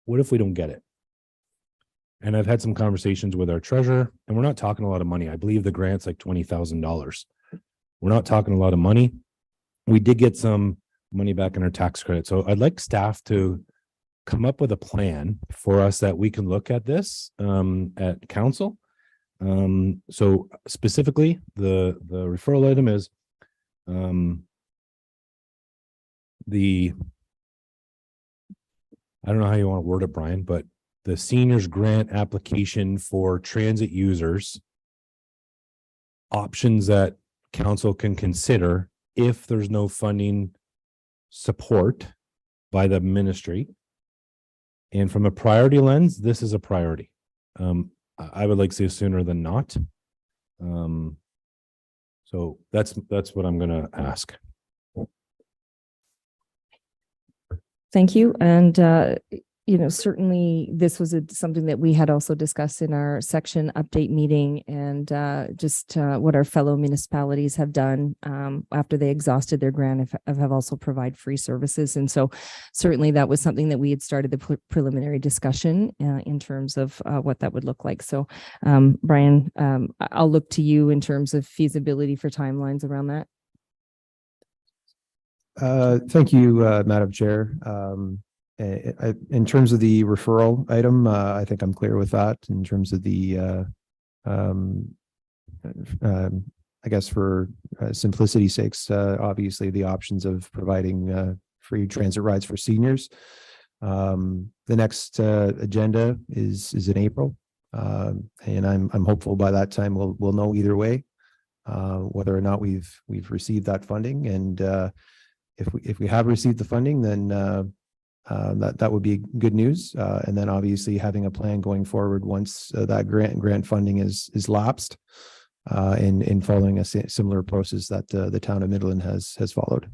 what if we don't get it? And I've had some conversations with our treasurer, and we're not talking a lot of money. I believe the grant's like $20,000. We're not talking a lot of money. We did get some money back in our tax credit. So I'd like staff to come up with a plan for us that we can look at this at council. So specifically, the referral item is I don't know how you want to word it, Brian, but the seniors grant application for transit users, options that council can consider if there's no funding support by the ministry. And from a priority lens, this is a priority. I would like to see it sooner than not. So that's what I'm going to ask. Thank you. And, certainly this was something that we had also discussed in our section update meeting, and just what our fellow municipalities have done after they exhausted their grant have also provide free services. And so certainly that was something that we had started the preliminary discussion in terms of what that would look like. So Brian, I'll look to you in terms of feasibility for timelines around that. Thank you, Madam Chair. In terms of the referral item, I think I'm clear with that in terms of the, I guess for simplicity's sakes, obviously the options of providing free transit rides for seniors. The next agenda is in April. And I'm hopeful by that time we'll know either way whether or not we've received that funding. And if we have received the funding, then that would be good news. And then obviously having a plan going forward once that grant funding is lapsed, in following a similar process that the town of Midland has followed.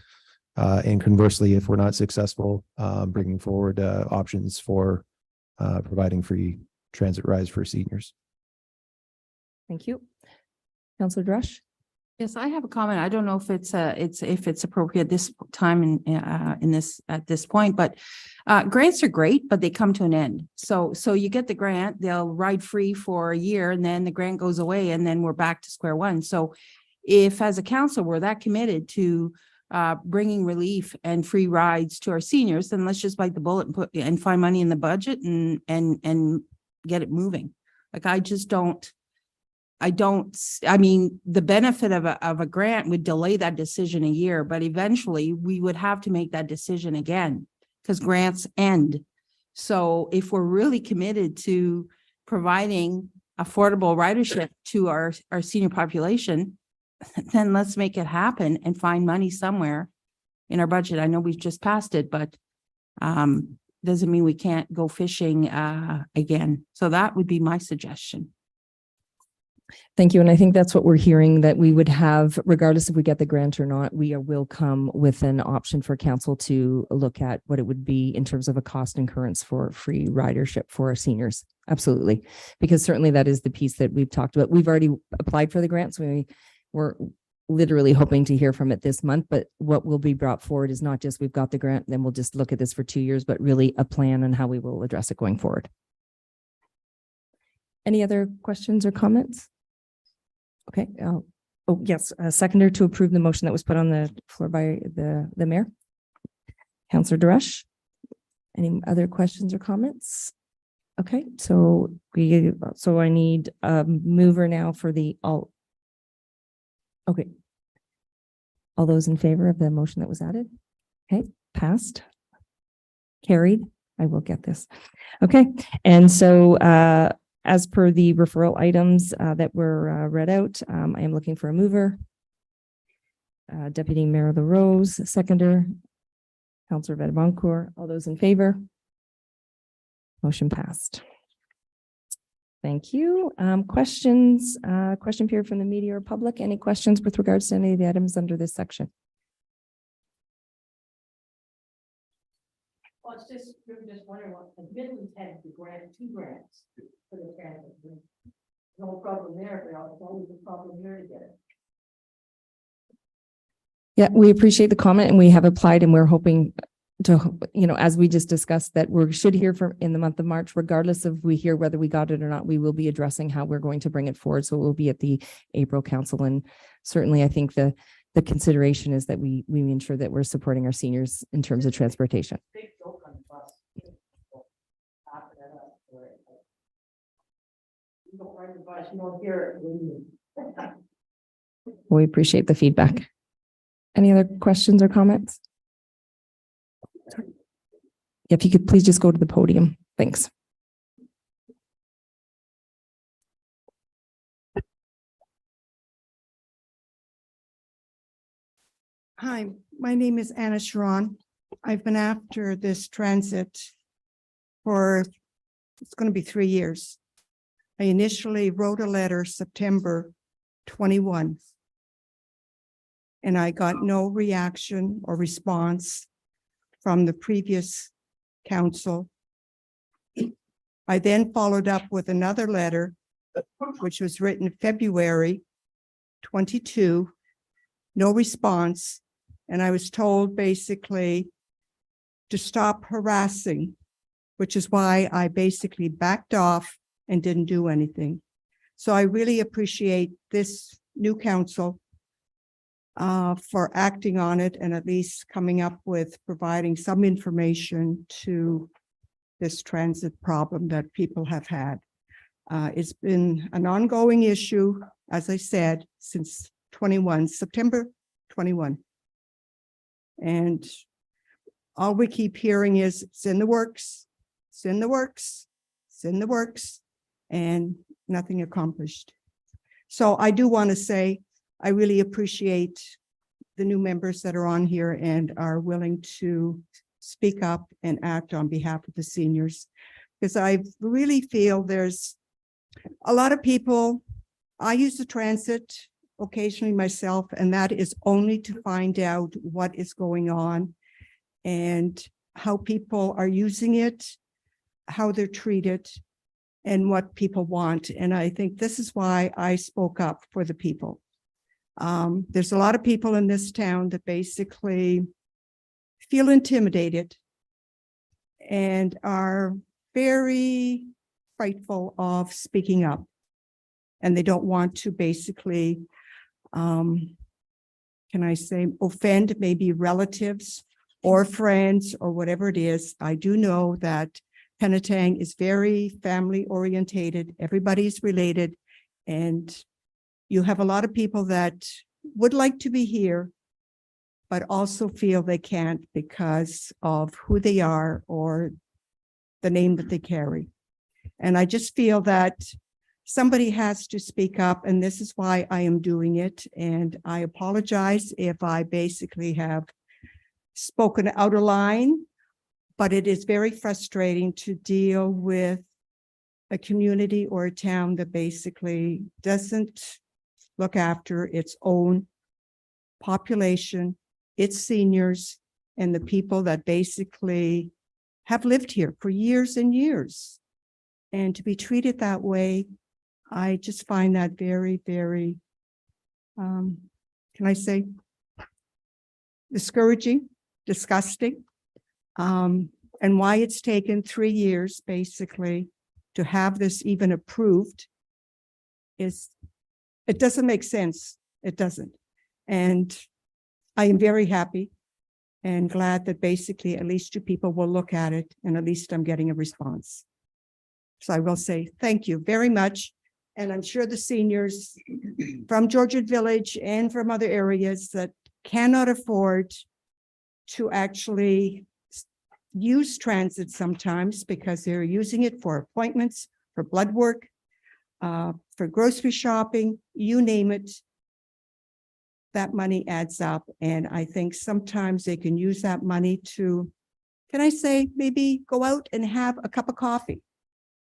And conversely, if we're not successful, bringing forward options for providing free transit rides for seniors. Thank you. Councillor Drush? Yes, I have a comment. I don't know if it's appropriate this time at this point, but grants are great, but they come to an end. So you get the grant, they'll ride free for a year, and then the grant goes away, and then we're back to square one. So if as a council we're that committed to bringing relief and free rides to our seniors, then let's just bite the bullet and find money in the budget and get it moving. Like I mean, the benefit of a grant would delay that decision a year, but eventually we would have to make that decision again because grants end. So if we're really committed to providing affordable ridership to our senior population, then let's make it happen and find money somewhere in our budget. I know we've just passed it, but doesn't mean we can't go fishing again. So that would be my suggestion. Thank you. And I think that's what we're hearing, that we would have, regardless if we get the grant or not, we will come with an option for council to look at what it would be in terms of a cost incurrence for free ridership for our seniors. Absolutely. Because certainly that is the piece that we've talked about. We've already applied for the grants. We're literally hoping to hear from it this month, but what will be brought forward is not just we've got the grant, then we'll just look at this for 2 years, but really a plan on how we will address it going forward. Any other questions or comments? Okay. Oh, yes. A seconder to approve the motion that was put on the floor by the mayor. Councillor Drush. Any other questions or comments? Okay. So I need a mover now for the all. Okay. All those in favor of the motion that was added? Okay. Passed. Carried. I will get this. Okay. And so, as per the referral items that were read out, I am looking for a mover. Deputy Mayor LaRose, seconder. Councillor Betancourt, all those in favor? Motion passed. Thank you. Questions, question period from the media or public. Any questions with regards to any of the items under this section? Well, it's just, we were just wondering what the Midlands had the grant, 2 grants for the grant. No problem there, but it's always a problem here to get it. Yeah, we appreciate the comment and we have applied and we're hoping to, as we just discussed, that we should hear from in the month of March, regardless of we hear whether we got it or not, we will be addressing how we're going to bring it forward. So it will be at the April council. And certainly I think the consideration is that we ensure that we're supporting our seniors in terms of transportation. Big joke on the bus. You don't ride the bus, you don't hear it. We appreciate the feedback. Any other questions or comments? If you could please just go to the podium. Thanks. Hi, my name is Anna Sharon. I've been after this transit for, it's going to be 3 years. I initially wrote a letter September 21. And I got no reaction or response from the previous council. I then followed up with another letter, which was written February 22, no response. And I was told basically to stop harassing, which is why I basically backed off and didn't do anything. So I really appreciate this new council for acting on it and at least coming up with providing some information to this transit problem that people have had. It's been an ongoing issue, as I said, since September 21. And all we keep hearing is it's in the works, it's in the works, it's in the works, and nothing accomplished. So I do want to say, I really appreciate the new members that are on here and are willing to speak up and act on behalf of the seniors. Because I really feel there's a lot of people, I use the transit occasionally myself, and that is only to find out what is going on and how people are using it, how they're treated, and what people want. And I think this is why I spoke up for the people. There's a lot of people in this town that basically feel intimidated and are very frightful of speaking up. And they don't want to basically, can I say, offend maybe relatives or friends or whatever it is. I do know that Penetang is very family orientated. Everybody's related. And you have a lot of people that would like to be here, but also feel they can't because of who they are or the name that they carry. And I just feel that somebody has to speak up, and this is why I am doing it. And I apologize if I basically have spoken out of line, but it is very frustrating to deal with a community or a town that basically doesn't look after its own population, its seniors, and the people that basically have lived here for years and years. And to be treated that way, I just find that very, very, can I say, discouraging, disgusting. And why it's taken 3 years basically to have this even approved is, it doesn't make sense. It doesn't. And I am very happy and glad that basically at least 2 people will look at it and at least I'm getting a response. So I will say thank you very much. And I'm sure the seniors from Georgian Village and from other areas that cannot afford to actually use transit sometimes because they're using it for appointments, for blood work, for grocery shopping, you name it. That money adds up. And I think sometimes they can use that money to, can I say, maybe go out and have a cup of coffee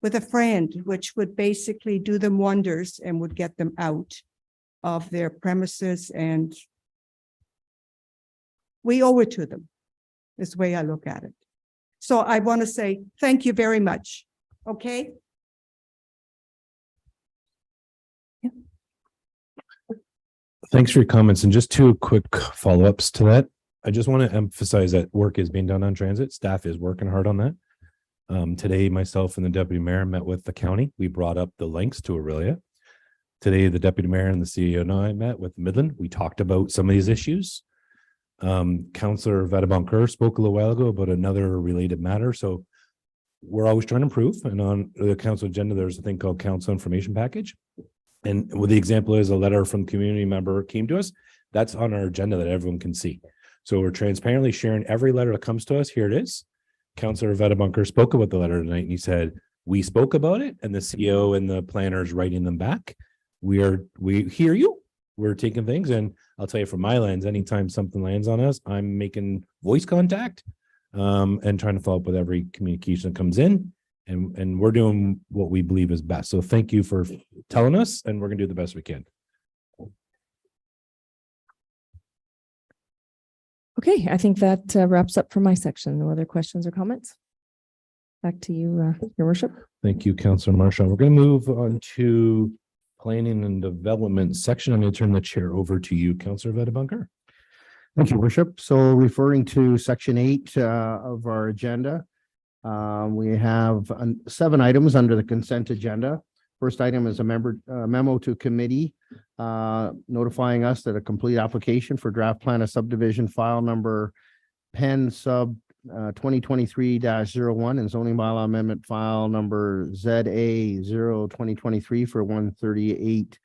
with a friend, which would basically do them wonders and would get them out of their premises. And we owe it to them, is the way I look at it. So I want to say thank you very much. Okay. Thanks for your comments. And just 2 quick follow-ups to that. I just want to emphasize that work is being done on transit. Staff is working hard on that. Today, myself and the deputy mayor met with the county. We brought up the links to Aurelia. Today, the deputy mayor and the CEO and I met with Midland. We talked about some of these issues. Councillor Vadabonker spoke a little while ago about another related matter. So we're always trying to improve. And on the council agenda, there's a thing called council information package. And what the example is, a letter from community member came to us. That's on our agenda that everyone can see. So we're transparently sharing every letter that comes to us. Here it is. Councillor Vadabonker spoke about the letter tonight and he said, we spoke about it and the CEO and the planners writing them back. We hear you. We're taking things. And I'll tell you from my lens, anytime something lands on us, I'm making voice contact and trying to follow up with every communication that comes in. And we're doing what we believe is best. So thank you for telling us, and we're going to do the best we can. Okay, I think that wraps up for my section. No other questions or comments? Back to you, Your Worship. Thank you, Councillor Marshall. We're going to move on to planning and development section. I'm going to turn the chair over to you, Councillor Vadabonker. Thank you, Worship. So referring to section 8 of our agenda, we have 7 items under the consent agenda. First item is a memo to committee notifying us that a complete application for draft plan of subdivision file number Pen sub 2023-01 and zoning bylaw amendment file number ZA 0-2023 for 138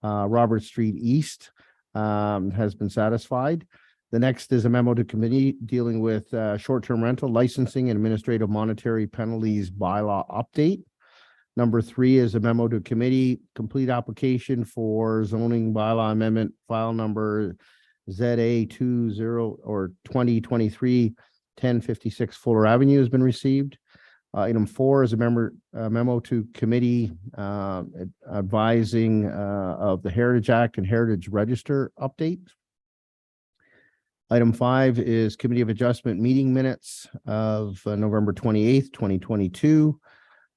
Robert Street East has been satisfied. The next is a memo to committee dealing with short-term rental licensing and administrative monetary penalties bylaw update. Number 3 is a memo to committee, complete application for zoning bylaw amendment file number ZA 2023-1056 Fuller Avenue has been received. Item 4 is a memo to committee advising of the Heritage Act and Heritage Register update. Item 5 is Committee of Adjustment meeting minutes of November 28th, 2022.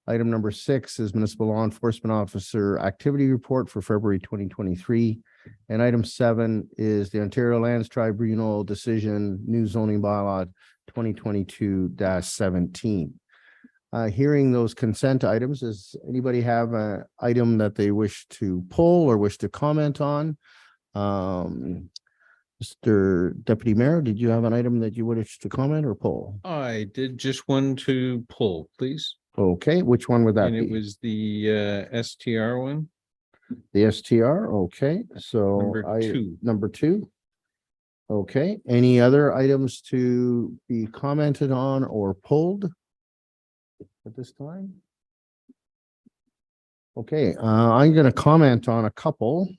Item number 6 is Municipal Law Enforcement Officer Activity Report for February 2023. And item 7 is the Ontario Lands Tribunal Decision, New Zoning Bylaw 2022-17. Hearing those consent items, does anybody have an item that they wish to pull or wish to comment on? Mr. Deputy Mayor, did you have an item that you wish to comment or pull? I did just one to pull, please. Okay, which one would that And it be? was the STR one, The STR, okay, so number 2. Okay, any other items to be commented on or pulled at this time? Okay, I'm gonna comment on a couple,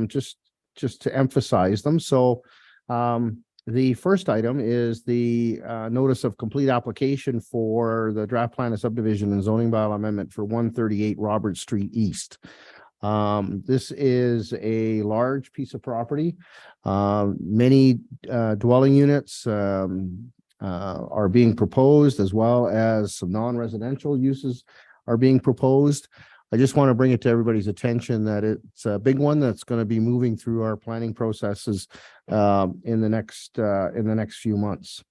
just to emphasize them. So the first item is the notice of complete application for the draft plan of subdivision and zoning bylaw amendment for 138 Robert Street East. This is a large piece of property. Many dwelling units are being proposed, as well as some non-residential uses are being proposed. I just want to bring it to everybody's attention that it's a big one that's going to be moving through our planning processes in the next few months.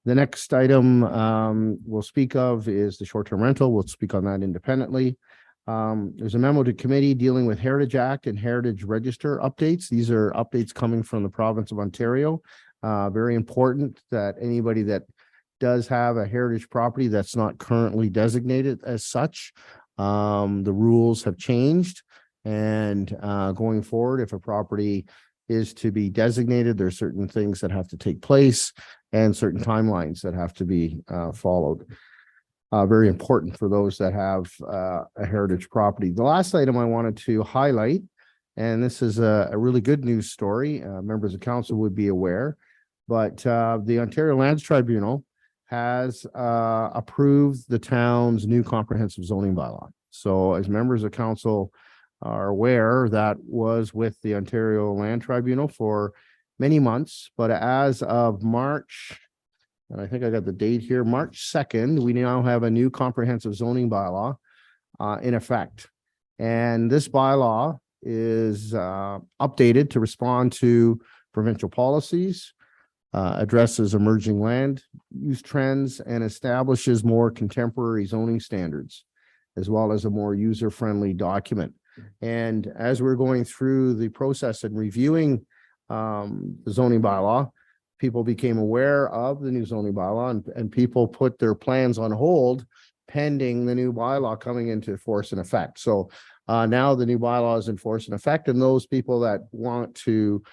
The next item we'll speak of is the short-term rental. We'll speak on that independently. There's a memo to committee dealing with Heritage Act and Heritage Register updates. These are updates coming from the province of Ontario. Very important that anybody that does have a heritage property that's not currently designated as such, the rules have changed, and going forward, if a property is to be designated, there are certain things that have to take place and certain timelines that have to be followed. Very important for those that have a heritage property. The last item I wanted to highlight, and this is a really good news story, members of council would be aware, but the Ontario Lands Tribunal has approved the town's new comprehensive zoning bylaw. So as members of council are aware, that was with the Ontario Land Tribunal for many months, but as of March, and I think I got the date here, March 2nd, we now have a new comprehensive zoning bylaw in effect. And this bylaw is updated to respond to provincial policies, addresses emerging land use trends, and establishes more contemporary zoning standards, as well as a more user-friendly document. And as we're going through the process and reviewing the zoning bylaw, people became aware of the new zoning bylaw, and people put their plans on hold pending the new bylaw coming into force and effect. So now the new bylaw is in force and effect, and those people that want to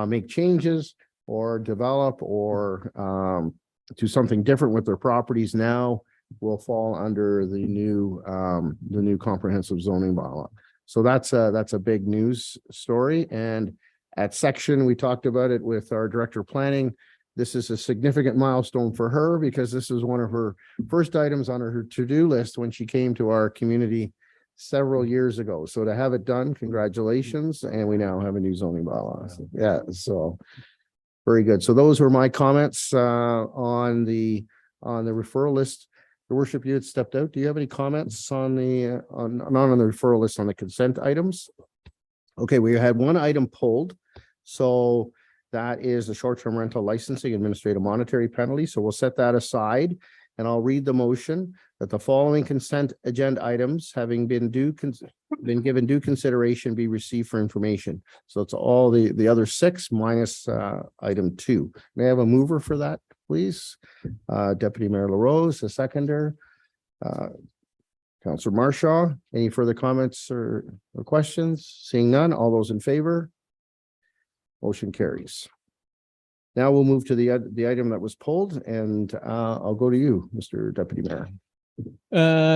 make changes or develop or do something different with their properties now will fall under the new comprehensive zoning bylaw. So that's a big news story. And at section, we talked about it with our director of planning. This is a significant milestone for her because this is one of her first items on her to-do list when she came to our community several years ago. So to have it done, congratulations. And we now have a new zoning bylaw. So, yeah, so very good. So those were my comments on the referral list. Your worship, you had stepped out. Do you have any comments on the not on the referral list, on the consent items? Okay, we had one item pulled. So that is the short-term rental licensing administrative monetary penalty. So we'll set that aside. and I'll read the motion that the following consent agenda items having been given due consideration be received for information. So it's all the other six minus item 2. May I have a mover for that, please? Deputy Mayor LaRose, a seconder. Councillor Marshaw, any further comments or questions? Seeing none, all those in favor? Motion carries. Now we'll move to the item that was pulled, and I'll go to you, Mr. Deputy Mayor.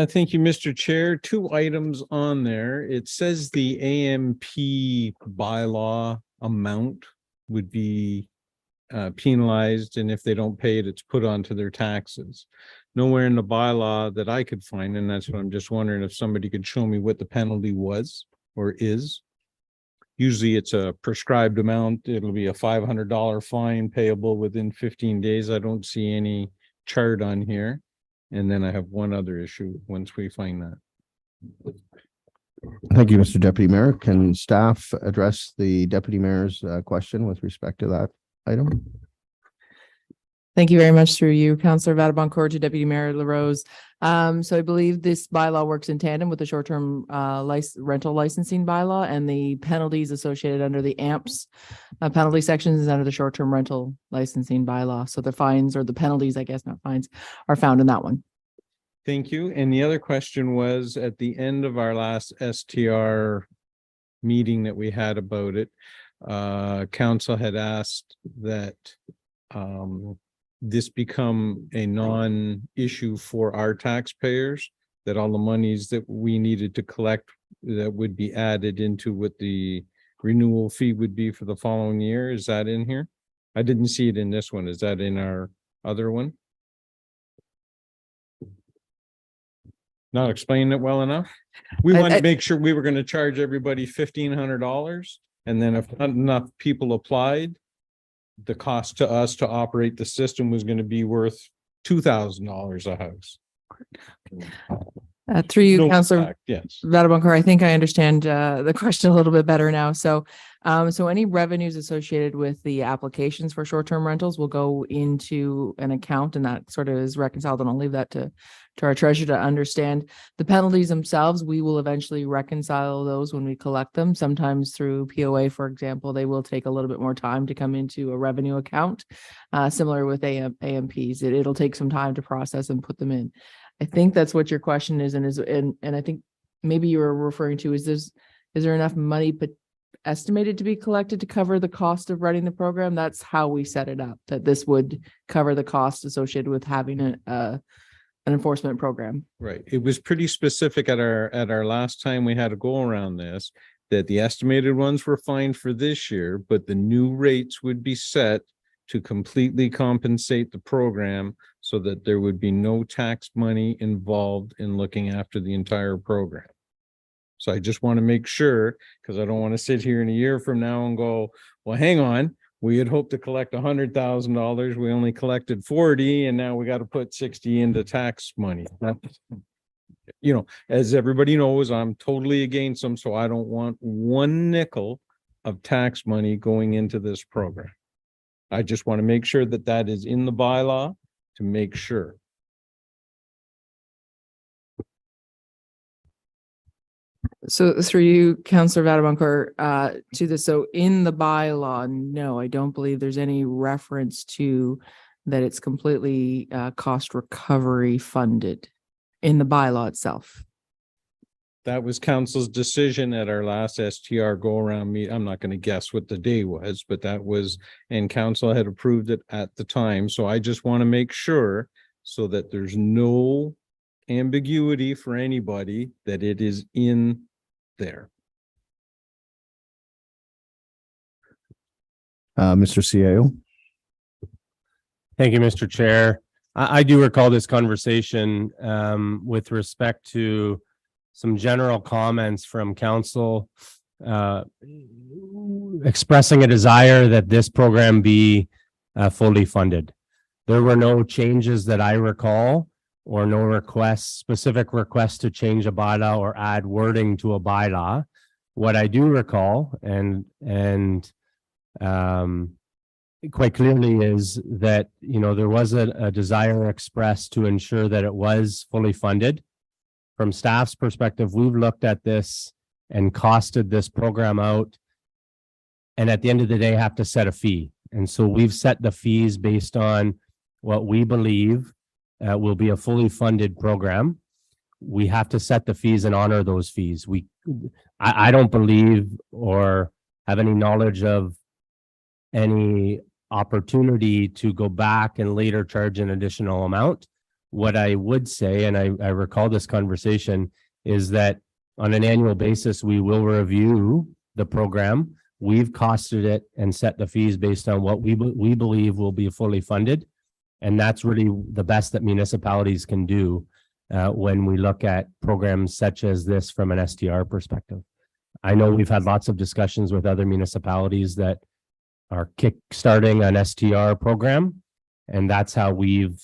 Thank you, Mr. Chair. 2 items on there. It says the AMP bylaw amount would be penalized, and if they don't pay it, it's put onto their taxes. Nowhere in the bylaw that I could find, and that's what I'm just wondering if somebody could show me what the penalty was or is. Usually it's a prescribed amount. It'll be a $500 fine payable within 15 days. I don't see any chart on here. And then I have one other issue once we find that. Thank you, Mr. Deputy Mayor. Can staff address the Deputy Mayor's question with respect to that item? Thank you very much through you, Councillor Vadaboncourt to Deputy Mayor LaRose. So I believe this bylaw works in tandem with the short-term rental licensing bylaw, and the penalties associated under the AMPS penalty sections is under the short-term rental licensing bylaw. So the fines, or the penalties, I guess, not fines, are found in that one. Thank you. And the other question was, at the end of our last STR meeting that we had about it, council had asked that this become a non-issue for our taxpayers, that all the monies that we needed to collect that would be added into what the renewal fee would be for the following year. Is that in here? I didn't see it in this one. Is that in our other one? Not explaining it well enough? We wanted to make sure we were going to charge everybody $1,500, and then if not enough people applied, the cost to us to operate the system was going to be worth $2,000 a house. Through you, No Councillor impact, yes. Vadaboncourt, I think I understand the question a little bit better now. So any revenues associated with the applications for short-term rentals will go into an account, and that sort of is reconciled, and I'll leave that to our treasurer to understand. The penalties themselves, we will eventually reconcile those when we collect them. Sometimes through POA, for example, they will take a little bit more time to come into a revenue account. Similar with AMPs, it'll take some time to process and put them in. I think that's what your question is, and I think maybe you were referring to, is there enough money estimated to be collected to cover the cost of running the program? That's how we set it up, that this would cover the cost associated with having an enforcement program. Right. It was pretty specific at our last time we had to go around this, that the estimated ones were fine for this year, but the new rates would be set to completely compensate the program so that there would be no tax money involved in looking after the entire program. So I just want to make sure, because I don't want to sit here in a year from now and go, well, hang on, we had hoped to collect $100,000. We only collected 40, and now we got to put 60 into tax money. You know, as everybody knows, I'm totally against them. So I don't want one nickel of tax money going into this program. I just want to make sure that that is in the bylaw to make sure. So through you, Councillor Vadaboncourt, to this, so in the bylaw, no, I don't believe there's any reference to that it's completely cost recovery funded in the bylaw itself. That was council's decision at our last STR go around meet. I'm not going to guess what the day was, but that was, and council had approved it at the time. So I just want to make sure so that there's no ambiguity for anybody that it is in there. Mr. CAO. Thank you, Mr. Chair. I do recall this conversation with respect to some general comments from council expressing a desire that this program be fully funded. There were no changes that I recall, or no requests, specific requests to change a bylaw or add wording to a bylaw. What I do recall, and quite clearly is that, you know, there was a desire expressed to ensure that it was fully funded. From staff's perspective, we've looked at this and costed this program out. And at the end of the day, have to set a fee. And so we've set the fees based on what we believe will be a fully funded program. We have to set the fees and honor those fees. I don't believe or have any knowledge of any opportunity to go back and later charge an additional amount. What I would say, and I recall this conversation, is that on an annual basis, we will review the program. We've costed it and set the fees based on what we believe will be fully funded. And that's really the best that municipalities can do when we look at programs such as this from an STR perspective. I know we've had lots of discussions with other municipalities that are kickstarting an STR program, and that's how we've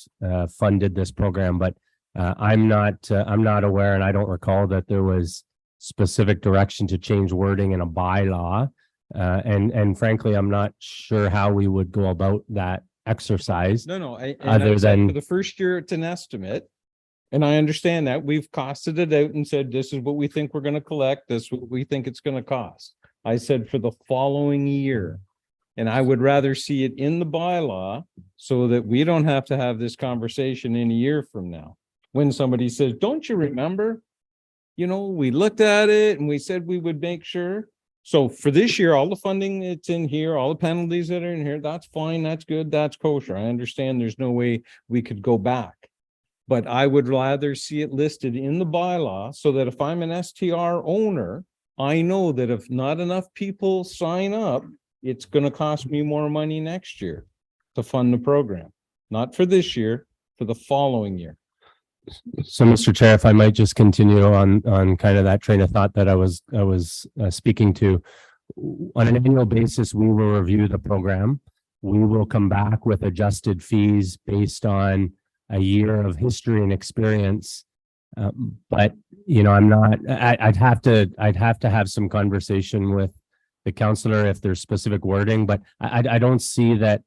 funded this program. But I'm not aware, and I don't recall that there was specific direction to change wording in a bylaw. And frankly, I'm not sure how we would go about that exercise. No, Other than for the first year, it's an estimate. And I understand that we've costed it out and said, this is what we think we're going to collect. This is what we think it's going to cost. I said for the following year. And I would rather see it in the bylaw so that we don't have to have this conversation in a year from now. When somebody says, don't you remember? You know, we looked at it and we said we would make sure. So for this year, all the funding that's in here, all the penalties that are in here, that's fine, that's good, that's kosher. I understand there's no way we could go back. But I would rather see it listed in the bylaw so that if I'm an STR owner, I know that if not enough people sign up, it's going to cost me more money next year to fund the program. Not for this year, for the following year. So, Mr. Chair, if I might just continue on kind of that train of thought that I was speaking to. On an annual basis, we will review the program. We will come back with adjusted fees based on a year of history and experience. But you know, I'd have to have some conversation with the counselor if there's specific wording, but I don't see that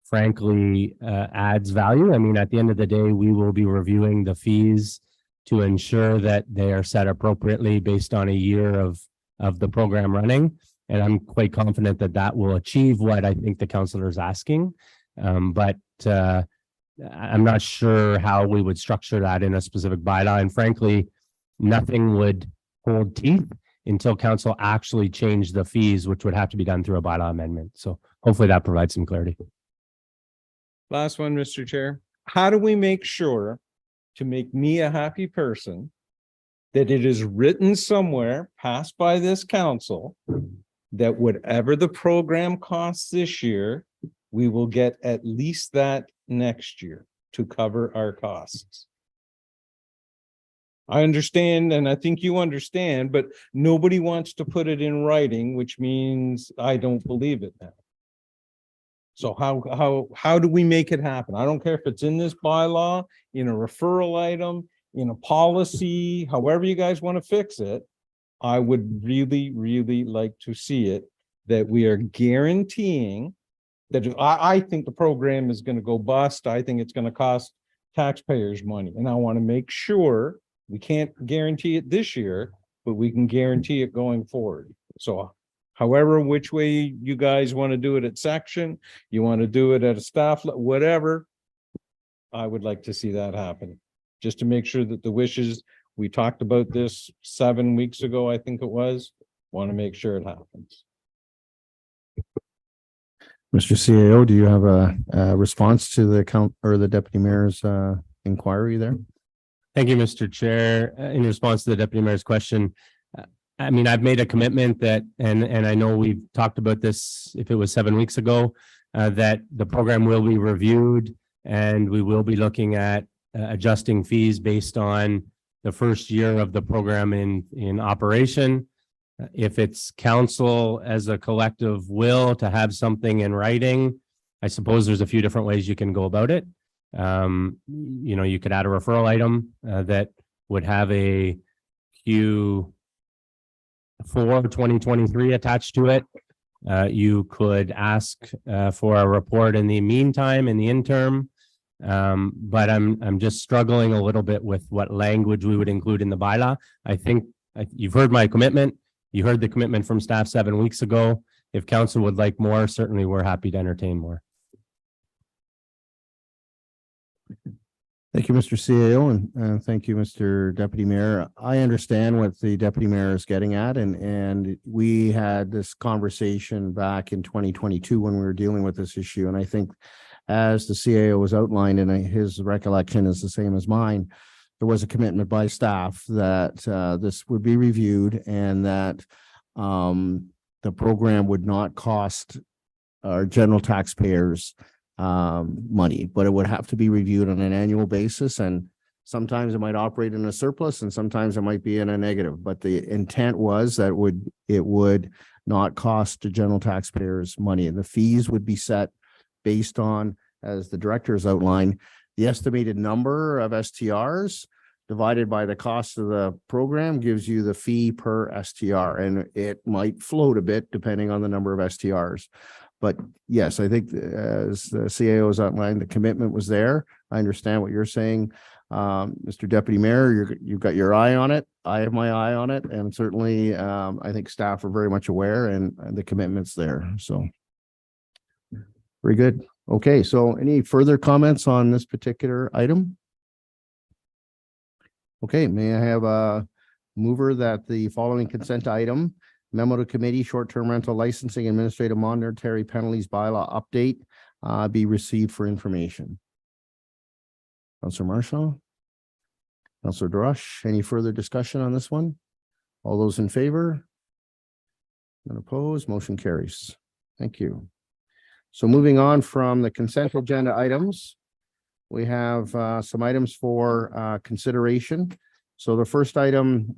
frankly adds value. I mean, at the end of the day, we will be reviewing the fees to ensure that they are set appropriately based on a year of the program running. And I'm quite confident that that will achieve what I think the counselor is asking. But I'm not sure how we would structure that in a specific bylaw. And frankly, nothing would hold teeth until council actually changed the fees, which would have to be done through a bylaw amendment. So hopefully that provides some clarity. Last one, Mr. Chair. How do we make sure to make me a happy person that it is written somewhere, passed by this council, that whatever the program costs this year, we will get at least that next year to cover our costs? I understand, and I think you understand, but nobody wants to put it in writing, which means I don't believe it now. So how do we make it happen? I don't care if it's in this bylaw, in a referral item, in a policy, however you guys want to fix it. I would really, really like to see it, that we are guaranteeing that I think the program is going to go bust. I think it's going to cost taxpayers money. And I want to make sure we can't guarantee it this year, but we can guarantee it going forward. So however, which way you guys want to do it at section, you want to do it at a staff, whatever, I would like to see that happen. Just to make sure that the wishes, we talked about this 7 weeks ago, I think it was, want to make sure it happens. Mr. CAO, do you have a response to the deputy mayor's inquiry there? Thank you, Mr. Chair. In response to the deputy mayor's question, I mean, I've made a commitment that, and I know we've talked about this, if it was 7 weeks ago, that the program will be reviewed and we will be looking at adjusting fees based on the first year of the program in operation. If it's council as a collective will to have something in writing, I suppose there's a few different ways you can go about it. You know, you could add a referral item that would have a Q4 2023 attached to it. You could ask for a report in the meantime, in the interim. But I'm just struggling a little bit with what language we would include in the bylaw. I think you've heard my commitment. You heard the commitment from staff 7 weeks ago. If council would like more, certainly we're happy to entertain more. Thank you, Mr. CAO, and thank you, Mr. Deputy Mayor. I understand what the Deputy Mayor is getting at, and we had this conversation back in 2022 when we were dealing with this issue, and I think as the CAO was outlined, and his recollection is the same as mine, there was a commitment by staff that this would be reviewed and that the program would not cost our general taxpayers money, but it would have to be reviewed on an annual basis. And sometimes it might operate in a surplus and sometimes it might be in a negative, but the intent was that it would not cost the general taxpayers money, and the fees would be set based on, as the director has outlined, the estimated number of STRs divided by the cost of the program gives you the fee per STR, and it might float a bit depending on the number of STRs. But yes, I think as the CAO has outlined, the commitment was there. I understand what you're saying, Mr. Deputy Mayor. You've got your eye on it. I have my eye on it, and certainly I think staff are very much aware, and the commitment's there. So very good. Okay, so any further comments on this particular item? Okay, may I have a mover that the following consent item, memo to committee, short-term rental licensing, administrative monetary penalties bylaw update, be received for information? Councillor Marshall? Councillor Drush, any further discussion on this one? All those in favor? None opposed, motion carries. Thank you. So moving on from the consent agenda items, we have some items for consideration. So the first item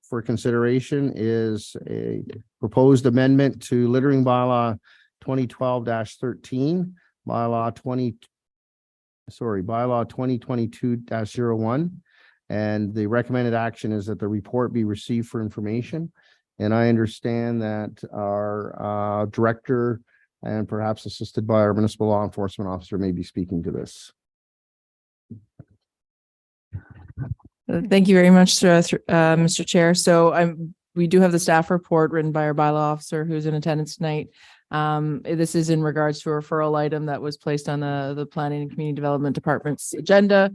for consideration is a proposed amendment to littering bylaw 2012-13, bylaw 2022-01. And the recommended action is that the report be received for information. And I understand that our director, and perhaps assisted by our municipal law enforcement officer, may be speaking to this. Thank you very much, Mr. Chair. So we do have the staff report written by our bylaw officer who's in attendance tonight. This is in regards to a referral item that was placed on the Planning and Community Development Department's agenda.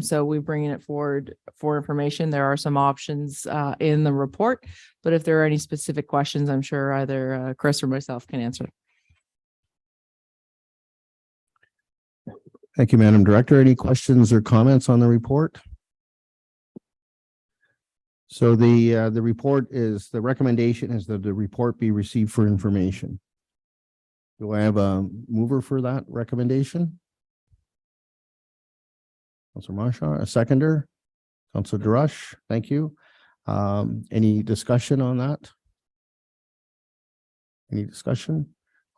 So we're bringing it forward for information. There are some options in the report, but if there are any specific questions, I'm sure either Chris or myself can answer. Thank you, Madam Director. Any questions or comments on the report? So the report is, the recommendation is that the report be received for information. Do I have a mover for that recommendation? Councillor Marchand, a seconder? Councillor Drush, thank you. Any discussion on that? Any discussion?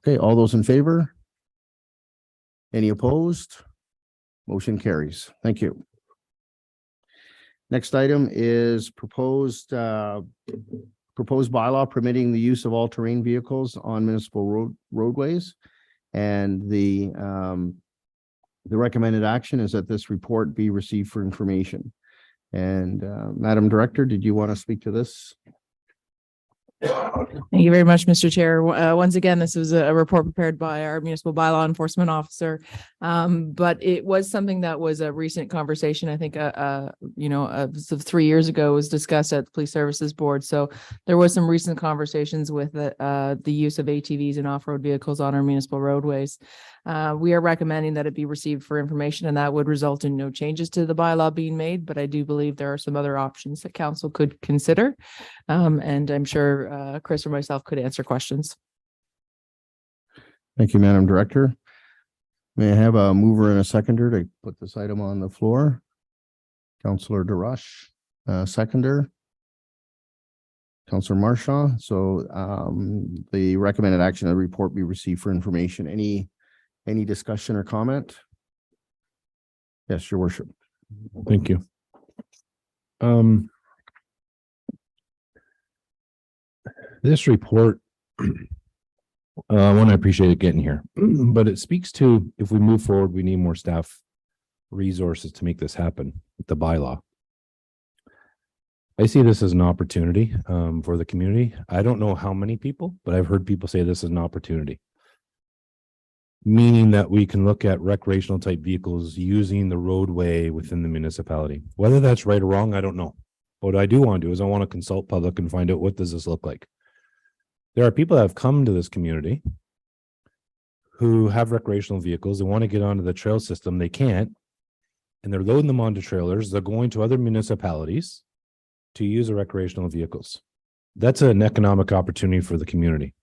Okay, all those in favor? Any opposed? Motion carries. Thank you. Next item is proposed bylaw permitting the use of all-terrain vehicles on municipal roadways. And the recommended action is that this report be received for information. And Madam Director, did you want to speak to this? Thank you very much, Mr. Chair. Once again, this was a report prepared by our municipal bylaw enforcement officer. But it was something that was a recent conversation. I think, 3 years ago was discussed at the Police Services Board. So there was some recent conversations with the use of ATVs and off-road vehicles on our municipal roadways. We are recommending that it be received for information, and that would result in no changes to the bylaw being made. But I do believe there are some other options that council could consider. And I'm sure Chris or myself could answer questions. Thank you, Madam Director. May I have a mover and a seconder to put this item on the floor? Councillor Drush, seconder. Councillor Marchand. So the recommended action of the report be received for information. Any discussion or comment? Yes, Your Worship. Thank you. This report One, I appreciate it getting here, but it speaks to if we move forward, we need more staff resources to make this happen with the bylaw. I see this as an opportunity for the community. I don't know how many people, but I've heard people say this is an opportunity. Meaning that we can look at recreational type vehicles using the roadway within the municipality. Whether that's right or wrong, I don't know. But what I do want to do is I want to consult public and find out what does this look like. There are people that have come to this community who have recreational vehicles. They want to get onto the trail system. They can't. And they're loading them onto trailers. They're going to other municipalities to use the recreational vehicles. That's an economic opportunity for the community.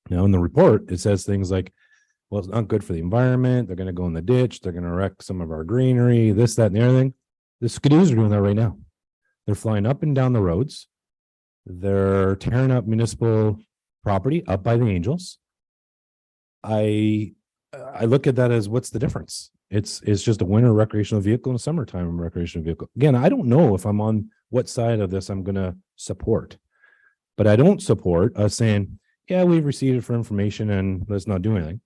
Now, in the report, it says things like, well, it's not good for the environment. They're going to go in the ditch. They're going to wreck some of our greenery, this, that, and the other thing. The Skidoos are doing that right now. They're flying up and down the roads. They're tearing up municipal property up by the Angels. I look at that as what's the difference? It's just a winter recreational vehicle and a summertime recreational vehicle. Again, I don't know if I'm on what side of this I'm going to support, but I don't support us saying, yeah, we've received it for information and let's not do anything.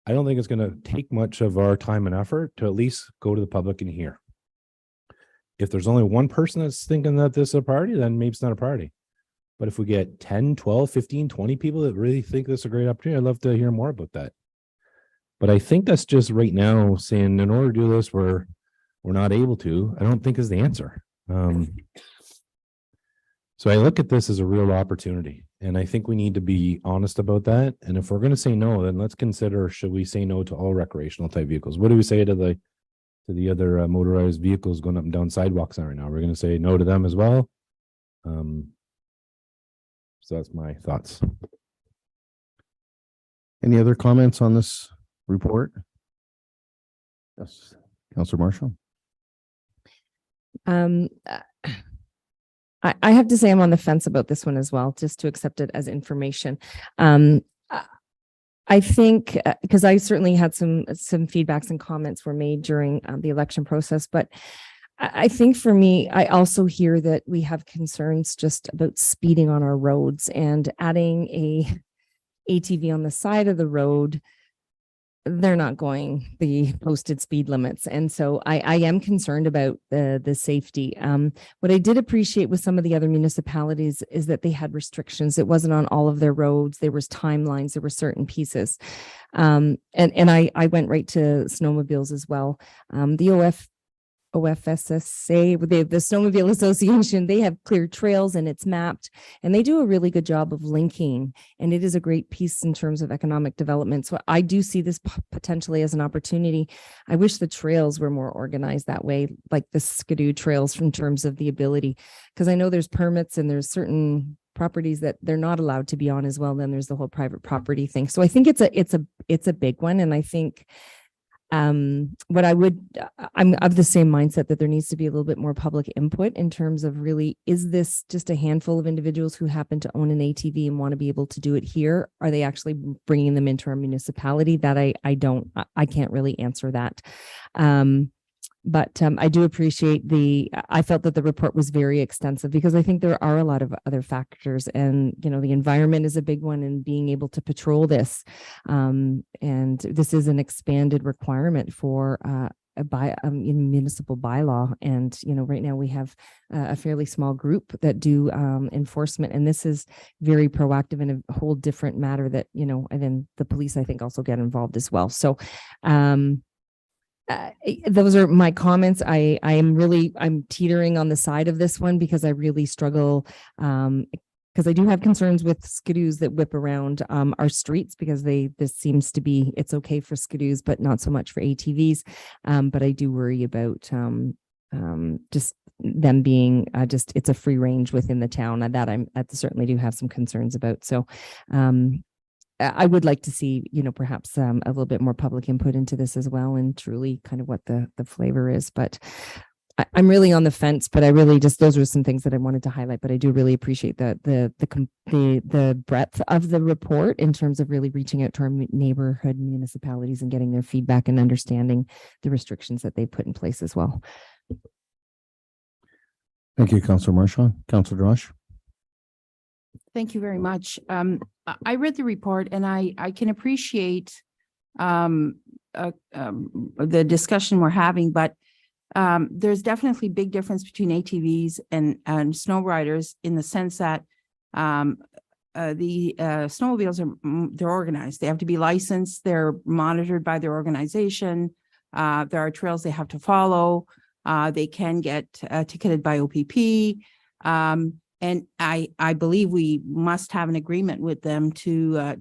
I don't think it's going to take much of our time and effort to at least go to the public and hear. If there's only one person that's thinking that this is a priority, then maybe it's not a priority. But if we get 10, 12, 15, 20 people that really think this is a great opportunity, I'd love to hear more about that. But I think that's just right now saying in order to do this, we're not able to, I don't think is the answer. So I look at this as a real opportunity, and I think we need to be honest about that. And if we're going to say no, then let's consider, should we say no to all recreational type vehicles? What do we say to the other motorized vehicles going up and down sidewalks right now? We're going to say no to them as well. So that's my thoughts. Any other comments on this report? Yes, Councillor Marshall. I have to say I'm on the fence about this one as well, just to accept it as information. I think because I certainly had some feedbacks and comments were made during the election process, but I think for me, I also hear that we have concerns just about speeding on our roads, and adding a ATV on the side of the road. They're not going the posted speed limits. And so I am concerned about the safety. What I did appreciate with some of the other municipalities is that they had restrictions. It wasn't on all of their roads. There was timelines. There were certain pieces. And I went right to snowmobiles as well. The OFSSA, the Snowmobile Association, they have clear trails and it's mapped, and they do a really good job of linking, and it is a great piece in terms of economic development. So I do see this potentially as an opportunity. I wish the trails were more organized that way, like the Skidoo trails, in terms of the ability, because I know there's permits and there's certain properties that they're not allowed to be on as well. Then there's the whole private property thing. So I think it's a big one, and I think I'm of the same mindset that there needs to be a little bit more public input in terms of really, is this just a handful of individuals who happen to own an ATV and want to be able to do it here? Are they actually bringing them into our municipality? That I can't really answer that. But I do appreciate I felt that the report was very extensive, because I think there are a lot of other factors, and, the environment is a big one, and being able to patrol this. And this is an expanded requirement for a municipal bylaw. And, right now we have a fairly small group that do enforcement, and this is very proactive in a whole different matter that, and then the police, I think, also get involved as well. So, those are my comments. I'm teetering on the side of this one, because I really struggle, because I do have concerns with Skidoos that whip around our streets, because this seems to be, it's okay for Skidoos, but not so much for ATVs. But I do worry about just them being it's a free range within the town that I certainly do have some concerns about. So I would like to see, perhaps a little bit more public input into this as well, and truly kind of what the flavor is. But I'm really on the fence, but I really those are some things that I wanted to highlight. But I do really appreciate the breadth of the report in terms of really reaching out to our neighborhood municipalities and getting their feedback and understanding the restrictions that they put in place as well. Thank you, Councillor Marshall. Councillor Josh. Thank you very much. I read the report and I can appreciate the discussion we're having, but there's definitely big difference between ATVs and snow riders in the sense that the snowmobiles they're organized. They have to be licensed. They're monitored by their organization. There are trails they have to follow. They can get ticketed by OPP. And I believe we must have an agreement with them to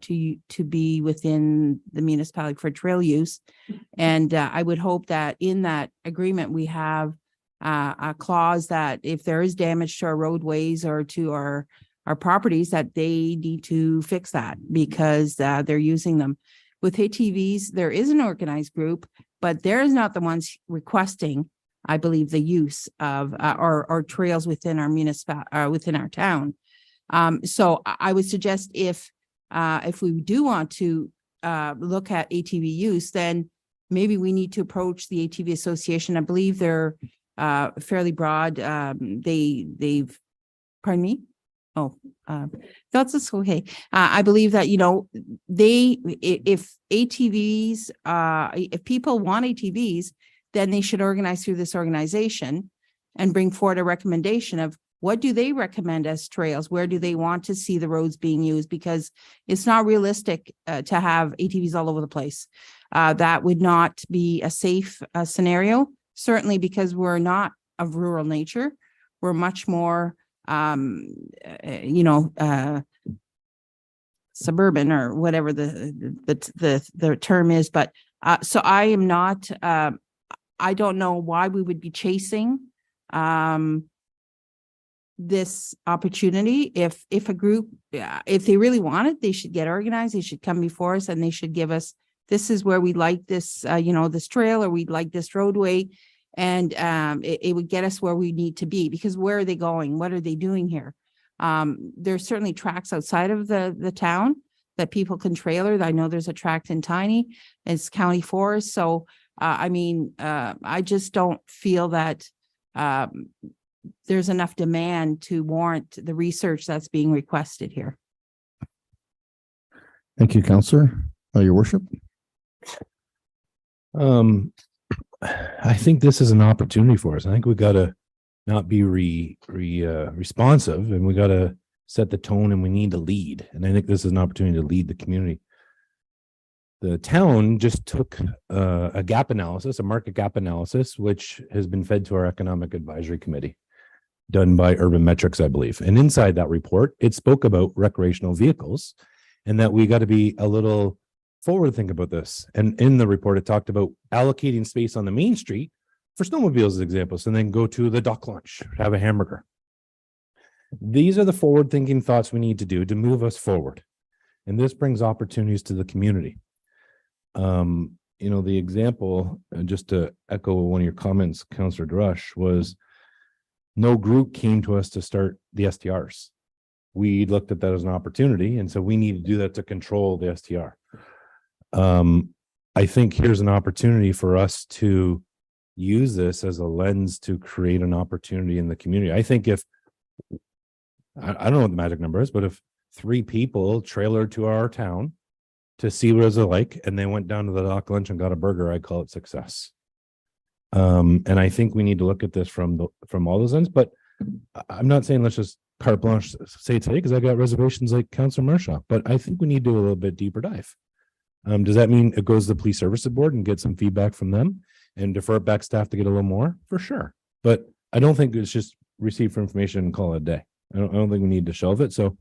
be within the municipality for trail use. And I would hope that in that agreement, we have a clause that if there is damage to our roadways or to our properties, that they need to fix that because they're using them. With ATVs, there is an organized group, but they're not the ones requesting, I believe, the use of or trails within our within our town. So I would suggest if we do want to look at ATV use, then maybe we need to approach the ATV Association. I believe they're fairly broad. They've, pardon me? Oh, that's okay. I believe that, if ATVs, if people want ATVs, then they should organize through this organization and bring forward a recommendation of what do they recommend as trails? Where do they want to see the roads being used? Because it's not realistic to have ATVs all over the place. That would not be a safe scenario, certainly because we're not of rural nature. We're much more, suburban or whatever the term is. But so I am not, I don't know why we would be chasing this opportunity. If a group, if they really want it, they should get organized. They should come before us and they should give us, this is where we like this, this trail, or we'd like this roadway. And it would get us where we need to be, because where are they going? What are they doing here? There's certainly tracks outside of the town that people can trailer. I know there's a tract in Tiny, it's county forest. So I just don't feel that there's enough demand to warrant the research that's being requested here. Thank you, Councillor. Your worship. I think this is an opportunity for us. I think we gotta not be responsive, and we gotta set the tone, and we need to lead. And I think this is an opportunity to lead the community. The town just took a gap analysis, a market gap analysis, which has been fed to our economic advisory committee, done by Urban Metrics, I believe. And inside that report, it spoke about recreational vehicles and that we got to be a little forward think about this. And in the report, it talked about allocating space on the main street for snowmobiles as examples, and then go to the dock launch, have a hamburger. These are the forward thinking thoughts we need to do to move us forward. And this brings opportunities to the community. The example, just to echo one of your comments, Councillor Drush, was no group came to us to start the STRs. We looked at that as an opportunity, and so we need to do that to control the STR. I think here's an opportunity for us to use this as a lens to create an opportunity in the community. I think if, I don't know what the magic number is, but if 3 people trailered to our town to see what it was like, and they went down to the dock lunch and got a burger, I'd call it success. And I think we need to look at this from all those ends, but I'm not saying let's just carte blanche say today, because I got reservations like Councillor Marshaw, but I think we need to do a little bit deeper dive. Does that mean it goes to the Police Services Board and get some feedback from them and defer it back staff to get a little more? For sure. But I don't think it's just receive for information and call it a day. I don't think we need to shelve it. So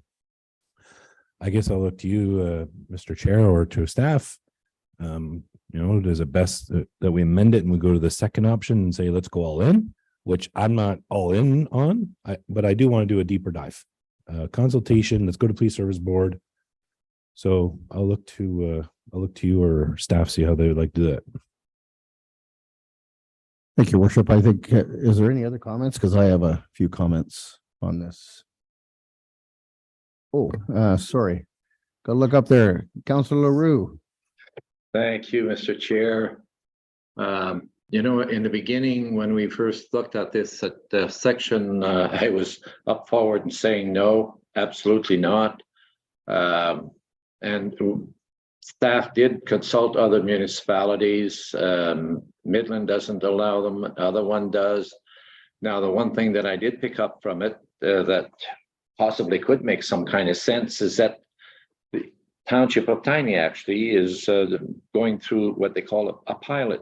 I guess I'll look to you, Mr. Chair, or to staff. Is it best that we amend it and we go to the second option and say, let's go all in, which I'm not all in on, but I do want to do a deeper dive. Consultation, let's go to Police Service Board. So I'll look to you or staff, see how they would like to do that. Thank you, worship. I think, is there any other comments? Because I have a few comments on this. Oh, sorry. Go look up there. Councillor LaRue. Thank you, Mr. Chair. In the beginning, when we first looked at this section, I was up forward and saying no. absolutely not. And staff did consult other municipalities. Midland doesn't allow them, other one does. Now, the one thing that I did pick up from it that possibly could make some kind of sense is that the Township of Tiny actually is going through what they call a pilot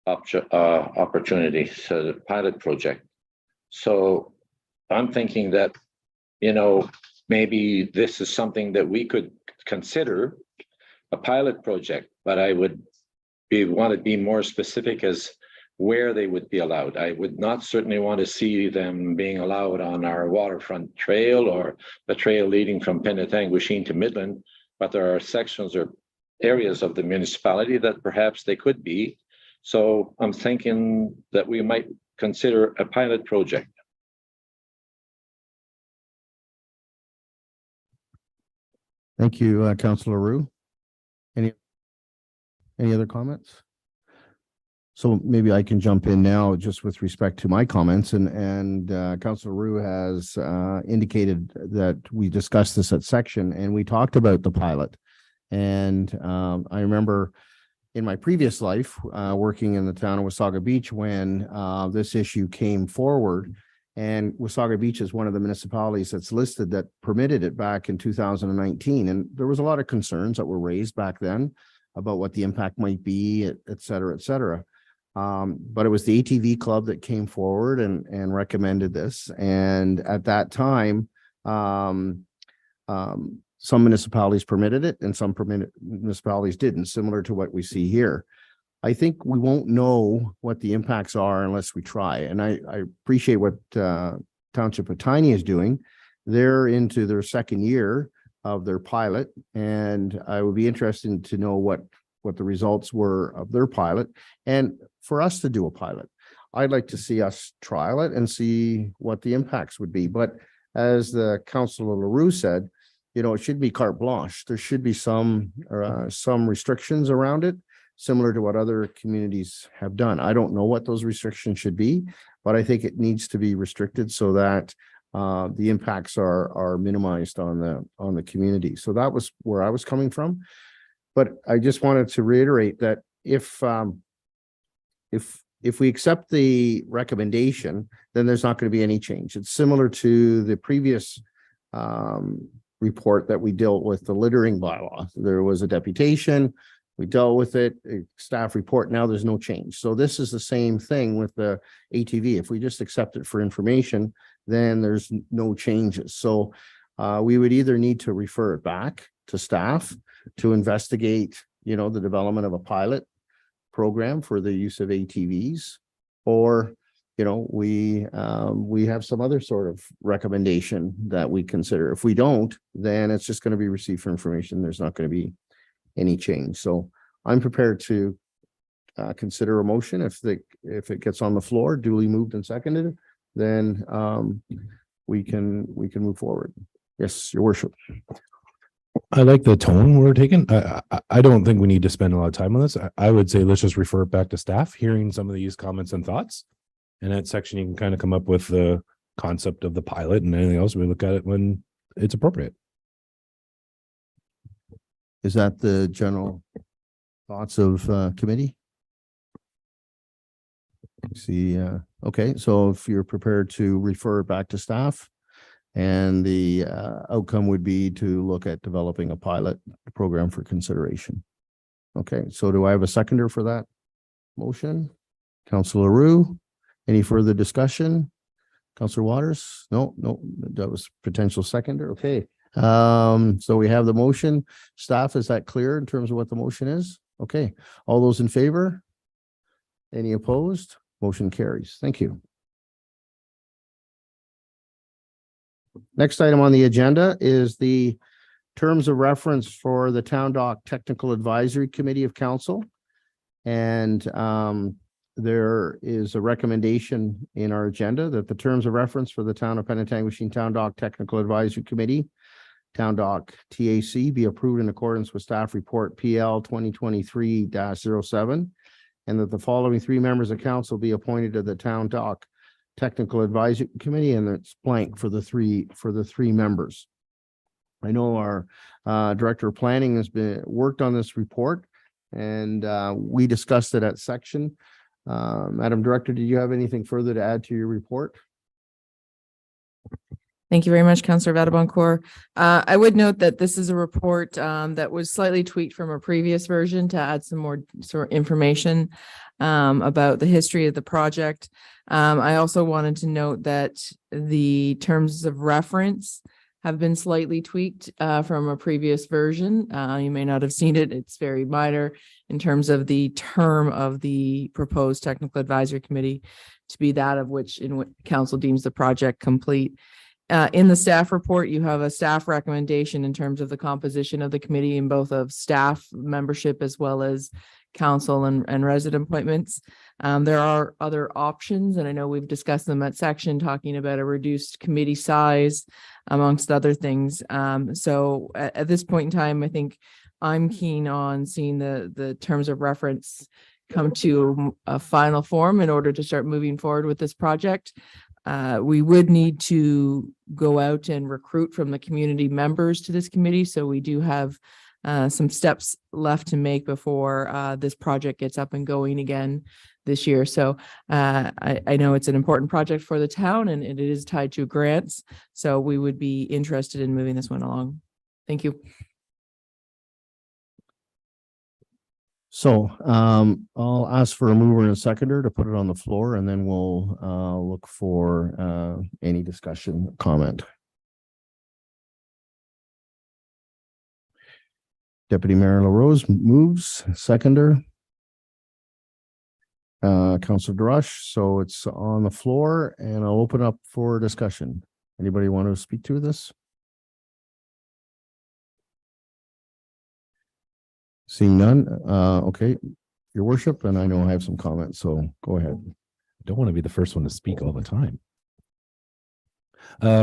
opportunity, so the pilot project. So I'm thinking that, you know, maybe this is something that we could consider a pilot project, but I would want to be more specific as where they would be allowed. I would not certainly want to see them being allowed on our waterfront trail or the trail leading from Penetanguishene to Midland, but there are sections or areas of the municipality that perhaps they could be. So I'm thinking that we might consider a pilot project. Thank you, Councillor Roux. Any other comments? So maybe I can jump in now just with respect to my comments and Councillor Roux has indicated that we discussed this at section and we talked about the pilot. And I remember in my previous life working in the town of Wasaga Beach when this issue came forward, and Wasaga Beach is one of the municipalities that's listed that permitted it back in 2019. And there was a lot of concerns that were raised back then about what the impact might be, et cetera, et cetera. But it was the ATV club that came forward and recommended this. And at that time, some municipalities permitted it and some municipalities didn't, similar to what we see here. I think we won't know what the impacts are unless we try. And I appreciate what Township of Tiny is doing. They're into their second year of their pilot, and I would be interested to know what the results were of their pilot and for us to do a pilot. I'd like to see us trial it and see what the impacts would be. But as the Councillor LaRue said, you know, it should be carte blanche. There should be some restrictions around it, similar to what other communities have done. I don't know what those restrictions should be, but I think it needs to be restricted so that the impacts are minimized on the community. So that was where I was coming from. But I just wanted to reiterate that if we accept the recommendation, then there's not going to be any change. It's similar to the previous report that we dealt with, the littering bylaw. There was a deputation, we dealt with it, a staff report, now there's no change. So this is the same thing with the ATV. If we just accept it for information, then there's no changes. So we would either need to refer it back to staff to investigate, you know, the development of a pilot program for the use of ATVs, or, you know, we have some other sort of recommendation that we consider. If we don't, then it's just going to be received for information. There's not going to be any change. So I'm prepared to consider a motion if it gets on the floor, duly moved and seconded, then we can move forward. Yes, Your Worship. I like the tone we're taking. I don't think we need to spend a lot of time on this. I would say let's just refer it back to staff, hearing some of these comments and thoughts. And that section, you can kind of come up with the concept of the pilot and anything else. We look at it when it's appropriate. Is that the general thoughts of committee? See, okay, so if you're prepared to refer it back to staff, and the outcome would be to look at developing a pilot program for consideration. Okay, so do I have a seconder for that motion? Councillor Roux, any further discussion? Councillor Waters? No, that was potential seconder. Okay. So we have the motion. Staff, is that clear in terms of what the motion is? Okay, all those in favor? Any opposed? Motion carries. Thank you. Next item on the agenda is the terms of reference for the Town Dock Technical Advisory Committee of Council. And there is a recommendation in our agenda that the terms of reference for the Town of Penetanguishene Town Dock Technical Advisory Committee, Town Dock TAC, be approved in accordance with staff report PL 2023-07, and that the following three members of council be appointed to the Town Dock Technical Advisory Committee, and it's blank for the three members. I know our Director of Planning has worked on this report, and we discussed it at section. Madam Director, do you have anything further to add to your report? Thank you very much, Councillor Vadaboncourt. I would note that this is a report that was slightly tweaked from a previous version to add some more sort of information about the history of the project. I also wanted to note that the terms of reference have been slightly tweaked from a previous version. You may not have seen it. It's very minor in terms of the term of the proposed Technical Advisory Committee to be that of which council deems the project complete. In the staff report, you have a staff recommendation in terms of the composition of the committee in both of staff membership as well as council and resident appointments. There are other options, and I know we've discussed them at section, talking about a reduced committee size, amongst other things. So at this point in time, I think I'm keen on seeing the terms of reference come to a final form in order to start moving forward with this project. We would need to go out and recruit from the community members to this committee. So we do have some steps left to make before this project gets up and going again this year. So I know it's an important project for the town, and it is tied to grants. So we would be interested in moving this one along. Thank you. So I'll ask for a mover and a seconder to put it on the floor, and then we'll look for any discussion, comment. Deputy Mayor LaRose moves, seconder. Councilor Darash, so it's on the floor, and I'll open up for discussion. Anybody want to speak to this? Seeing none, okay, Your Worship, and I know I have some comments, so go ahead. Don't want to be the first one to speak all the time.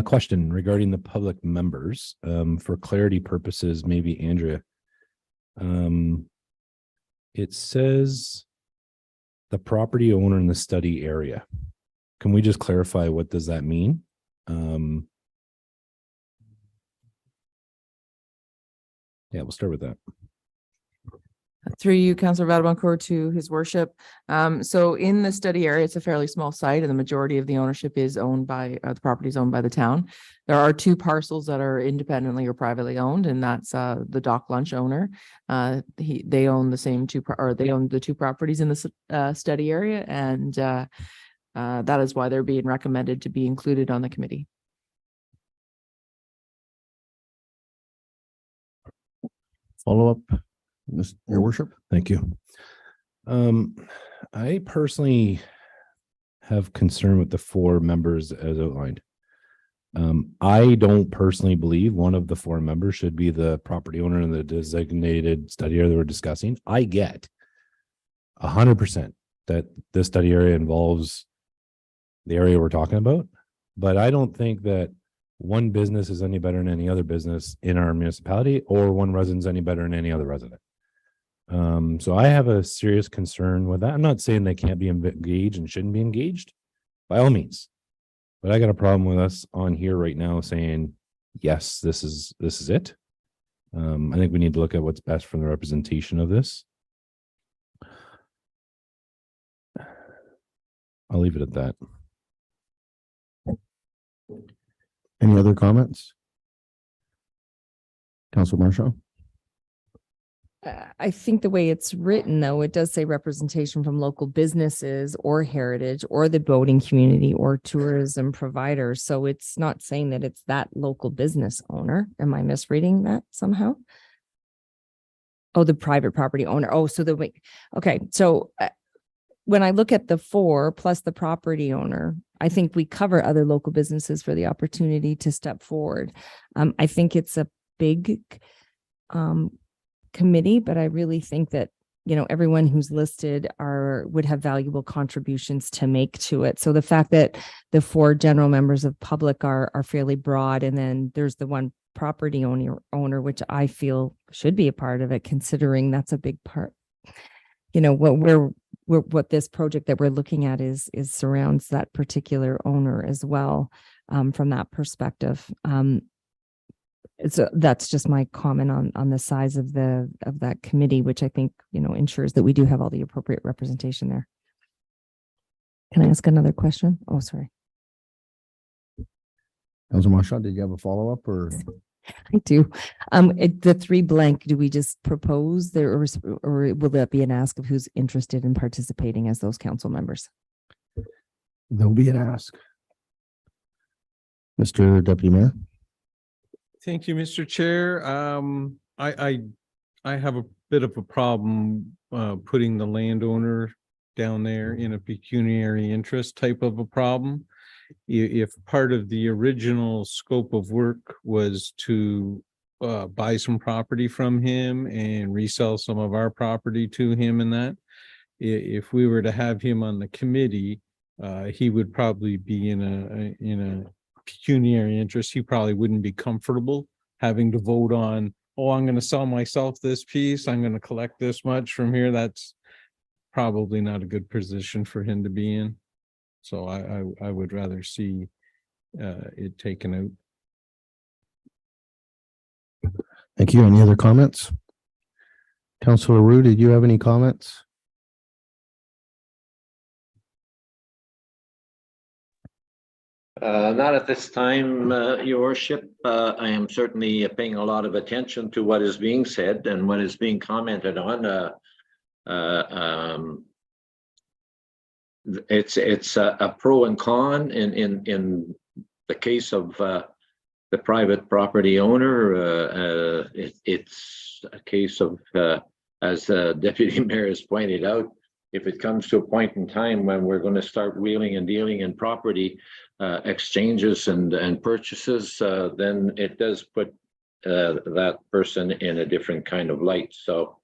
Question regarding the public members, for clarity purposes, maybe Andrea. It says the property owner in the study area. Can we just clarify what does that mean? Yeah, we'll start with that. Through you, Councillor Vadaboncourt, to His Worship. So in the study area, it's a fairly small site, and the majority of the ownership is owned by the property is owned by the town. There are two parcels that are independently or privately owned, and that's the Dock Lunch owner. They own the same they own the two properties in the study area, and that is why they're being recommended to be included on the committee. Follow up. Your Worship. Thank you. I personally have concern with the four members as outlined. I don't personally believe one of the four members should be the property owner in the designated study area that we're discussing. I get 100% that this study area involves the area we're talking about, but I don't think that one business is any better than any other business in our municipality, or one resident's any better than any other resident. So I have a serious concern with that. I'm not saying they can't be engaged and shouldn't be engaged by all means, but I got a problem with us on here right now saying, yes, this is it. I think we need to look at what's best from the representation of this. I'll leave it at that. Any other comments? Councilor Marshall? I think the way it's written, though, it does say representation from local businesses or heritage or the boating community or tourism providers. So it's not saying that it's that local business owner. Am I misreading that somehow? Oh, the private property owner. Oh, so okay. So when I look at the four plus the property owner, I think we cover other local businesses for the opportunity to step forward. I think it's a big committee, but I really think that, you know, everyone who's listed would have valuable contributions to make to it. So the fact that the four general members of public are fairly broad, and then there's the one property owner, which I feel should be a part of it, considering that's a big part. You know, what what this project that we're looking at is surrounds that particular owner as well, from that perspective. So that's just my comment on the size of that committee, which I think, ensures that we do have all the appropriate representation there. Can I ask another question? Oh, sorry. Councilor Marchand, did you have a follow-up or? I do. The 3 blank, do we just propose there or will that be an ask of who's interested in participating as those council members? There'll be an ask. Mr. Deputy Mayor. Thank you, Mr. Chair. I have a bit of a problem putting the landowner down there in a pecuniary interest type of a problem. If part of the original scope of work was to buy some property from him and resell some of our property to him and that, if we were to have him on the committee, he would probably be in a pecuniary interest. He probably wouldn't be comfortable having to vote on, oh, I'm going to sell myself this piece, I'm going to collect this much from here. That's probably not a good position for him to be in. So I would rather see it taken out. Thank you. Any other comments? Councilor Roux, did you have any comments? Not at this time, Your Worship. I am certainly paying a lot of attention to what is being said and what is being commented on. It's a pro and con in the case of the private property owner. It's a case of, as Deputy Mayor has pointed out, if it comes to a point in time when we're going to start wheeling and dealing in property exchanges and purchases, then it does put that person in a different kind of light. So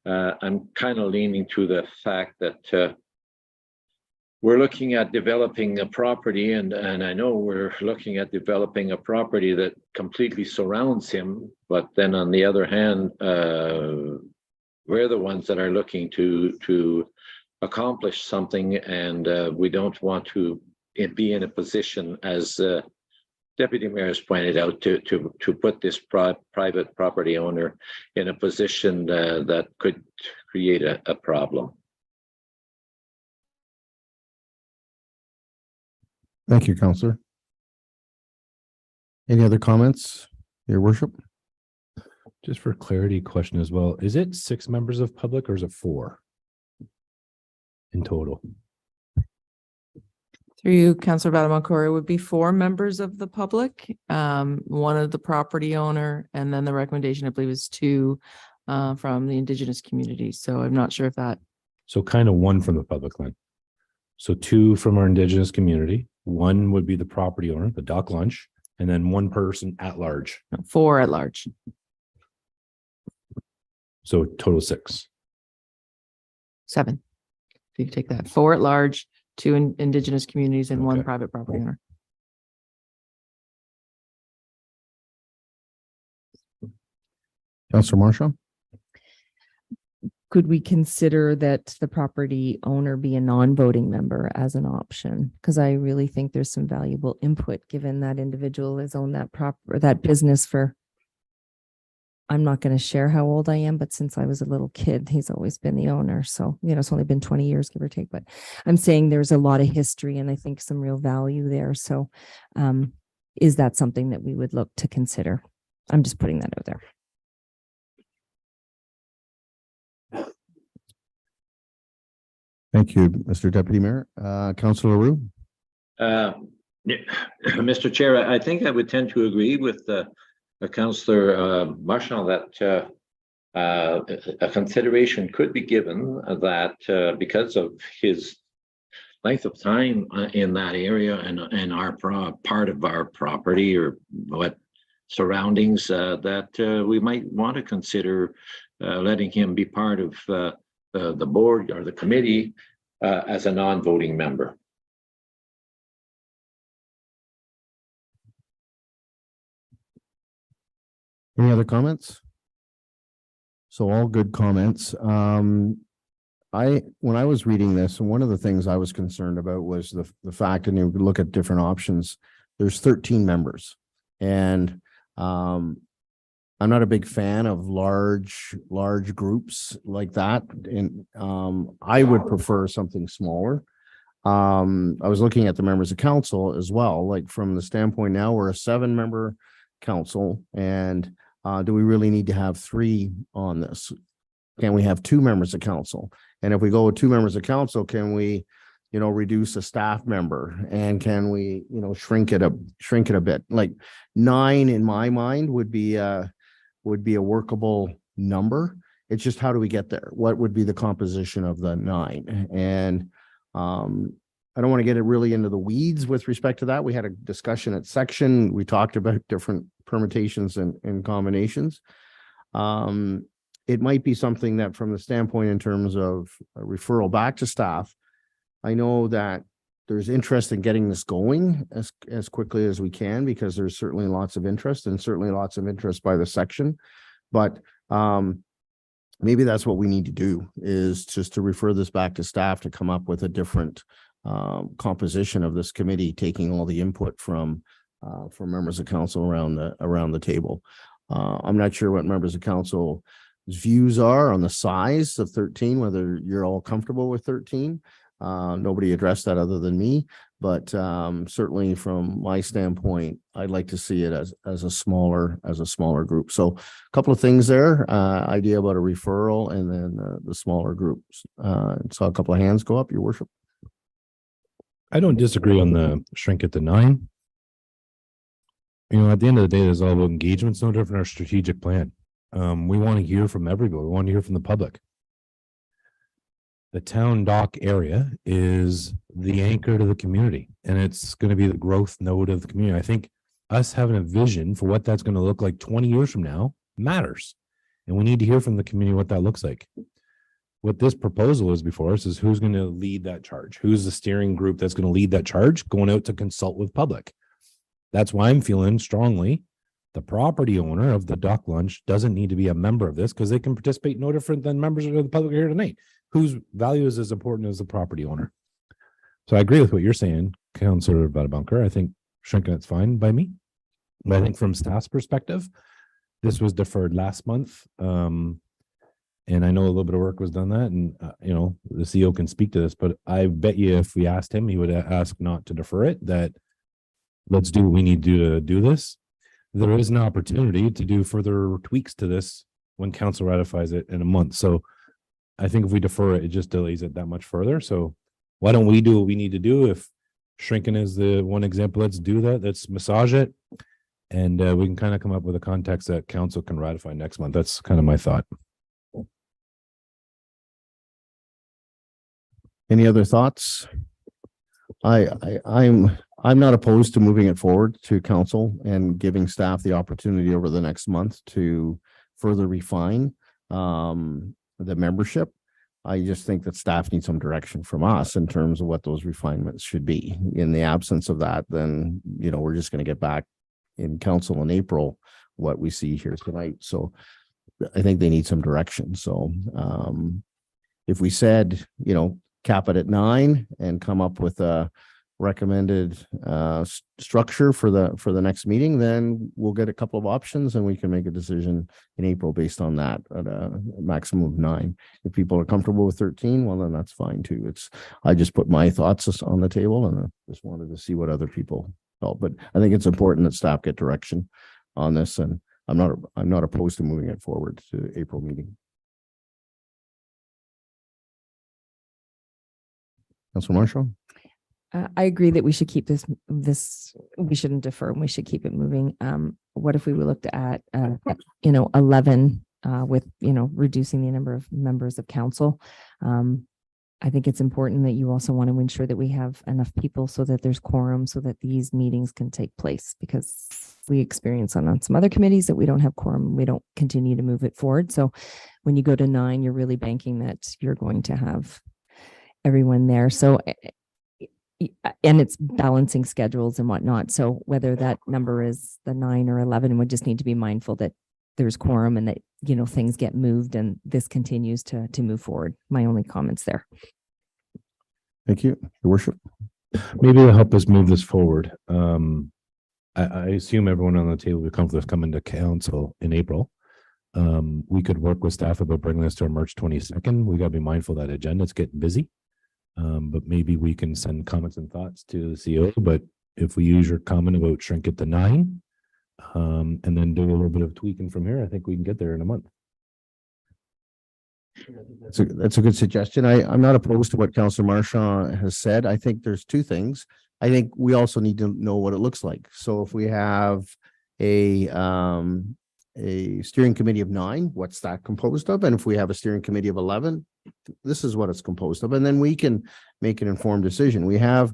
I'm kind of leaning to the fact that we're looking at developing a property, and I know we're looking at developing a property that completely surrounds him, but then on the other hand, we're the ones that are looking to accomplish something, and we don't want to be in a position, as Deputy Mayor has pointed out, to put this private property owner in a position that could create a problem. Thank you, Councillor. Any other comments, Your Worship? Just for clarity question as well, is it 6 members of public or is it 4 in total? Through you, Councillor Badamon-Corey, it would be 4 members of the public, 1 of the property owner, and then the recommendation, I believe, is 2 from the Indigenous community. So I'm not sure if that. So kind of 1 from the public then. So 2 from our Indigenous community, 1 would be the property owner, the Dock Lunch, and then 1 person at large. 4 at large. So total 6. 7. If you could take that, 4 at large, 2 Indigenous communities, and 1 Okay. private property owner. Councillor Marshall? Could we consider that the property owner be a non-voting member as an option? Because I really think there's some valuable input, given that individual has owned that business for, I'm not going to share how old I am, but since I was a little kid, he's always been the owner. So, it's only been 20 years, give or take, but I'm saying there's a lot of history and I think some real value there. So, is that something that we would look to consider? I'm just putting that out there. Thank you, Mr. Deputy Mayor. Councillor Roux? Mr. Chair, I think I would tend to agree with Councillor Marchand that a consideration could be given that because of his length of time in that area and our part of our property or what surroundings, that we might want to consider letting him be part of the board or the committee as a non-voting member. Any other comments? So all good comments. when I was reading this, and one of the things I was concerned about was the fact, and you look at different options, there's 13 members. And I'm not a big fan of large groups like that. And I would prefer something smaller. I was looking at the members of council as well, like from the standpoint now, we're a 7-member council. And do we really need to have 3 on this? Can we have 2 members of council? And if we go with 2 members of council, can we, reduce a staff member? And can we, shrink it a bit? Like 9 in my mind would be a workable number. It's just, how do we get there? What would be the composition of the 9? And I don't want to get it really into the weeds with respect to that. We had a discussion at section. We talked about different permutations and combinations. It might be something that, from the standpoint in terms of a referral back to staff, I know that there's interest in getting this going as quickly as we can, because there's certainly lots of interest, and certainly lots of interest by the section. But maybe that's what we need to do, is just to refer this back to staff to come up with a different composition of this committee, taking all the input from members of council around the table. I'm not sure what members of council views are on the size of 13, whether you're all comfortable with 13. Nobody addressed that other than me, but certainly from my standpoint, I'd like to see it as a smaller group. So a couple of things there, idea about a referral, and then the smaller groups. Saw a couple of hands go up, Your Worship. I don't disagree on the shrink it to 9. At the end of the day, there's all about engagement. It's no different than our strategic plan. We want to hear from everybody. We want to hear from the public. The town dock area is the anchor to the community, and it's going to be the growth node of the community. I think us having a vision for what that's going to look like 20 years from now matters. And we need to hear from the community what that looks like. What this proposal is before us is who's going to lead that charge. Who's the steering group that's going to lead that charge, going out to consult with public. That's why I'm feeling strongly the property owner of the dock lunch doesn't need to be a member of this, because they can participate no different than members of the public here tonight, whose value is as important as the property owner. So I agree with what you're saying, Councillor Vadabunker. I think shrinking it's fine by me. But I think from staff's perspective, this was deferred last month. And I know a little bit of work was done that, and the CEO can speak to this, but I bet you if we asked him, he would ask not to defer it, that let's do what we need to do this. There is an opportunity to do further tweaks to this when council ratifies it in a month. So I think if we defer it, it just delays it that much further. So why don't we do what we need to do? If shrinking is the one example, let's do that. Let's massage it. And we can kind of come up with a context that council can ratify next month. That's kind of my thought. Any other thoughts? I'm not opposed to moving it forward to council and giving staff the opportunity over the next month to further refine the membership. I just think that staff needs some direction from us in terms of what those refinements should be. In the absence of that, then, we're just going to get back in council in April, what we see here tonight. So I think they need some direction. So if we said, cap it at 9 and come up with a recommended structure for the next meeting, then we'll get a couple of options and we can make a decision in April based on that at a maximum of 9. If people are comfortable with 13, well, then that's fine too. I just put my thoughts on the table, and I just wanted to see what other people felt. But I think it's important that staff get direction on this, and I'm not opposed to moving it forward to April meeting. Councilor Marshall? I agree that we should keep this, we shouldn't defer, and we should keep it moving. What if we looked at, 11, with, reducing the number of members of council? I think it's important that you also want to ensure that we have enough people so that there's quorum, so that these meetings can take place, because we experience on some other committees that we don't have quorum. We don't continue to move it forward. So when you go to 9, you're really banking that you're going to have everyone there. So, and it's balancing schedules and whatnot. So whether that number is the 9 or 11, we just need to be mindful that there's quorum and that, you know, things get moved and this continues to move forward. My only comments there. Thank you, Your Worship. Maybe to help us move this forward. I assume everyone on the table will be comfortable with coming to council in April. We could work with staff about bringing this to our March 22nd. We gotta be mindful that agenda's getting busy. But maybe we can send comments and thoughts to the CEO, but if we use your comment about shrink it to 9, and then do a little bit of tweaking from here, I think we can get there in a month. That's a good suggestion. I'm not opposed to what Councillor Marchand has said. I think there's two things. I think we also need to know what it looks like. So if we have a steering committee of 9, what's that composed of? And if we have a steering committee of 11, this is what it's composed of. And then we can make an informed decision. We have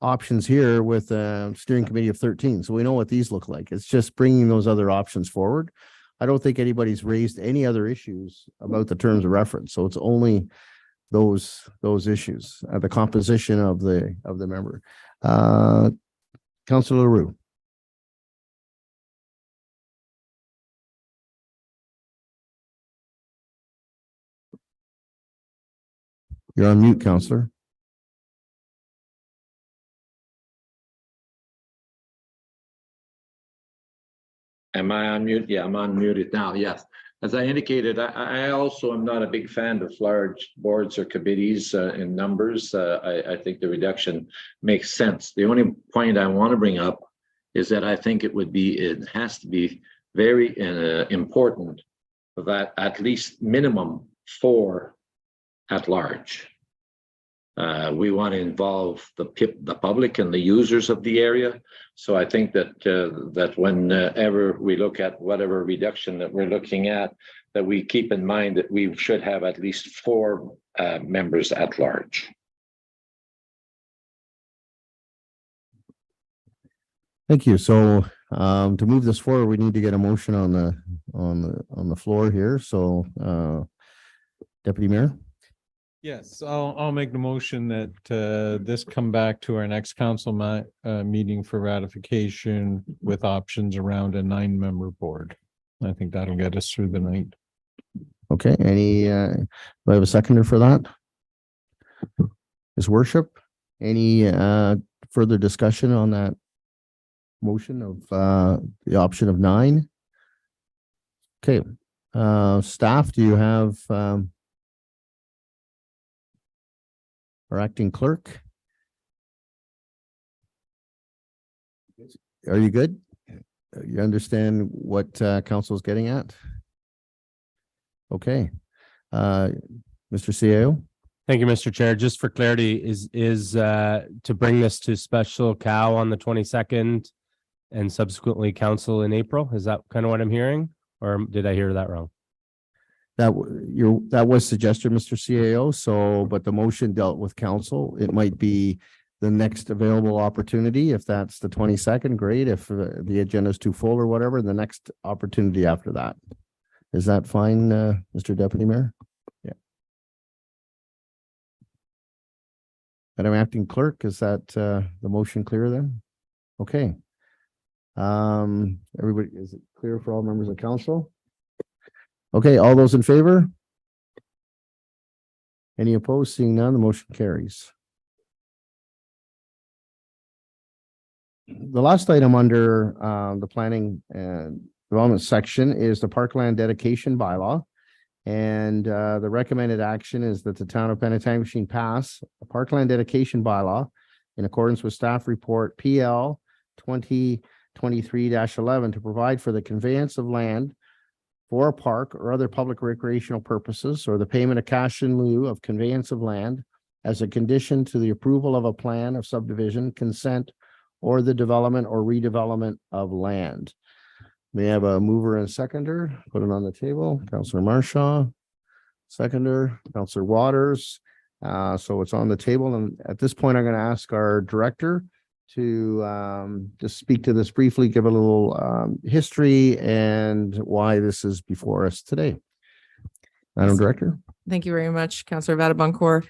options here with a steering committee of 13. So we know what these look like. It's just bringing those other options forward. I don't think anybody's raised any other issues about the terms of reference. So it's only those issues, the composition of the member. Councillor LaRue. You're on mute, Councillor. Am I on mute? Yeah, I'm unmuted now. Yes. As I indicated, I also am not a big fan of large boards or committees in numbers. I think the reduction makes sense. The only point I want to bring up is that I think it has to be very important that at least minimum 4 at large. We want to involve the public and the users of the area. So I think that whenever we look at whatever reduction that we're looking at, that we keep in mind that we should have at least 4 members at large. Thank you. So to move this forward, we need to get a motion on the floor here. So Deputy Mayor. Yes, I'll make the motion that this come back to our next council meeting for ratification with options around a 9-member board. I think that'll get us through the night. Okay, do I have a seconder for that? His Worship, any further discussion on that motion of the option of 9? Okay, staff, do you have our acting clerk? Are you good? You understand what council is getting at? Okay. Mr. CAO? Thank you, Mr. Chair. Just for clarity, is to bring this to special cow on the 22nd and subsequently council in April? Is that kind of what I'm hearing? Or did I hear that wrong? That was suggested, Mr. CAO. So, but the motion dealt with council. It might be the next available opportunity. If that's the 22nd, great. If the agenda is too full or whatever, the next opportunity after that. Is that fine, Mr. Deputy Mayor? Yeah. Madam Acting Clerk, is that the motion clear then? Okay. Everybody, is it clear for all members of council? Okay, all those in favor? Any opposed? Seeing none, the motion carries. The last item under the planning and development section is the parkland dedication bylaw. And the recommended action is that the town of Penetanguishene pass a parkland dedication bylaw in accordance with staff report PL 2023-11 to provide for the conveyance of land for a park or other public recreational purposes, or the payment of cash in lieu of conveyance of land as a condition to the approval of a plan of subdivision, consent, or the development or redevelopment of land. We have a mover and seconder. Put it on the table. Councillor Marchand, seconder, Councillor Waters. So it's on the table. And at this point, I'm going to ask our director to just speak to this briefly, give a little history and why this is before us today. Madam Director. Thank you very much, Councillor Vadabancourt.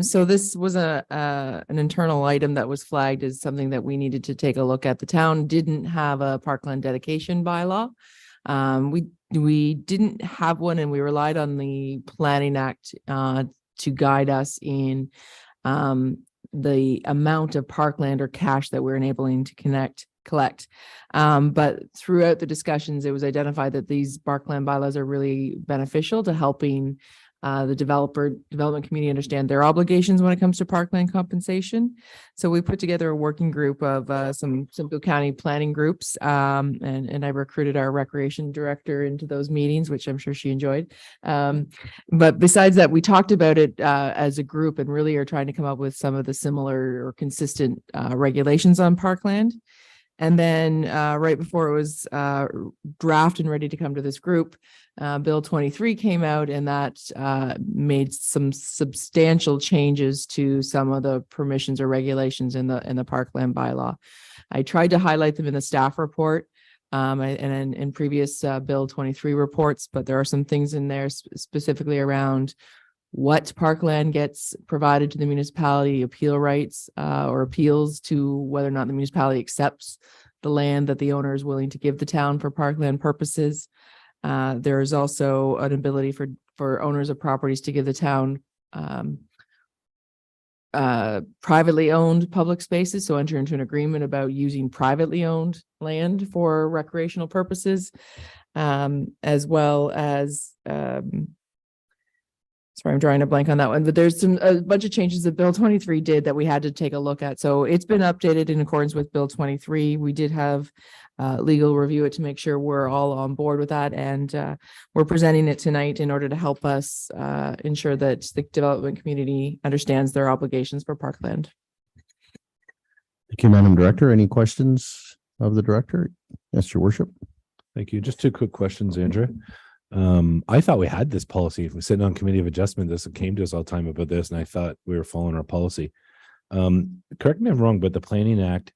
So this was an internal item that was flagged as something that we needed to take a look at. The town didn't have a parkland dedication bylaw. We didn't have one, and we relied on the Planning Act to guide us in the amount of parkland or cash that we're enabling to collect. But throughout the discussions, it was identified that these parkland bylaws are really beneficial to helping the development community understand their obligations when it comes to parkland compensation. So we put together a working group of some Simcoe County planning groups, and I recruited our recreation director into those meetings, which I'm sure she enjoyed. But besides that, we talked about it as a group and really are trying to come up with some of the similar or consistent regulations on parkland. And then right before it was drafted and ready to come to this group, Bill 23 came out, and that made some substantial changes to some of the permissions or regulations in the parkland bylaw. I tried to highlight them in the staff report and in previous Bill 23 reports, but there are some things in there specifically around what parkland gets provided to the municipality, appeal rights or appeals to whether or not the municipality accepts the land that the owner is willing to give the town for parkland purposes. There is also an ability for owners of properties to give the town privately owned public spaces, so enter into an agreement about using privately owned land for recreational purposes, as well as sorry, I'm drawing a blank on that one, but there's a bunch of changes that Bill 23 did that we had to take a look at. So it's been updated in accordance with Bill 23. We did have legal review it to make sure we're all on board with that. And we're presenting it tonight in order to help us ensure that the development community understands their obligations for parkland. Thank you, Madam Director. Any questions of the director? Yes, Your Worship. Thank you. Just two quick questions, Andrea. I thought we had this policy. If we're sitting on Committee of Adjustment, this came to us all the time about this, and I thought we were following our policy. Correct me if I'm wrong, but the Planning Act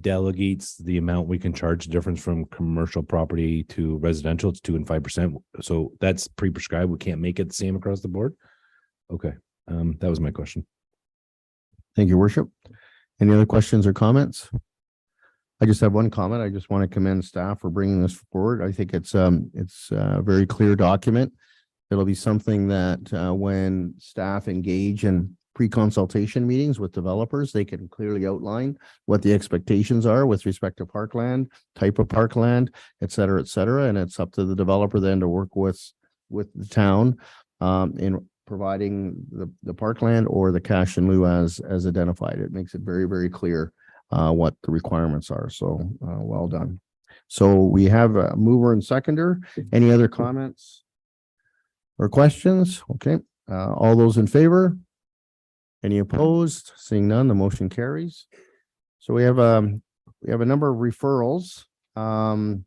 delegates the amount we can charge the difference from commercial property to residential. It's 2% and 5%. So that's pre-prescribed. We can't make it the same across the board. Okay. That was my question. Thank you, Your Worship. Any other questions or comments? I just have one comment. I just want to commend staff for bringing this forward. I think it's a very clear document. It'll be something that when staff engage in pre-consultation meetings with developers, they can clearly outline what the expectations are with respect to parkland, type of parkland, et cetera, et cetera. And it's up to the developer then to work with the town in providing the parkland or the cash in lieu as identified. It makes it very, very clear what the requirements are. So well done. So we have a mover and seconder. Any other comments or questions? Okay. All those in favor? Any opposed? Seeing none, the motion carries. So we have a number of referrals. The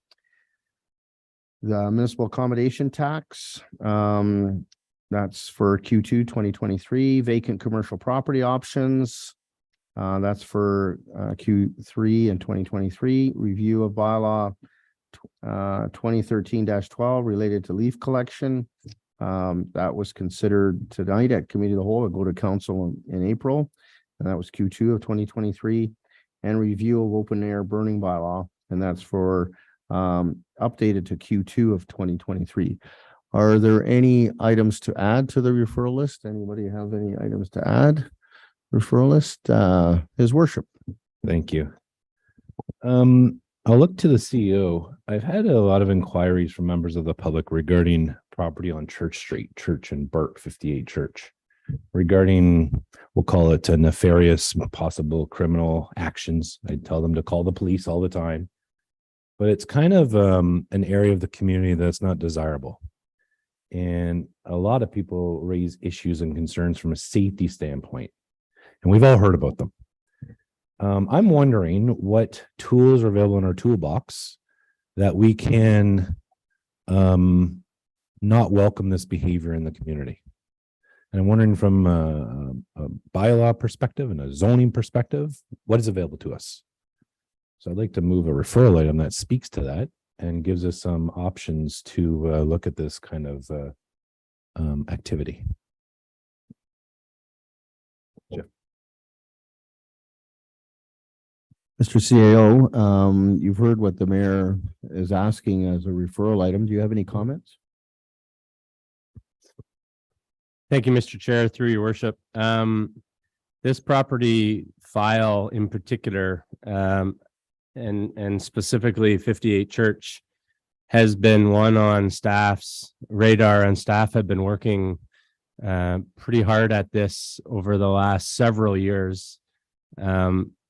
municipal accommodation tax, that's for Q2 2023. Vacant commercial property options, that's for Q3 and 2023. Review of bylaw 2013-12 related to leaf collection. That was considered tonight at committee of the whole. It'll go to council in April, and that was Q2 of 2023. And review of open air burning bylaw, and that's for updated to Q2 of 2023. Are there any items to add to the referral list? Anybody have any items to add? Referral list, His Worship. Thank you. I'll look to the CEO. I've had a lot of inquiries from members of the public regarding property on Church Street, Church and Burke, 58 Church, regarding, we'll call it a nefarious, possible criminal actions. I tell them to call the police all the time, but it's kind of an area of the community that's not desirable. And a lot of people raise issues and concerns from a safety standpoint, and we've all heard about them. I'm wondering what tools are available in our toolbox that we can not welcome this behavior in the community. And I'm wondering from a bylaw perspective and a zoning perspective, what is available to us? So I'd like to move a referral item that speaks to that and gives us some options to look at this kind of activity. Jeff. Mr. CAO, you've heard what the mayor is asking as a referral item. Do you have any comments? Thank you, Mr. Chair, through your worship. This property file in particular, and specifically 58 Church has been one on staff's radar, and staff have been working pretty hard at this over the last several years,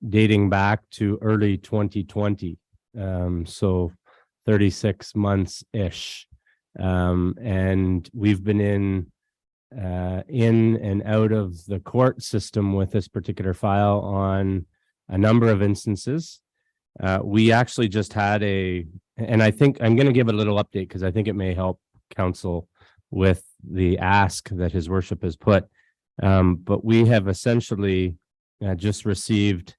dating back to early 2020. So 36 months-ish. And we've been in and out of the court system with this particular file on a number of instances. We actually just had and I think I'm going to give a little update because I think it may help council with the ask that his worship has put. But we have essentially just received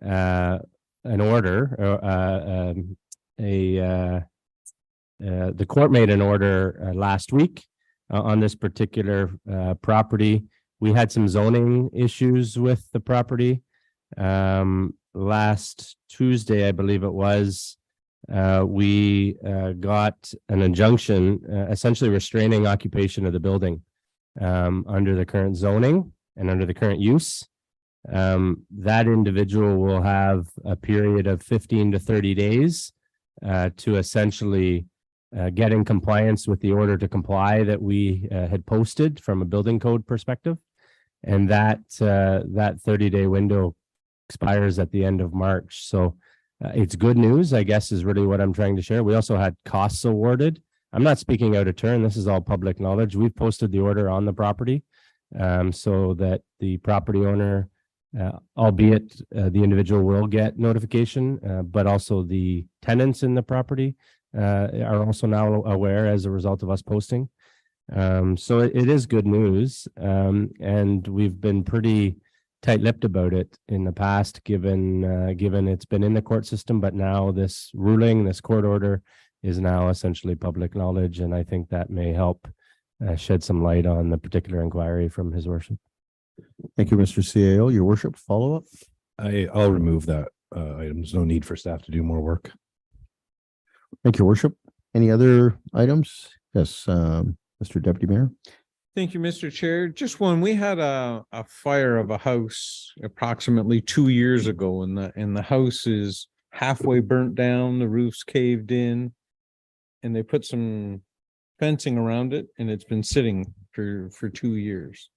an order, the court made an order last week on this particular property. We had some zoning issues with the property. Last Tuesday, I believe it was, we got an injunction essentially restraining occupation of the building under the current zoning and under the current use. That individual will have a period of 15 to 30 days to essentially get in compliance with the order to comply that we had posted from a building code perspective. And that 30-day window expires at the end of March. So it's good news, I guess, is really what I'm trying to share. We also had costs awarded. I'm not speaking out of turn. This is all public knowledge. We've posted the order on the property so that the property owner, albeit the individual will get notification, but also the tenants in the property are also now aware as a result of us posting. So it is good news. And we've been pretty tight-lipped about it in the past, given it's been in the court system, but now this ruling, this court order is now essentially public knowledge. And I think that may help shed some light on the particular inquiry from his worship. Thank you, Mr. CAO. Your worship, follow-up? I'll remove that item. There's no need for staff to do more work. Thank you, worship. Any other items? Yes, Mr. Deputy Mayor. Thank you, Mr. Chair. Just when we had a fire of a house approximately 2 years ago, and the house is halfway burnt down, the roof's caved in, and they put some fencing around it, and it's been sitting for 2 years.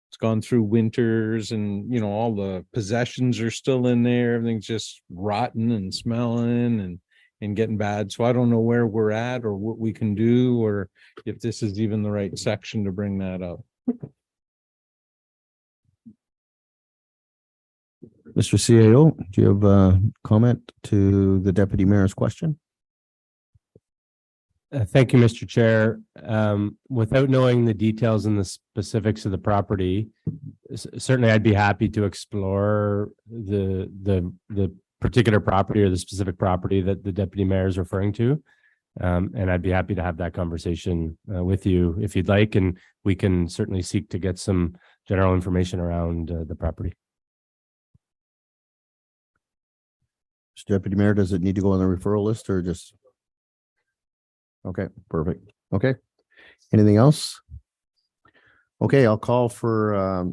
It's gone through winters, and all the possessions are still in there. Everything's just rotten and smelling and getting bad. So I don't know where we're at or what we can do, or if this is even the right section to bring that up. Mr. CAO, do you have a comment to the Deputy Mayor's question? Thank you, Mr. Chair. Without knowing the details and the specifics of the property, certainly I'd be happy to explore the particular property or the specific property that the Deputy Mayor is referring to. And I'd be happy to have that conversation with you if you'd like, and we can certainly seek to get some general information around the property. Mr. Deputy Mayor, does it need to go on the referral list or just? Okay, perfect. Okay. Anything else? Okay, I'll call for a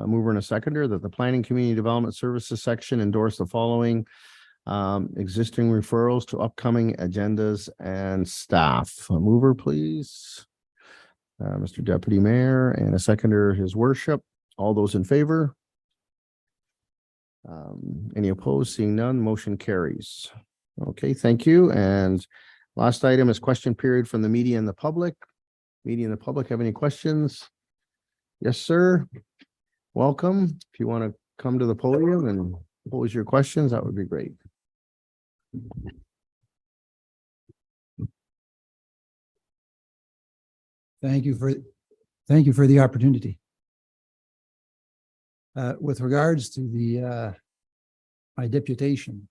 mover and a seconder that the Planning Community Development Services section endorse the following existing referrals to upcoming agendas and staff. A mover, please. Mr. Deputy Mayor, and a seconder, his worship. All those in favor? Any opposed? Seeing none, motion carries. Okay, thank you. And last item is question period from the media and the public. Media and the public have any questions? Yes, sir. Welcome. If you want to come to the podium and pose your questions, that would be great. Thank you for the opportunity. With regards to my deputation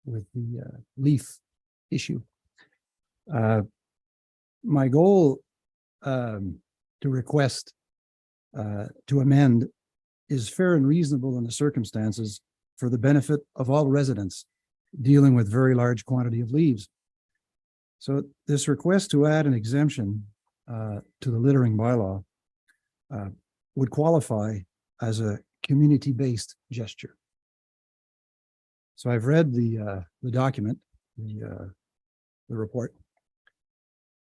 with the leaf issue, my goal to request to amend is fair and reasonable in the circumstances for the benefit of all residents dealing with very large quantity of leaves. So this request to add an exemption to the littering bylaw would qualify as a community-based gesture. So I've read the document, the report.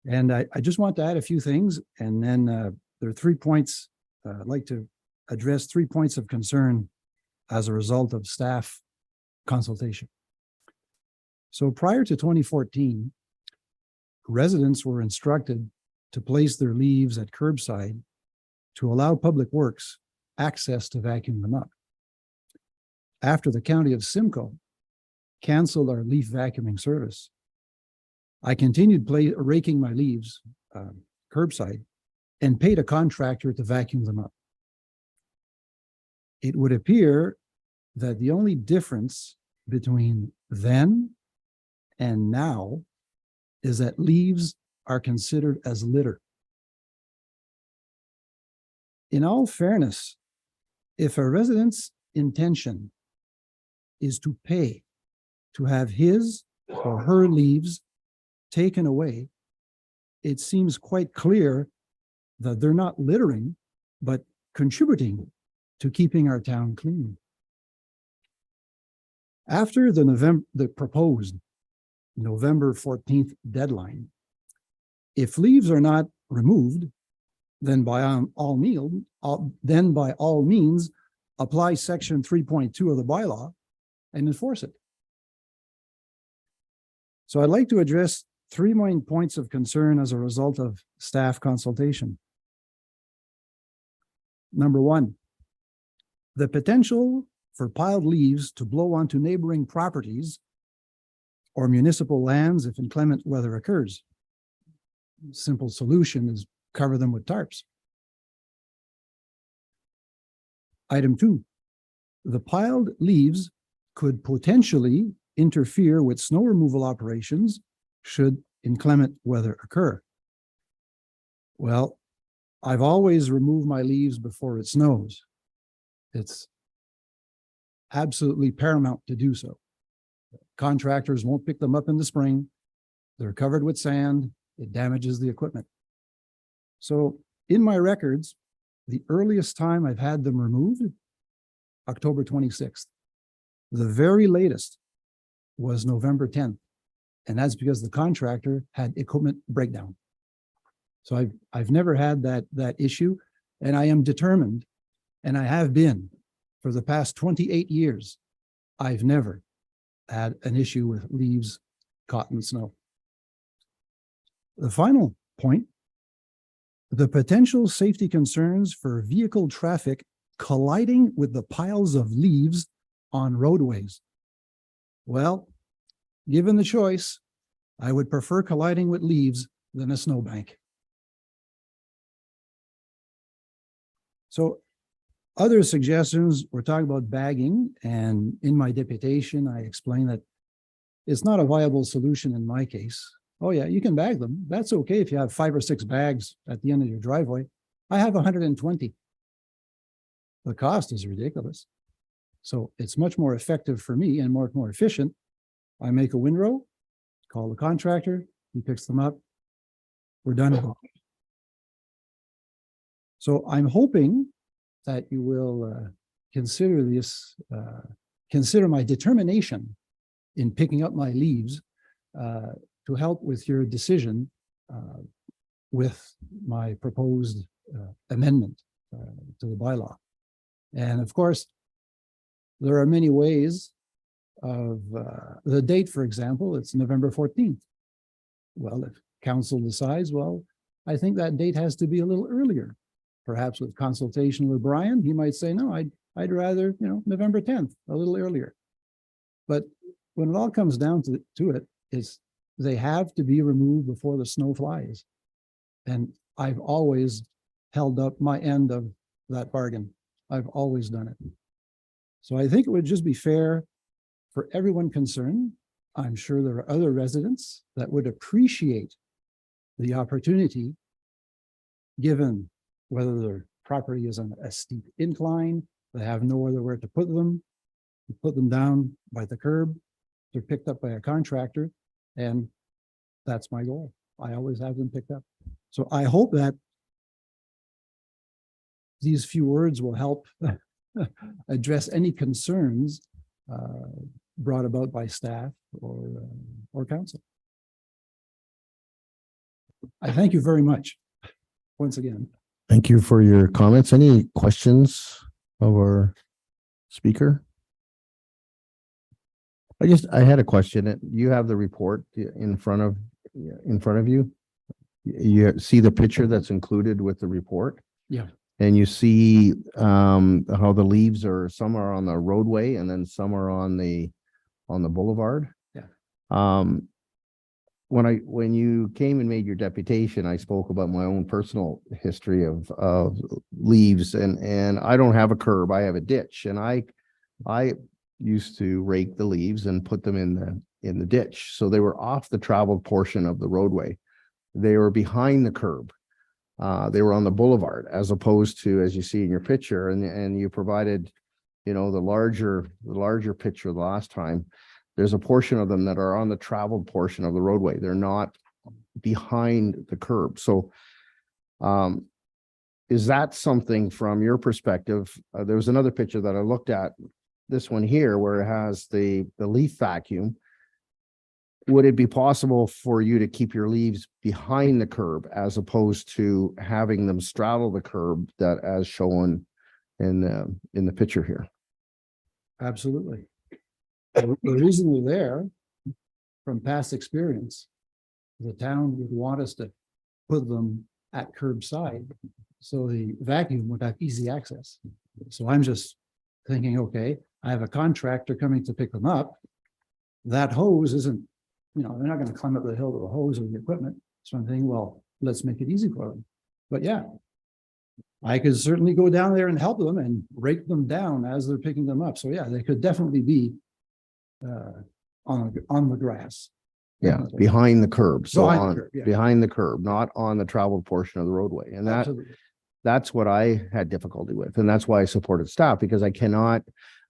And I just want to add a few things, and then there are 3 points. I'd like to address 3 points of concern as a result of staff consultation. So prior to 2014, residents were instructed to place their leaves at curbside to allow Public Works access to vacuum them up. After the county of Simcoe canceled our leaf vacuuming service, I continued raking my leaves curbside and paid a contractor to vacuum them up. It would appear that the only difference between then and now is that leaves are considered as litter. In all fairness, if a resident's intention is to pay to have his or her leaves taken away, it seems quite clear that they're not littering, but contributing to keeping our town clean. After the proposed November 14th deadline, if leaves are not removed, then by all means, apply section 3.2 of the bylaw and enforce it. So I'd like to address 3 main points of concern as a result of staff consultation. Number 1, the potential for piled leaves to blow onto neighboring properties or municipal lands if inclement weather occurs. Simple solution is cover them with tarps. Item 2, the piled leaves could potentially interfere with snow removal operations should inclement weather occur. Well, I've always removed my leaves before it snows. It's absolutely paramount to do so. Contractors won't pick them up in the spring. They're covered with sand. It damages the equipment. So in my records, the earliest time I've had them removed, October 26th. The very latest was November 10th. And that's because the contractor had equipment breakdown. So I've never had that issue, and I am determined, and I have been for the past 28 years. I've never had an issue with leaves caught in the snow. The final point, the potential safety concerns for vehicle traffic colliding with the piles of leaves on roadways. Well, given the choice, I would prefer colliding with leaves than a snowbank. So other suggestions, we're talking about bagging, and in my deputation, I explained that it's not a viable solution in my case. Oh yeah, you can bag them. That's okay if you have 5 or 6 bags at the end of your driveway. I have 120. The cost is ridiculous. So it's much more effective for me and more efficient. I make a windrow, call the contractor, he picks them up. We're done. So I'm hoping that you will consider this, consider my determination in picking up my leaves to help with your decision with my proposed amendment to the bylaw. And of course, there are many ways of the date, for example, it's November 14th. Well, if council decides, well, I think that date has to be a little earlier. Perhaps with consultation with Brian, he might say, no, I'd rather, November 10th, a little earlier. But when it all comes down to it, is they have to be removed before the snow flies. And I've always held up my end of that bargain. I've always done it. So I think it would just be fair for everyone concerned. I'm sure there are other residents that would appreciate the opportunity, given whether their property is on a steep incline, they have nowhere to put them, You put them down by the curb, they're picked up by a contractor, and that's my goal. I always have them picked up. So I hope that these few words will help address any concerns brought about by staff or council. I thank you very much once again. Thank you for your comments. Any questions of our speaker? I had a question. You have the report in front of you. You see the picture that's included with the report? Yeah. And you see how the leaves are, some are on the roadway and then some are on the boulevard. Yeah. When you came and made your deputation, I spoke about my own personal history of leaves, and I don't have a curb, I have a ditch, and I used to rake the leaves and put them in the ditch. So they were off the traveled portion of the roadway. They were behind the curb. They were on the boulevard, as opposed to, as you see in your picture, and you provided, the larger picture the last time. There's a portion of them that are on the traveled portion of the roadway. They're not behind the curb. So is that something from your perspective? There was another picture that I looked at, this one here, where it has the leaf vacuum. Would it be possible for you to keep your leaves behind the curb as opposed to having them straddle the curb, that as shown in the picture here? Absolutely. The reason we're there, from past experience, the town would want us to put them at curbside, so the vacuum would have easy access. So I'm just thinking, okay, I have a contractor coming to pick them up. That hose isn't, they're not going to climb up the hill with a hose or the equipment. So I'm thinking, well, let's make it easy for them. But yeah, I could certainly go down there and help them and rake them down as they're picking them up. So yeah, they could definitely be on the grass. Yeah, Definitely. behind the curb. So Behind the on curb, yeah. behind the curb, not on the traveled portion of the roadway. And Absolutely. that's what I had difficulty with. And that's why I supported staff, because I cannot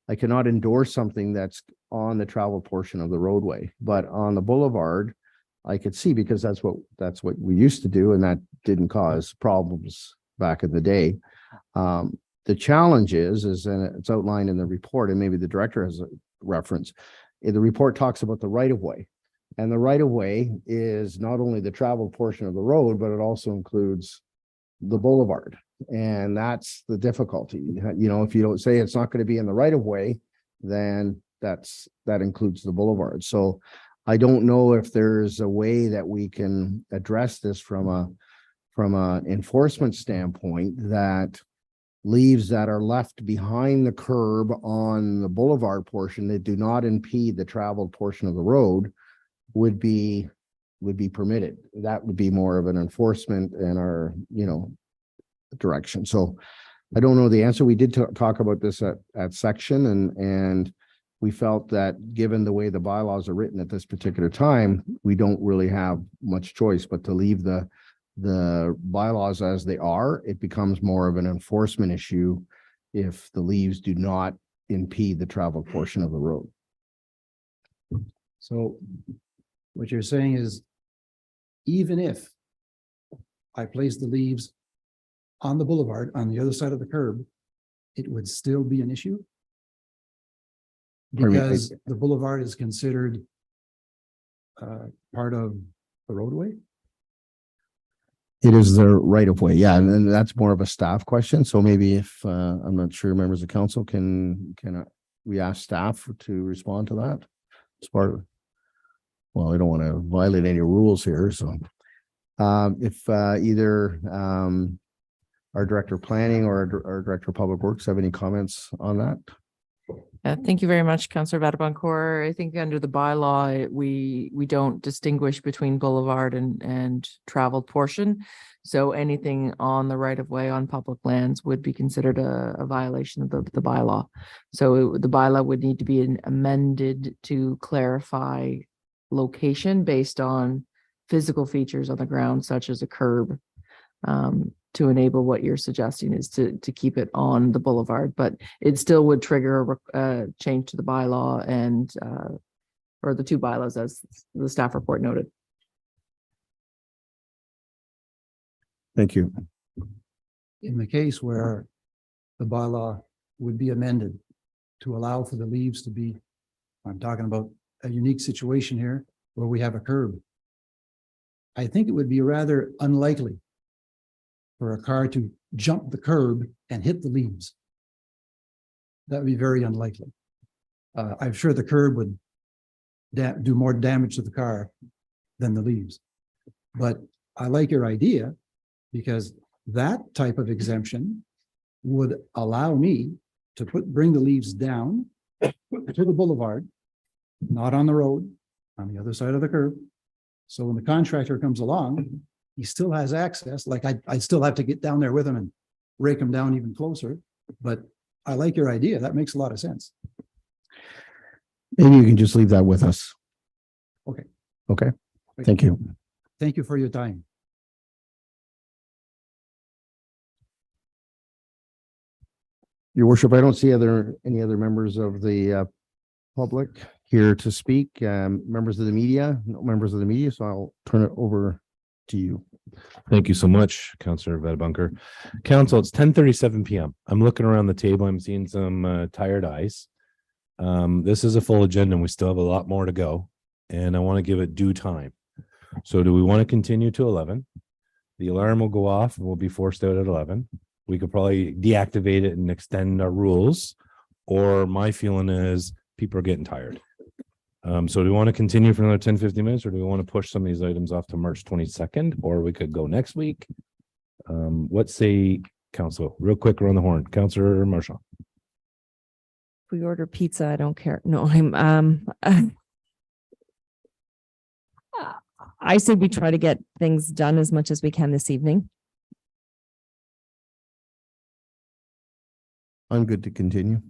endorse something that's on the traveled portion of the roadway, but on the boulevard, I could see, because that's what we used to do, and that didn't cause problems back in the day. The challenge is, and it's outlined in the report, and maybe the director has a reference. The report talks about the right of way, and the right of way is not only the traveled portion of the road, but it also includes the boulevard. And that's the difficulty. If you don't say it's not going to be in the right of way, then that includes the boulevard. So I don't know if there's a way that we can address this from a enforcement standpoint, that leaves that are left behind the curb on the boulevard portion that do not impede the traveled portion of the road would be permitted. That would be more of an enforcement in our, direction. So I don't know the answer. We did talk about this at section, and we felt that given the way the bylaws are written at this particular time, we don't really have much choice but to leave the bylaws as they are. It becomes more of an enforcement issue if the leaves do not impede the travel portion of the road. So what you're saying is, even if I place the leaves on the boulevard on the other side of the curb, it would still be an issue? Because the boulevard is considered part of the roadway? It is the right of way. Yeah. And then that's more of a staff question. So maybe if I'm not sure members of council can we ask staff to respond to that as part of, well, I don't want to violate any rules here. So if either our director of planning or our director of public works have any comments on that? Thank you very much, Councillor Vatabancourt. I think under the bylaw, we don't distinguish between boulevard and traveled portion. So anything on the right of way on public lands would be considered a violation of the bylaw. So the bylaw would need to be amended to clarify location based on physical features on the ground, such as a curb. to enable what you're suggesting is to keep it on the boulevard, but it still would trigger a change to the bylaw and or the two bylaws as the staff report noted. Thank you. In the case where the bylaw would be amended to allow for the leaves to be, I'm talking about a unique situation here where we have a curb. I think it would be rather unlikely for a car to jump the curb and hit the leaves. That would be very unlikely. I'm sure the curb would do more damage to the car than the leaves. But I like your idea because that type of exemption would allow me to bring the leaves down to the boulevard, not on the road, on the other side of the curb. So when the contractor comes along, he still has access. Like I still have to get down there with him and rake him down even closer. But I like your idea. That makes a lot of sense. Maybe you can just leave that with us. Okay. Okay. Thank you. Thank you for your time. Your worship, I don't see any other members of the public here to speak. Members of the media, no members of the media, so I'll turn it over to you. Thank you so much, Councillor Vedabunker. Council, it's 10:37 p.m. I'm looking around the table. I'm seeing some tired eyes. This is a full agenda and we still have a lot more to go. And I want to give it due time. So do we want to continue to 11? The alarm will go off and we'll be forced out at 11. We could probably deactivate it and extend our rules. Or my feeling is people are getting tired. So do we want to continue for another 10, 15 minutes, or do we want to push some of these items off to March 22nd, or we could go next week? What say council? Real quick around the horn. Councillor Marchand. If we order pizza, I don't care. No, I say we try to get things done as much as we can this evening. I'm good to continue.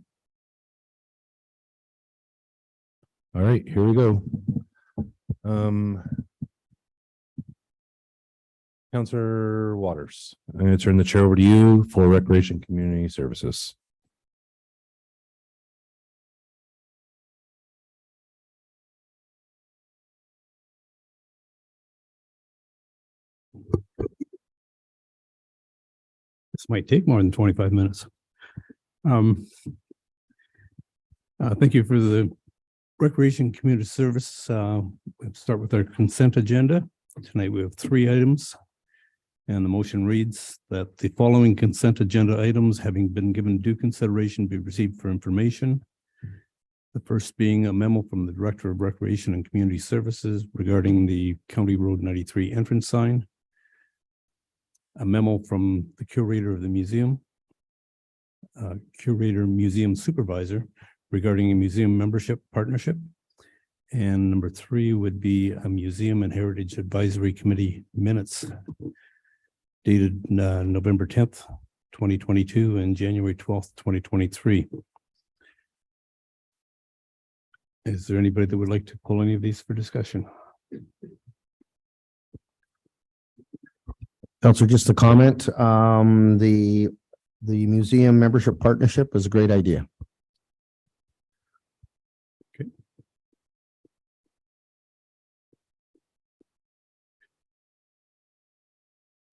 All right, here we go. Councillor Waters, I'm going to turn the chair over to you for Recreation Community Services. This might take more than 25 minutes. Thank you for the Recreation Community Service. We'll start with our consent agenda. Tonight we have 3 items. And the motion reads that the following consent agenda items, having been given due consideration, be received for information. The first being a memo from the Director of Recreation and Community Services regarding the County Road 93 entrance sign. A memo from the curator of the museum, curator museum supervisor regarding a museum membership partnership. And number 3 would be a Museum and Heritage Advisory Committee minutes dated November 10th, 2022 and January 12th, 2023. Is there anybody that would like to pull any of these for discussion? Councillor, just a comment. The museum membership partnership is a great idea.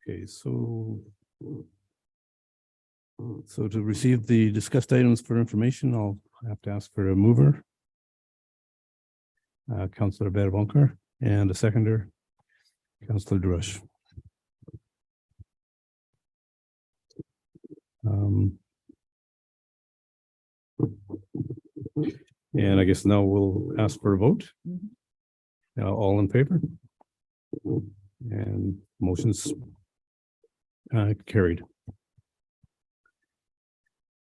Okay, so to receive the discussed items for information, I'll have to ask for a mover. Councillor Vedabunker, and a seconder, Councillor Drush. And I guess now we'll ask for a vote. All in favor? And motions carried.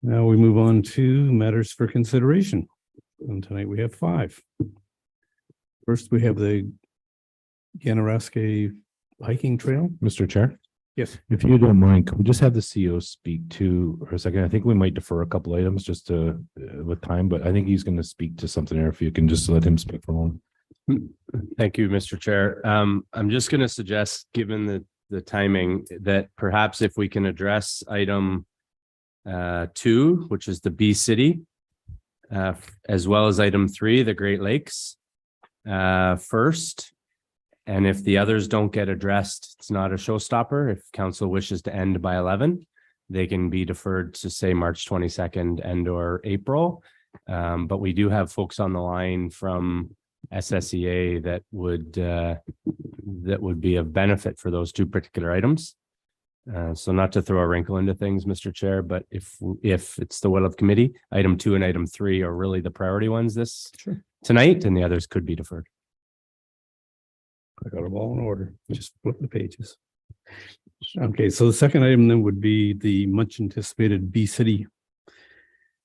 Now we move on to matters for consideration. And tonight we have 5. First, we have the Ganaraske hiking trail. Mr. Chair? Yes. If you don't mind, could we just have the CEO speak to for a second? I think we might defer a couple items just to with time, but I think he's going to speak to something there. If you can just let him speak for a moment. Thank you, Mr. Chair. I'm just going to suggest, given the timing, that perhaps if we can address item 2, which is the B City, as well as item 3, the Great Lakes, first. And if the others don't get addressed, it's not a showstopper. If council wishes to end by 11, they can be deferred to say March 22nd and or April. But we do have folks on the line from SSEA that would be of benefit for those 2 particular items. So not to throw a wrinkle into things, Mr. Chair, but if it's the will of committee, item 2 and item 3 are really the priority ones tonight, and the others could be deferred. I got them all in order. Just flip the pages. Okay, so the second item then would be the much anticipated B City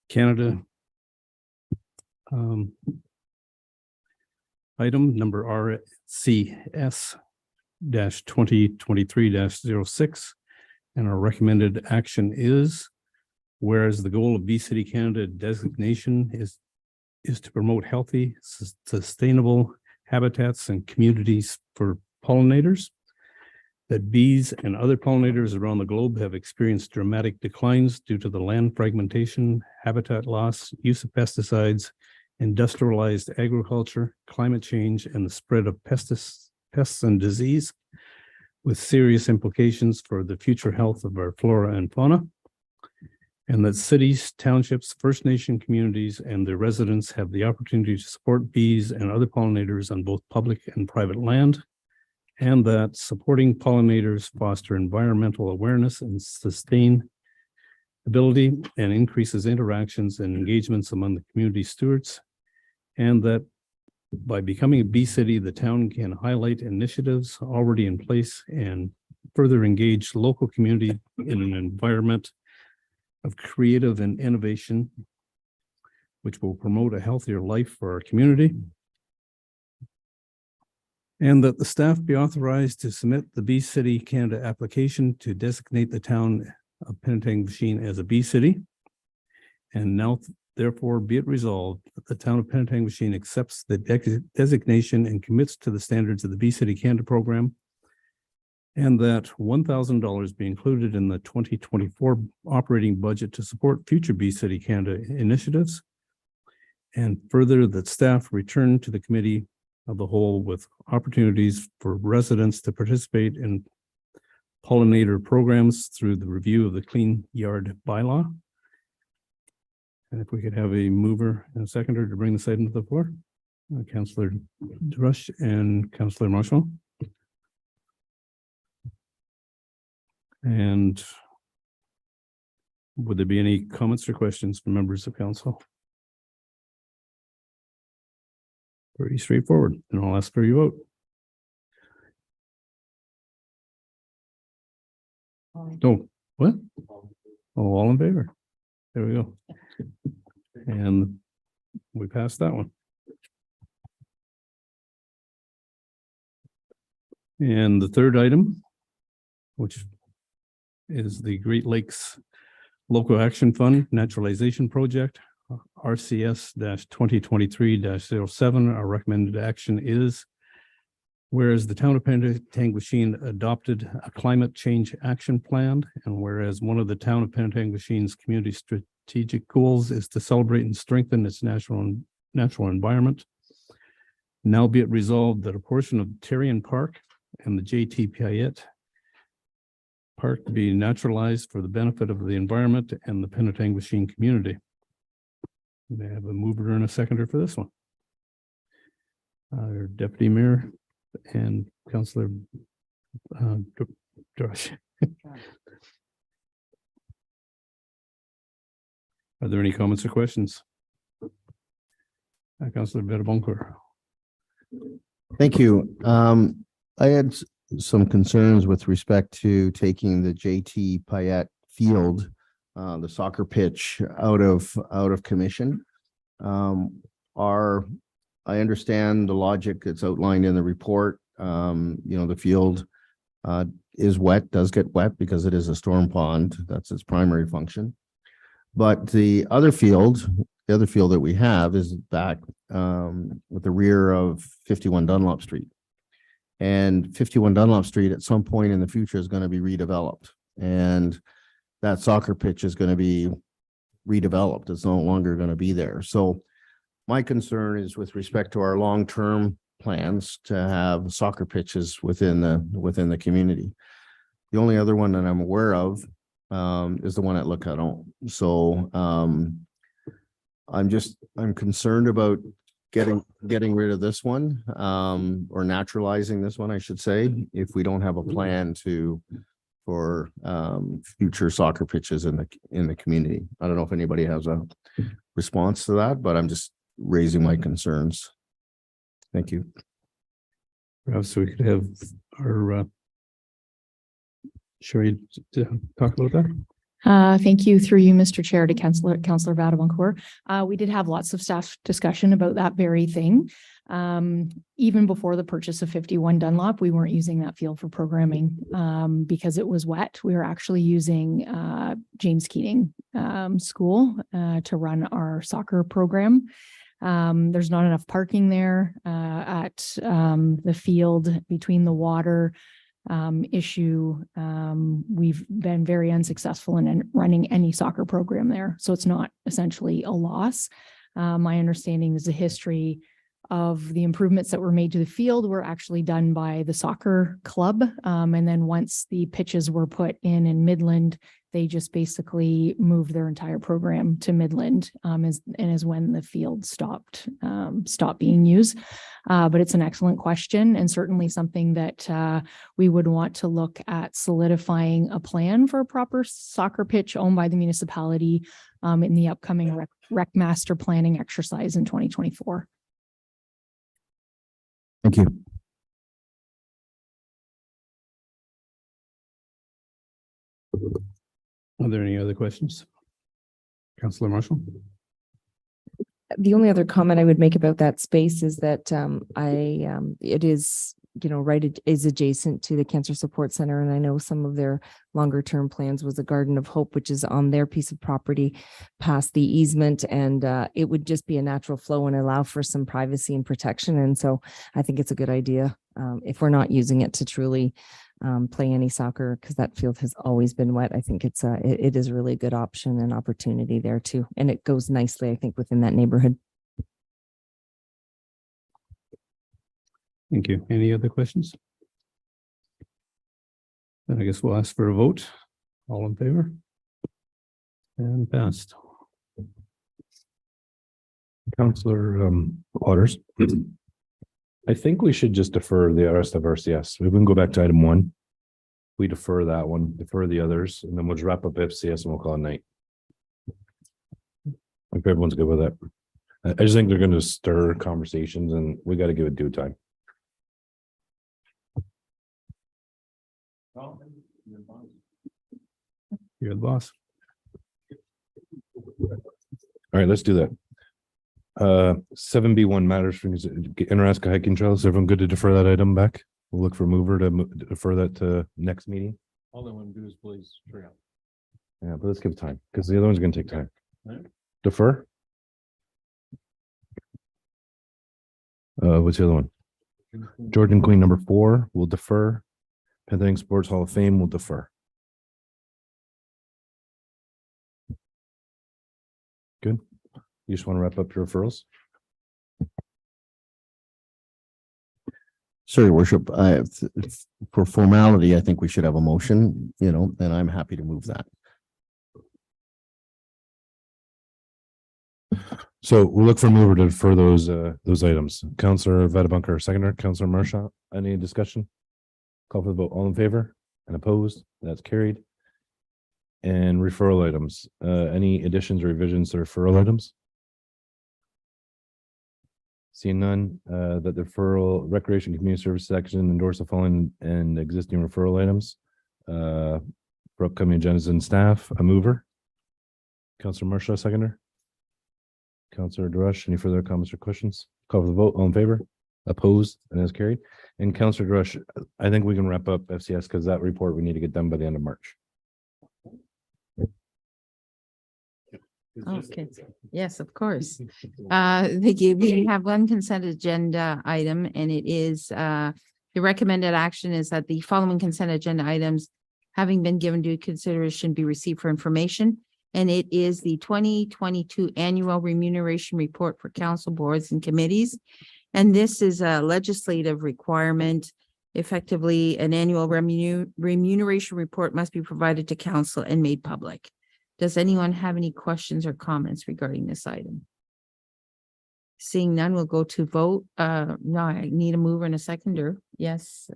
Canada item number RCS 2023-06. And our recommended action is, whereas the goal of B City Canada designation is to promote healthy, sustainable habitats and communities for pollinators, that bees and other pollinators around the globe have experienced dramatic declines due to the land fragmentation, habitat loss, use of pesticides, industrialized agriculture, climate change, and the spread of pests and disease, with serious implications for the future health of our flora and fauna. And that cities, townships, First Nation communities, and their residents have the opportunity to support bees and other pollinators on both public and private land. And that supporting pollinators foster environmental awareness and sustainability and increases interactions and engagements among the community stewards. And that by becoming a bee city, the town can highlight initiatives already in place and further engage local community in an environment of creative and innovation, which will promote a healthier life for our community. And that the staff be authorized to submit the Bee City Canada application to designate the town of Penetanguishene as a bee city. And now therefore be it resolved that the town of Penetanguishene accepts the designation and commits to the standards of the Bee City Canada program, and that $1,000 be included in the 2024 operating budget to support future Bee City Canada initiatives. And further, that staff return to the committee of the whole with opportunities for residents to participate in pollinator programs through the review of the Clean Yard bylaw. And if we could have a mover and a seconder to bring this item to the floor, Councillor Drush and Councillor Marshall. And would there be any comments or questions from members of council? Pretty straightforward, and I'll ask for your vote. Oh, what? Oh, all in favor? There we go. And we passed that one. And the third item, which is the Great Lakes Local Action Fund Naturalization Project, RCS 2023-07. Our recommended action is, whereas the town of Penetanguishene adopted a climate change action plan, and whereas one of the town of Penetanguishene's community strategic goals is to celebrate and strengthen its natural environment. Now be it resolved that a portion of Terrian Park and the J.T. Piaget Park be naturalized for the benefit of the environment and the Penetanguishene community. May I have a mover and a seconder for this one? Our Deputy Mayor and Councillor Josh. Are there any comments or questions? Councillor Berboncor. Thank you. I had some concerns with respect to taking the JT Piaget Field, the soccer pitch, out of commission. I understand the logic that's outlined in the report. The field is wet, does get wet because it is a storm pond. That's its primary function. But the other field that we have is back with the rear of 51 Dunlop Street. And 51 Dunlop Street at some point in the future is going to be redeveloped. And that soccer pitch is going to be redeveloped. It's no longer going to be there. So my concern is with respect to our long-term plans to have soccer pitches within the community. The only other one that I'm aware of is the one at Le Caron. So I'm concerned about getting rid of this one, or naturalizing this one, I should say, if we don't have a plan for future soccer pitches in the community. I don't know if anybody has a response to that, but I'm just raising my concerns. Thank you. Perhaps we could have our Sherry to talk about that. Thank you through you, Mr. Chair, to Councillor Vadaboncourt. We did have lots of staff discussion about that very thing. Even before the purchase of 51 Dunlop, we weren't using that field for programming because it was wet. We were actually using James Keating School to run our soccer program. There's not enough parking there at the field between the water issue. We've been very unsuccessful in running any soccer program there. So it's not essentially a loss. My understanding is the history of the improvements that were made to the field were actually done by the soccer club. And then once the pitches were put in Midland, they just basically moved their entire program to Midland, is when the field stopped being used. But it's an excellent question and certainly something that we would want to look at solidifying a plan for a proper soccer pitch owned by the municipality in the upcoming rec master planning exercise in 2024. Thank you. Are there any other questions? Councillor Marshall? The only other comment I would make about that space is that it is, it is adjacent to the Cancer Support Center. And I know some of their longer term plans was a Garden of Hope, which is on their piece of property past the easement. And it would just be a natural flow and allow for some privacy and protection. And so I think it's a good idea if we're not using it to truly play any soccer, because that field has always been wet. I think it is a really good option and opportunity there too. And it goes nicely, I think, within that neighborhood. Thank you. Any other questions? Then I guess we'll ask for a vote. All in favor? And passed. Councillor Waters. I think we should just defer the rest of RCS. We can go back to item 1. We defer that one, defer the others, and then we'll just wrap up FCS and we'll call it night. If everyone's good with that. I just think they're going to stir conversations and we got to give it due time. You're the boss. All right, let's do that. 7B1 matters for Inner-Alaska hiking trails. Everyone good to defer that item back? We'll look for a mover to defer that to next meeting. All I want to do is please trail. Yeah, but let's give time because the other one's going to take time. Right. Defer. What's the other one? Jordan Queen number 4 will defer. Pennsylvania Sports Hall of Fame will defer. Good. You just want to wrap up your referrals? Sorry, Worship, for formality, I think we should have a motion, and I'm happy to move that. So we'll look for a mover to defer those items. Councillor Vadaboncourt, seconder. Councillor Marchand, any discussion? Call for the vote. All in favor and opposed? That's carried. And referral items. Any additions or revisions to referral items? Seeing none, that the referral recreation community service section endorse the following and existing referral items for upcoming agendas and staff. A mover. Councillor Marshall, seconder. Councillor Durush, any further comments or questions? Call for the vote. All in favor? Opposed? And as carried. And Councillor Durush, I think we can wrap up FCS because that report we need to get done by the end of March. Okay, yes, of course. We have one consent agenda item and it is The recommended action is that the following consent agenda items, having been given due consideration, be received for information. And it is the 2022 annual remuneration report for council boards and committees. And this is a legislative requirement. Effectively, an annual remuneration report must be provided to council and made public. Does anyone have any questions or comments regarding this item? Seeing none, we'll go to vote. No, I need a mover and a seconder. Yes,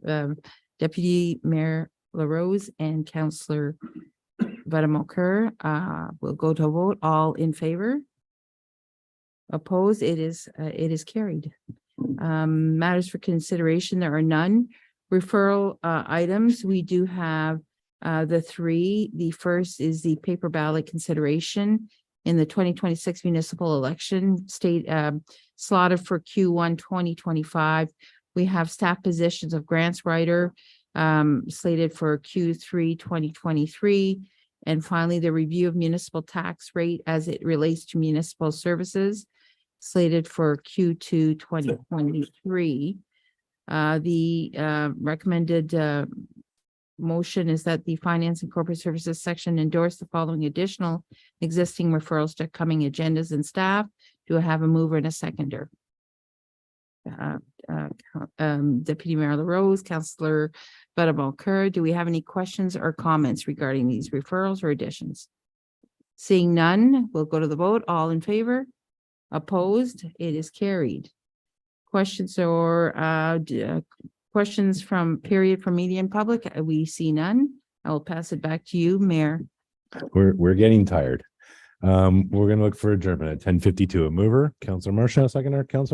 Deputy Mayor LaRose and Councillor Vademokar, will go to a vote. All in favor? Opposed? It is carried. Matters for consideration, there are none. Referral items, we do have the three. The first is the paper ballot consideration in the 2026 municipal election state slotted for Q1 2025. We have staff positions of grants writer slated for Q3 2023. And finally, the review of municipal tax rate as it relates to municipal services slated for Q2 2023. The recommended motion is that the Finance and Corporate Services section endorse the following additional existing referrals to coming agendas and staff. Do I have a mover and a seconder? Deputy Mayor LaRose, Councillor Vademokar, do we have any questions or comments regarding these referrals or additions? Seeing none, we'll go to the vote. All in favor? Opposed? It is carried. Questions or questions from media and public? We see none. I will pass it back to you, Mayor. We're getting tired. We're gonna look for adjournment at 10:52. A mover, Councillor Marchand, seconder, Councillor